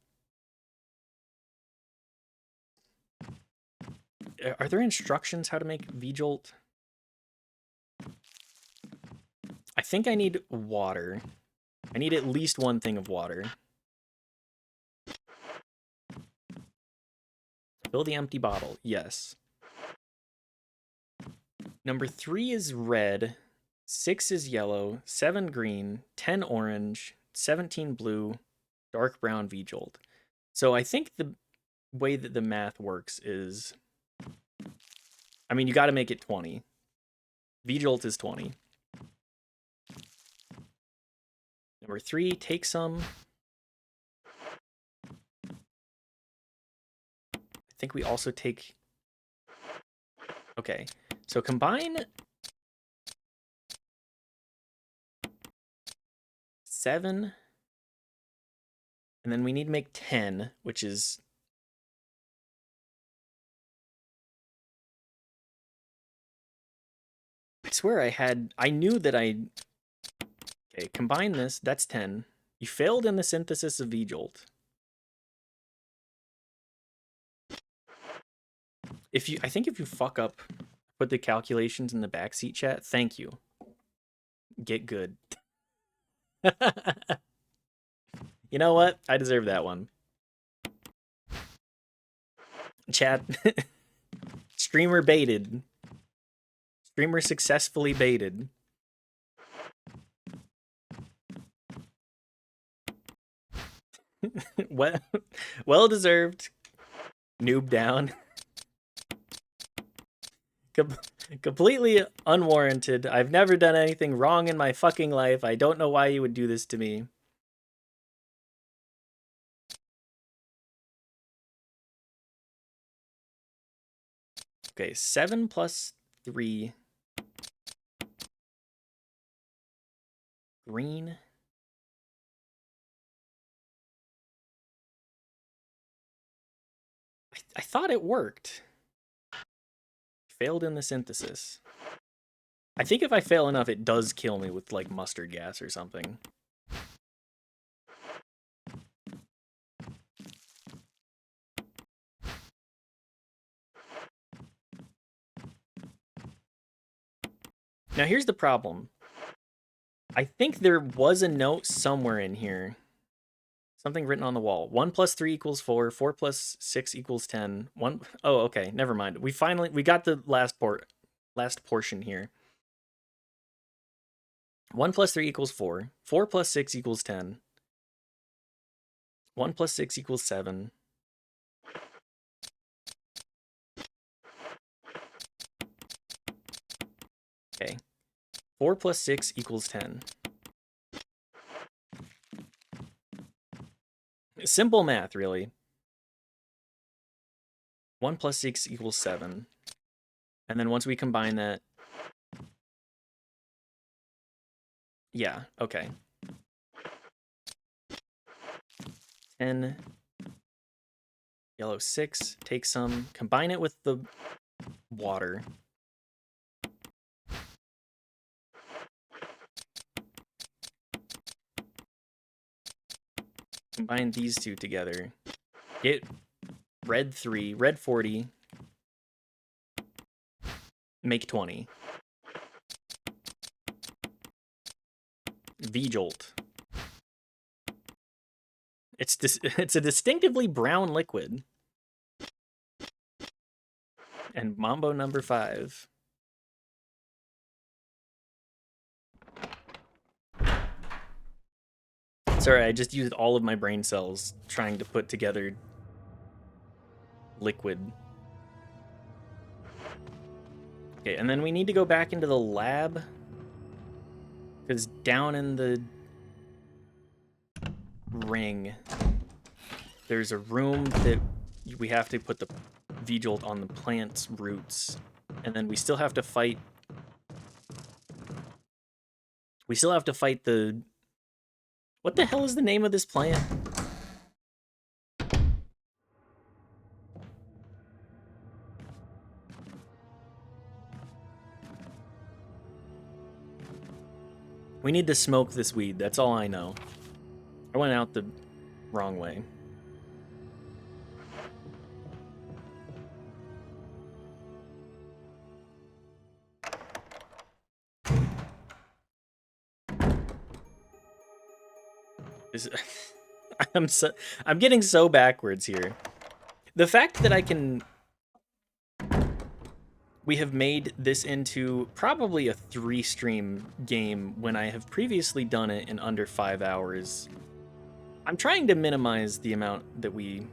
Are there instructions how to make V-Jolt? I think I need water. I need at least one thing of water. Fill the empty bottle. Yes. Number 3 is red. 6 is yellow. 7 green. 10 orange. 17 blue. Dark brown V-Jolt. So I think the way that the math works is... I mean, you got to make it 20. V-Jolt is 20. Number 3, take some. I think we also take... Okay, so combine 7, and then we need to make 10, which is... I swear I knew that I... Okay, combine this, that's 10. You failed in the synthesis of V-Jolt. I think if you fuck up, put the calculations in the backseat chat, thank you. Get good. You know what? I deserve that one. Chat. Streamer baited. Streamer successfully baited. Well deserved. Noob down. Completely unwarranted. I've never done anything wrong in my fucking life. I don't know why you would do this to me. Okay, 7 plus 3. Green. I thought it worked. Failed in the synthesis. I think if I fail enough, it does kill me with, like, mustard gas or something. Now, here's the problem. I think there was a note somewhere in here. Something written on the wall. 1 plus 3 equals 4. 4 plus 6 equals 10. Oh, okay. Never mind. We got the last portion here. 1 plus 3 equals 4. 4 plus 6 equals 10. 1 plus 6 equals 7. Okay. 4 plus 6 equals 10. Simple math, really. 1 plus 6 equals 7. And then once we combine that... Yeah, okay. 10. Yellow 6. Take some. Combine it with the water. Combine these two together. Get red 3, red 40. Make 20. V-Jolt. It's a distinctively brown liquid. And Mambo number 5. Sorry, I just used all of my brain cells trying to put together liquid. Okay, and then we need to go back into the lab. Because down in the ring, there's a room that we have to put the V-Jolt on the plant's roots. And then we still have to fight... We still have to fight the... What the hell is the name of this plant? We need to smoke this weed, that's all I know. I went out the wrong way. I'm getting so backwards here. The fact that we have made this into probably a 3-stream game when I have previously done it in under 5 hours. I'm trying to minimize the amount that we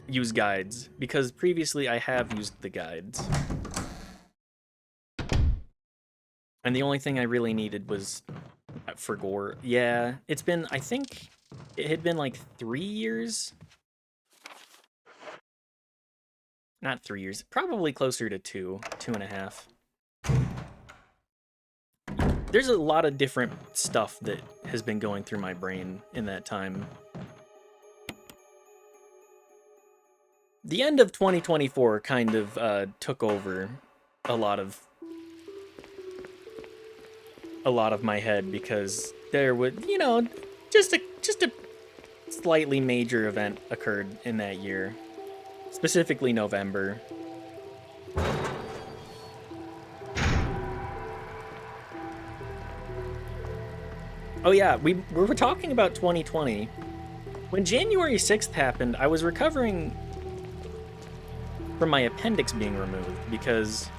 use guides, because previously I have used the guides. And the only thing I really needed was for gore. Yeah, it's been, I think it had been like 3 years. Not 3 years, probably closer to 2.5. There's a lot of different stuff that has been going through my brain in that time. The end of 2024 kind of took over a lot of my head, because there would, you know, just a slightly major event occurred in that year, specifically November. Oh yeah, we were talking about 2020. When January 6th happened, I was recovering from my appendix being removed, because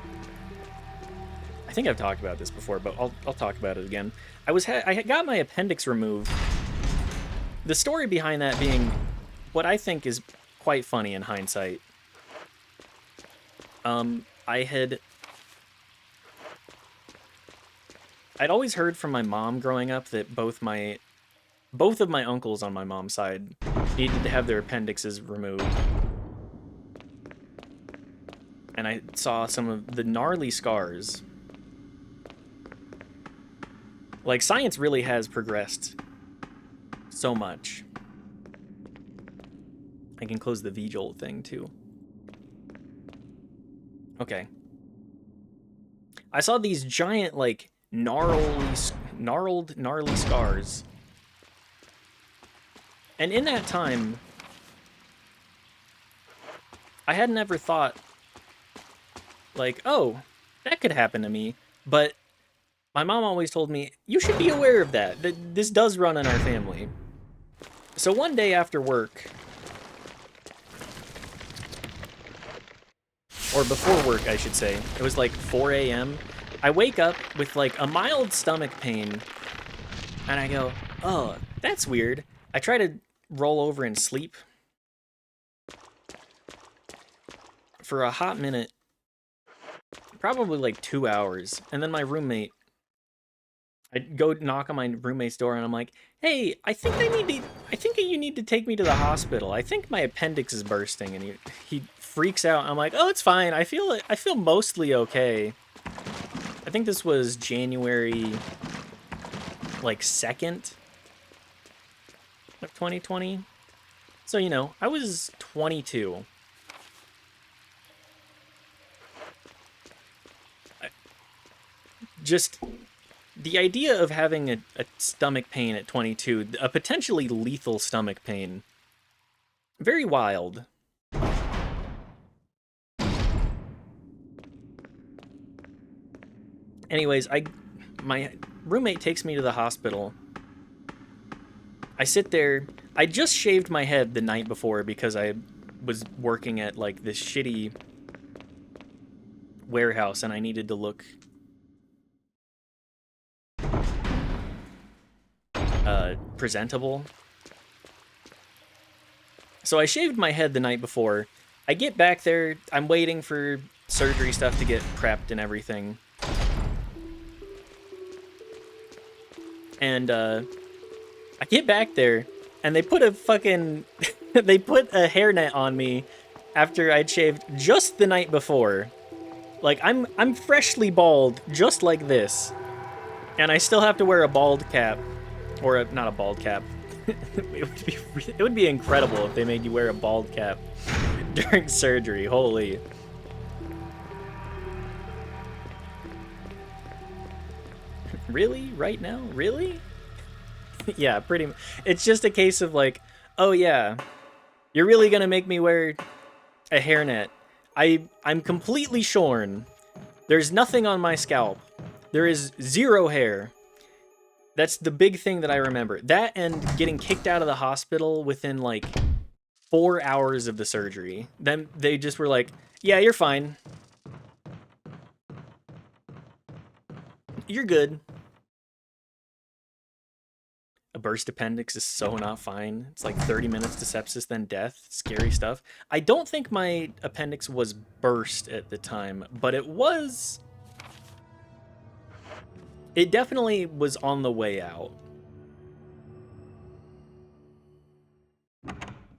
I think I've talked about this before, but I'll talk about it again. I got my appendix removed. The story behind that being what I think is quite funny in hindsight. I'd always heard from my mom growing up that both of my uncles on my mom's side needed to have their appendixes removed. And I saw some of the gnarly scars. Like, science really has progressed so much. I can close the V-Jolt thing, too. Okay. I saw these giant, like, gnarly scars. And in that time, I had never thought, like, oh, that could happen to me. But my mom always told me, you should be aware of that. This does run in our family. So one day after work, or before work, I should say, it was like 4 a.m. I wake up with like a mild stomach pain, and I go, oh, that's weird. I try to roll over and sleep for a hot minute, probably like 2 hours, and then my roommate, I'd go knock on my roommate's door, and I'm like, hey, I think you need to take me to the hospital. I think my appendix is bursting. And he freaks out. I'm like, oh, it's fine. I feel mostly okay. I think this was January, like, 2nd of 2020. So, you know, I was 22. Just the idea of having a stomach pain at 22, a potentially lethal stomach pain, very wild. Anyways, my roommate takes me to the hospital. I sit there. I just shaved my head the night before because I was working at like this shitty warehouse and I needed to look presentable. So I shaved my head the night before. I get back there, I'm waiting for surgery stuff to get prepped and everything. And I get back there, and they put a fucking they put a hairnet on me after I'd shaved just the night before. Like I'm freshly bald, just like this, and I still have to wear a bald cap, or not a bald cap. It would be incredible if they made you wear a bald cap during surgery. Holy. Really? Right now? Really? Yeah, pretty much. It's just a case of like, oh yeah, you're really gonna make me wear a hairnet. I'm completely shorn. There's nothing on my scalp. There is 0 hair. That's the big thing that I remember. That and getting kicked out of the hospital within like 4 hours of the surgery. Then they just were like, yeah, you're fine. You're good. A burst appendix is so not fine. It's like 30 minutes to sepsis, then death. Scary stuff. I don't think my appendix was burst at the time, but it was... It definitely was on the way out.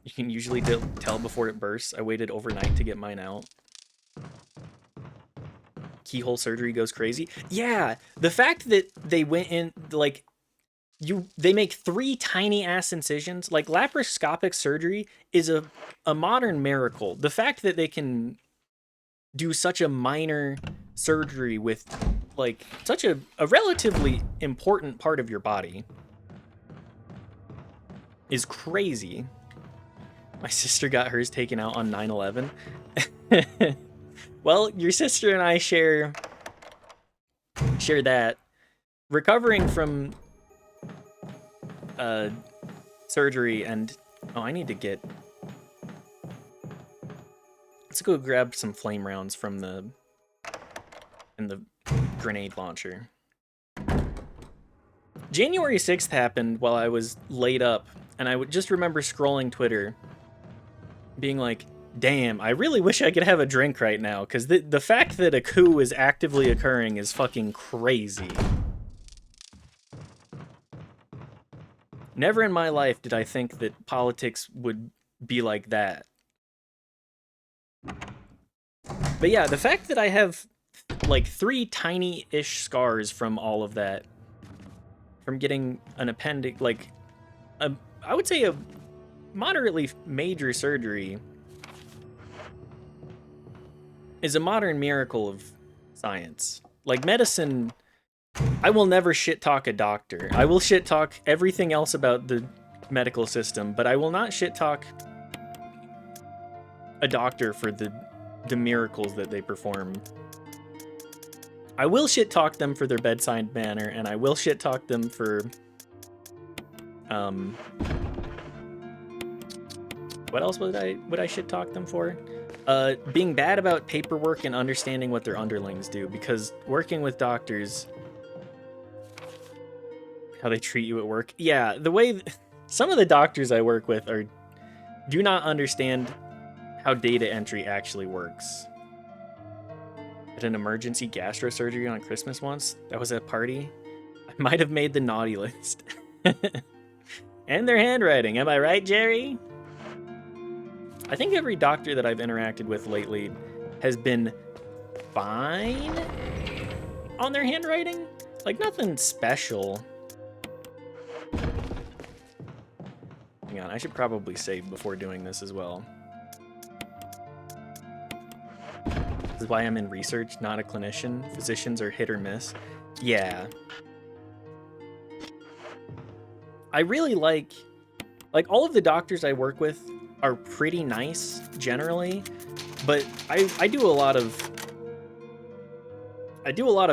You can usually tell before it bursts. I waited overnight to get mine out. Keyhole surgery goes crazy. Yeah, the fact that they went in, like... They make 3 tiny ass incisions. Like, laparoscopic surgery is a modern miracle. The fact that they can do such a minor surgery with like such a relatively important part of your body is crazy. My sister got hers taken out on 9/11. Well, your sister and I share that. Recovering from surgery and I need to get... Let's go grab some flame rounds from the grenade launcher. January 6th happened while I was laid up, and I would just remember scrolling Twitter being like, damn, I really wish I could have a drink right now, because the fact that a coup is actively occurring is fucking crazy. Never in my life did I think that politics would be like that. But yeah, the fact that I have like 3 tiny-ish scars from all of that, from getting an appendix, like, I would say a moderately major surgery, is a modern miracle of science. Like, medicine... I will never shit-talk a doctor. I will shit-talk everything else about the medical system, but I will not shit-talk a doctor for the miracles that they perform. I will shit-talk them for their bedside manner, and I will shit-talk them for... What else would I shit-talk them for? Being bad about paperwork and understanding what their underlings do, because working with doctors... How they treat you at work. Yeah, the way some of the doctors I work with do not understand how data entry actually works. At an emergency gastrosurgery on Christmas once, that was at a party. I might have made the naughty list. And their handwriting, am I right, Jerry? I think every doctor that I've interacted with lately has been fine on their handwriting. Like, nothing special. Hang on, I should probably save before doing this as well. This is why I'm in research, not a clinician. Physicians are hit or miss. Yeah. I really like all of the doctors I work with are pretty nice generally, but I do a lot of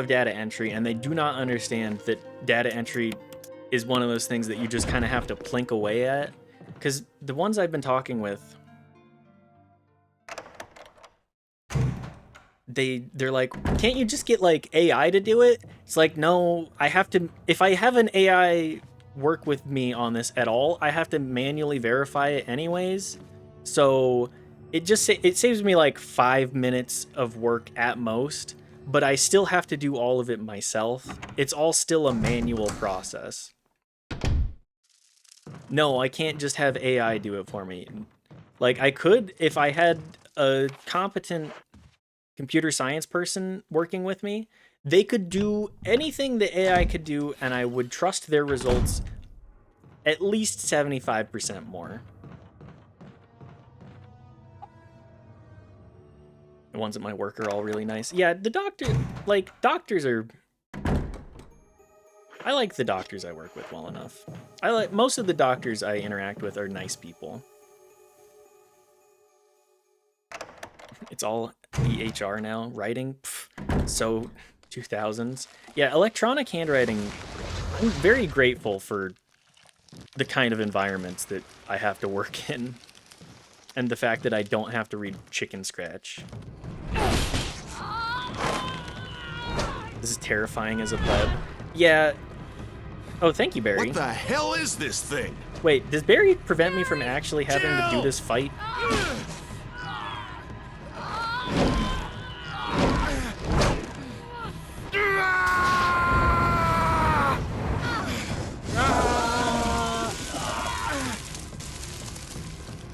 data entry, and they do not understand that data entry is one of those things that you just kind of have to plink away at. Because the ones I've been talking with, they're like, can't you just get like AI to do it? It's like, no, I have to, if I have an AI work with me on this at all, I have to manually verify it anyways. So it saves me like 5 minutes of work at most, but I still have to do all of it myself. It's all still a manual process. No, I can't just have AI do it for me. Like, I could if I had a competent computer science person working with me. They could do anything the AI could do, and I would trust their results at least 75% more. The ones at my work are all really nice. Yeah, the doctors are... I like the doctors I work with well enough. Most of the doctors I interact with are nice people. It's all EHR now. Writing, so 2000s. Yeah, electronic handwriting, I'm very grateful for the kind of environments that I have to work in. And the fact that I don't have to read chicken scratch. This is terrifying as a pleb. Yeah. Oh, thank you, Barry. What the hell is this thing? Wait, does Barry prevent me from actually having to do this fight?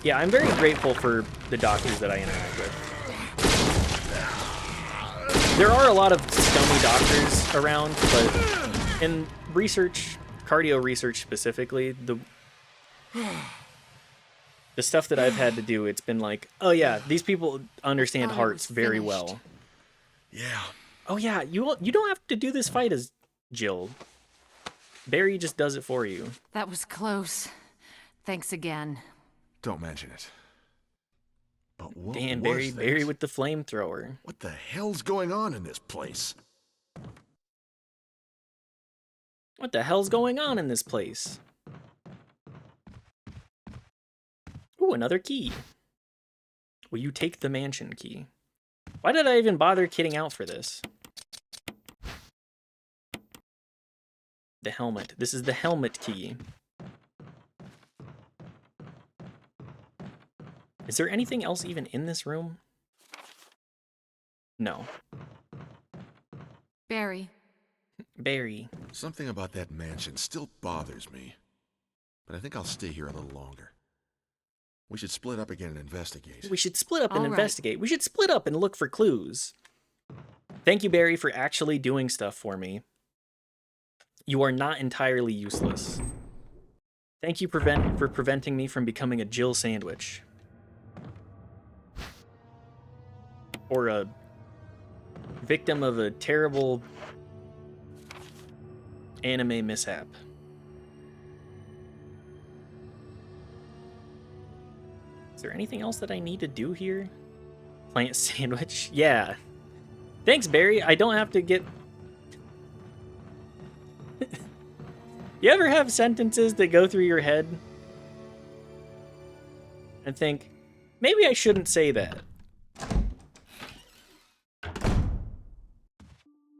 Yeah, I'm very grateful for the doctors that I interact with. There are a lot of scummy doctors around, but in research, cardio research specifically, the stuff that I've had to do, it's been like, oh yeah, these people understand hearts very well. Yeah. Oh yeah, you don't have to do this fight as Jill. Barry just does it for you. That was close. Thanks again. Don't mention it. But what Damn, was Barry that? with the flamethrower. What the hell's going on in this place? What the hell's going on in this place? Ooh, another key. Will you take the mansion key? Why did I even bother kitting out for this? The helmet. This is the helmet key. Is there anything else even in this room? No. Barry. Barry. Something about that mansion still bothers me. But I think I'll stay here a little longer. We should split up again and investigate. We should split up and All right. investigate. We should split up and look for clues. Thank you, Barry, for actually doing stuff for me. You are not entirely useless. Thank you for preventing me from becoming a Jill sandwich. Or a victim of a terrible anime mishap. Is there anything else that I need to do here? Plant sandwich? Yeah. Thanks, Barry. I don't have to get... You ever have sentences that go through your head and think, maybe I shouldn't say that?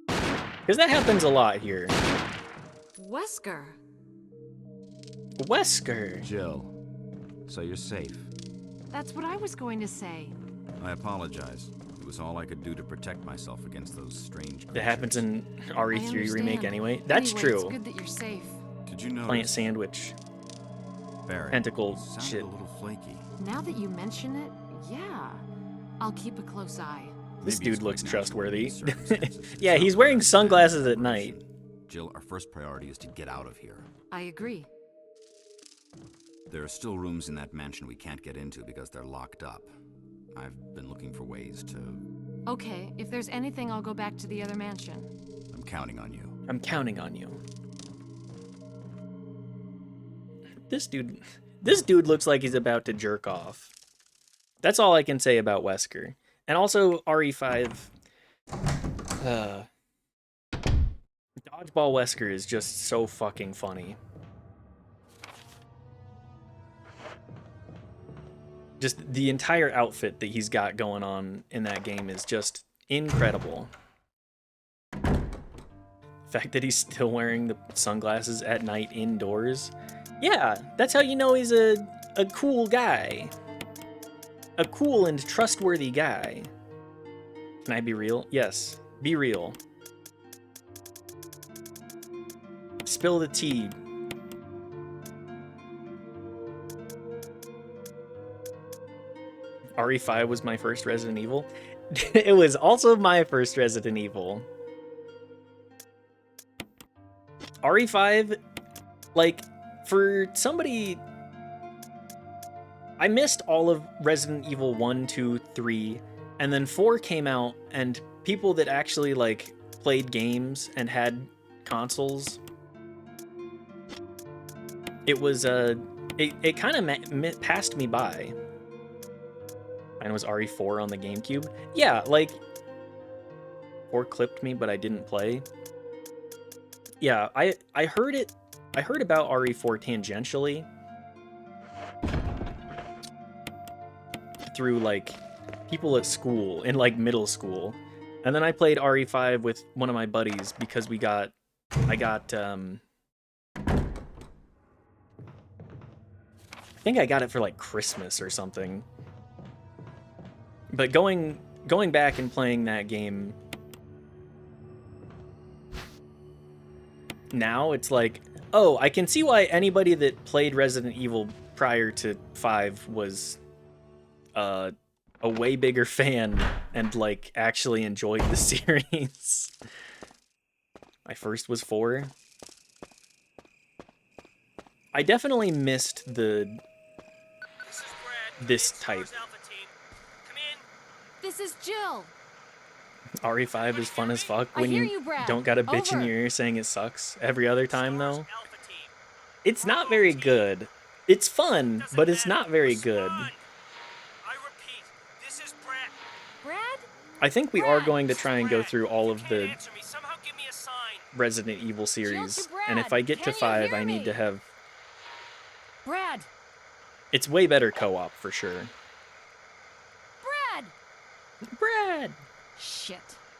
Because that happens a lot here. Wesker. Wesker. Jill, so you're safe. That's what I was going to say. I apologize. It was all I could do to protect myself against those strange creatures. That happens in I RE3 remake understand. anyway. That's Anyway, true. It's good that you're safe. Did you notice? Plant sandwich. Barry, Tentacle you sounded shit. a little flaky. Now that you mention it, yeah. I'll keep a close eye. This Maybe it's dude looks quite natural trustworthy. in these circumstances. Yeah, he's wearing sunglasses at night. Jill, our first priority is to get out of here. I agree. There are still rooms in that mansion we can't get into because they're locked up. I've been looking for ways to... Okay, if there's anything, I'll go back to the other mansion. I'm counting on you. I'm counting on you. This dude looks like he's about to jerk off. That's all I can say about Wesker. And also RE5. Dodgeball Wesker is just so fucking funny. Just the entire outfit that he's got going on in that game is just incredible. The fact that he's still wearing the sunglasses at night indoors. Yeah, that's how you know he's a cool guy. a cool and trustworthy guy. Can I be real? Yes, be real. Spill the tea. RE5 was my first Resident Evil. It was also my first Resident Evil. RE5, like, for somebody... I missed all of Resident Evil 1, 2, 3, and then 4 came out, and people that actually, like, played games and had consoles, it was, it kind of passed me by. Mine was RE4 on the GameCube. Yeah, like, 4 clipped me, but I didn't play. Yeah, I heard about RE4 tangentially through, like, people at school, in, like, middle school. And then I played RE5 with one of my buddies because I think I got it for, like, Christmas or something. But going back and playing that game now, it's like, oh, I can see why anybody that played Resident Evil prior to 5 was a way bigger fan and, like, actually enjoyed the series. My first was 4. I definitely missed this type. This is Jill. RE5 is fun as fuck when hear you you, Brad. don't got a bitch in Over. your ear saying it sucks every other time, though. It's not very good. It's fun, but it's not very good. Brad? I think we are going to try and go through all of the Resident Evil series, and if I get to 5, I need to have... Brad! It's way better co-op, for sure. Brad! Brad! Shit.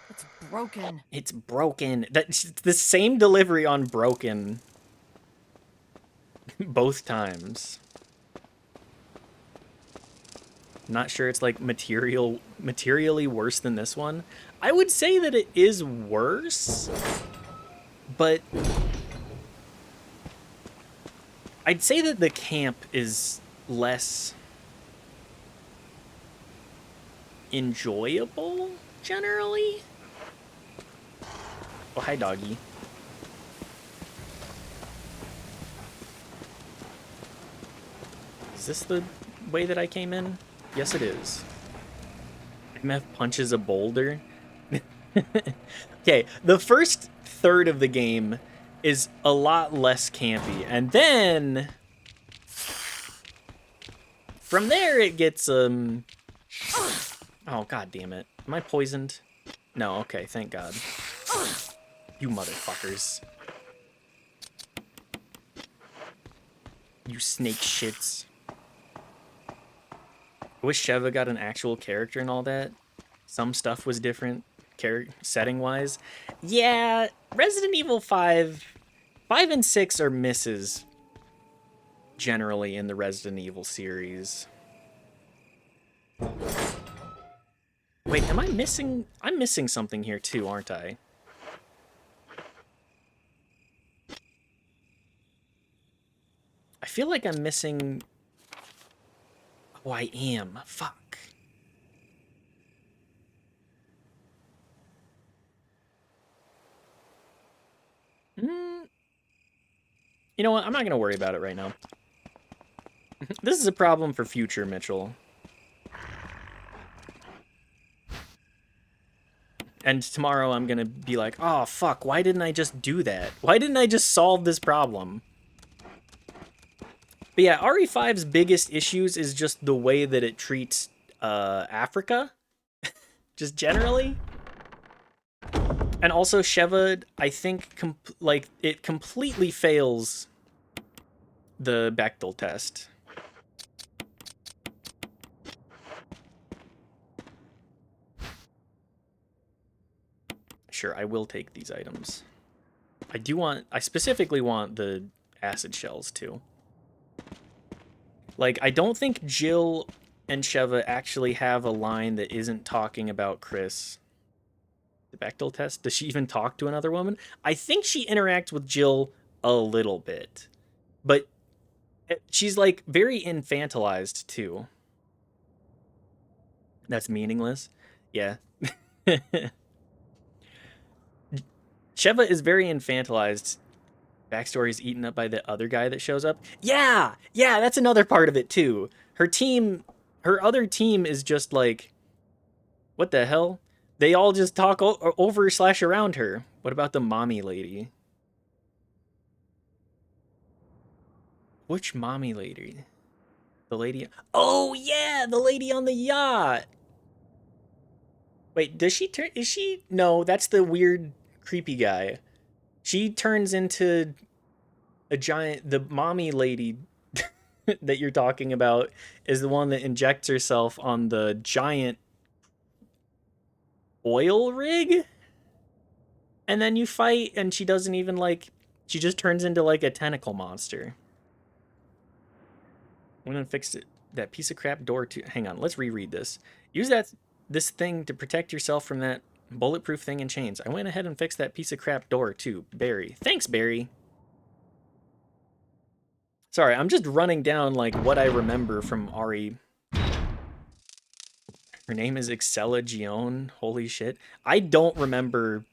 It's broken. It's broken. That's the same delivery on broken. Both times. Not sure it's like materially worse than this one. I would say that it is worse, but I'd say that the camp is less enjoyable generally. Oh, hi, doggy. Is this the way that I came in? Yes, it is. MF punches a boulder. Okay, the first third of the game is a lot less campy, and then from there it gets oh, god damn it. Am I poisoned? No, okay, thank god. You motherfuckers. You snake shits. I wish Sheva got an actual character and all that. Some stuff was different, setting-wise. Yeah, Resident Evil 5 and 6 are misses, generally, in the Resident Evil series. Wait, am I missing... I'm missing something here, too, aren't I? I feel like I'm missing... Oh, I am. Fuck. You know what? I'm not going to worry about it right now. This is a problem for future, Mitchell. And tomorrow I'm going to be like, oh, fuck, why didn't I just do that? Why didn't I just solve this problem? But yeah, RE5's biggest issues is just the way that it treats Africa, just generally. And also Sheva, I think, it completely fails the Bechdel test. Sure, I will take these items. I specifically want the acid shells, too. Like, I don't think Jill and Sheva actually have a line that isn't talking about Chris. The Bechdel test? Does she even talk to another woman? I think she interacts with Jill a little bit. But she's like very infantilized too. That's meaningless. Yeah. Sheva is very infantilized. Backstory is eaten up by the other guy that shows up. Yeah, that's another part of it too. Her other team is just like, what the hell? They all just talk over / around her. What about the mommy lady? Which mommy lady? The lady... Oh, yeah! The lady on the yacht! Wait, does she turn... Is she... No, that's the weird, creepy guy. She turns into a giant... The mommy lady that you're talking about is the one that injects herself on the giant oil rig? And then you fight, and she doesn't even, like... She just turns into, like, a tentacle monster. I'm gonna fix it. That piece of crap door too. Hang on, let's reread this. Use this thing to protect yourself from that bulletproof thing in chains. I went ahead and fixed that piece of crap door too, Barry. Thanks, Barry. Sorry, I'm just running down like what I remember from Ari. Her name is Excella Gion. Holy shit. I don't remember.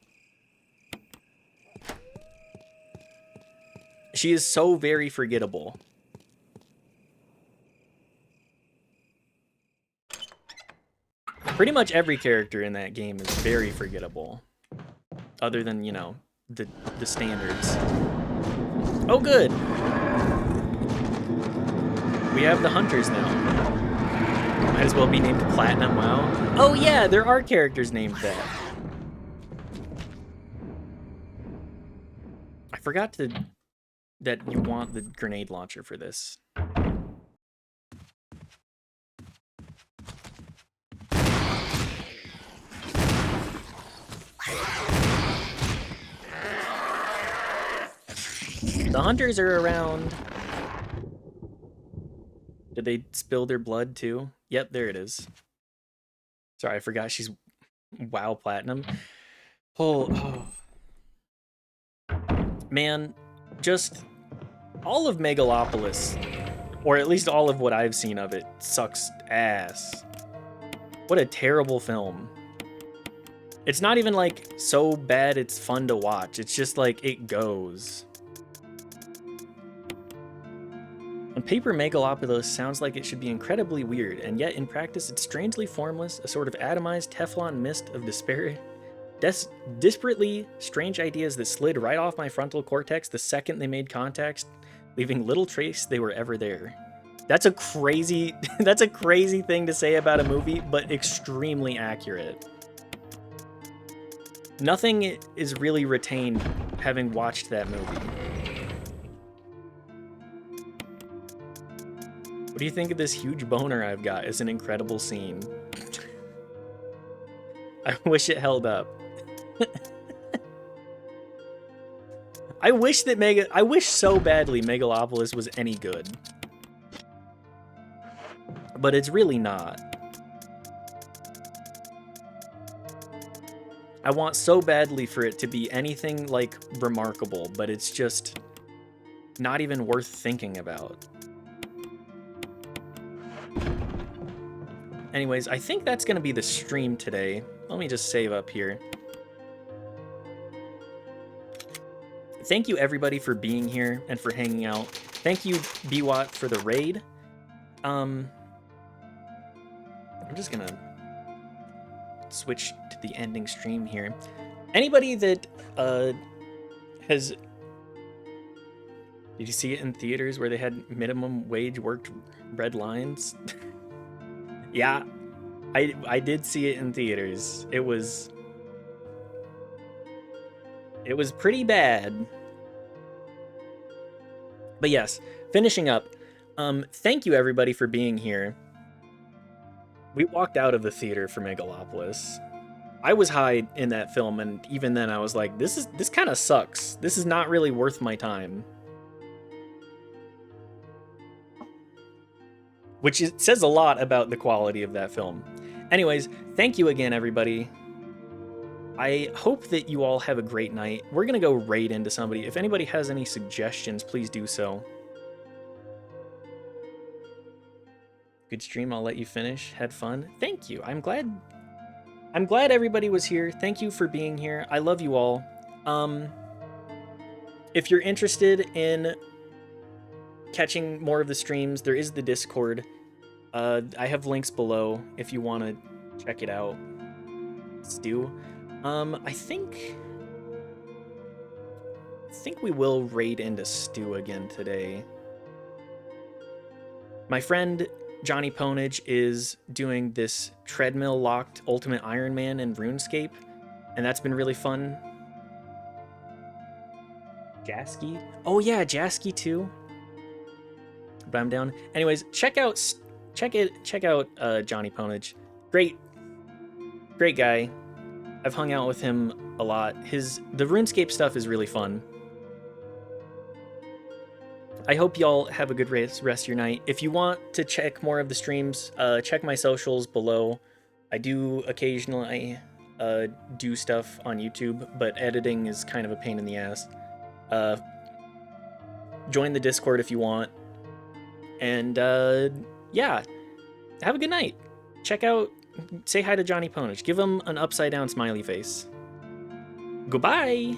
She is so very forgettable. Pretty much every character in that game is very forgettable. Other than, you know, the standards. Oh, good! We have the hunters now. Might as well be named Platinum WoW. Oh yeah, there are characters named that. I forgot that you want the grenade launcher for this. The hunters are around. Did they spill their blood too? Yep, there it is. Sorry, I forgot she's WoW Platinum. Oh. Man, just all of Megalopolis, or at least all of what I've seen of it, sucks ass. What a terrible film. It's not even like so bad it's fun to watch. It's just like it goes. On paper, Megalopolis sounds like it should be incredibly weird, and yet in practice it's strangely formless, a sort of atomized Teflon mist of disparately strange ideas that slid right off my frontal cortex the second they made contact, leaving little trace they were ever there. That's a crazy thing to say about a movie, but extremely accurate. Nothing is really retained having watched that movie. What do you think of this huge boner I've got? It's an incredible scene. I wish it held up. I wish so badly Megalopolis was any good. But it's really not. I want so badly for it to be anything like remarkable, but it's just not even worth thinking about. Anyways, I think that's going to be the stream today. Let me just save up here. Thank you everybody for being here and for hanging out. Thank you, BWAT, for the raid. I'm just going to switch to the ending stream here. Anybody that has... Did you see it in theaters where they had minimum wage worked red lines? Yeah, I did see it in theaters. It was pretty bad. But yes, finishing up. Thank you everybody for being here. We walked out of the theater for Megalopolis. I was high in that film, and even then I was like, this kind of sucks. This is not really worth my time. which says a lot about the quality of that film. Anyways, thank you again, everybody. I hope that you all have a great night. We're going to go raid into somebody. If anybody has any suggestions, please do so. Good stream. I'll let you finish. Had fun. Thank you. I'm glad everybody was here. Thank you for being here. I love you all. If you're interested in catching more of the streams, there is the Discord. I have links below if you want to check it out. Stu. I think we will raid into Stu again today. My friend Johnny Ponage is doing this treadmill locked Ultimate Iron Man in RuneScape, and that's been really fun. Jasky? Oh yeah, Jasky too. But I'm down. Anyways, check out Johnny Ponage. Great guy. I've hung out with him a lot. The RuneScape stuff is really fun. I hope y'all have a good rest of your night. If you want to check more of the streams, check my socials below. I do occasionally do stuff on YouTube, but editing is kind of a pain in the ass. Join the Discord if you want. And yeah, have a good night. Say hi to Johnny Ponage. Give him an upside down smiley face. Goodbye.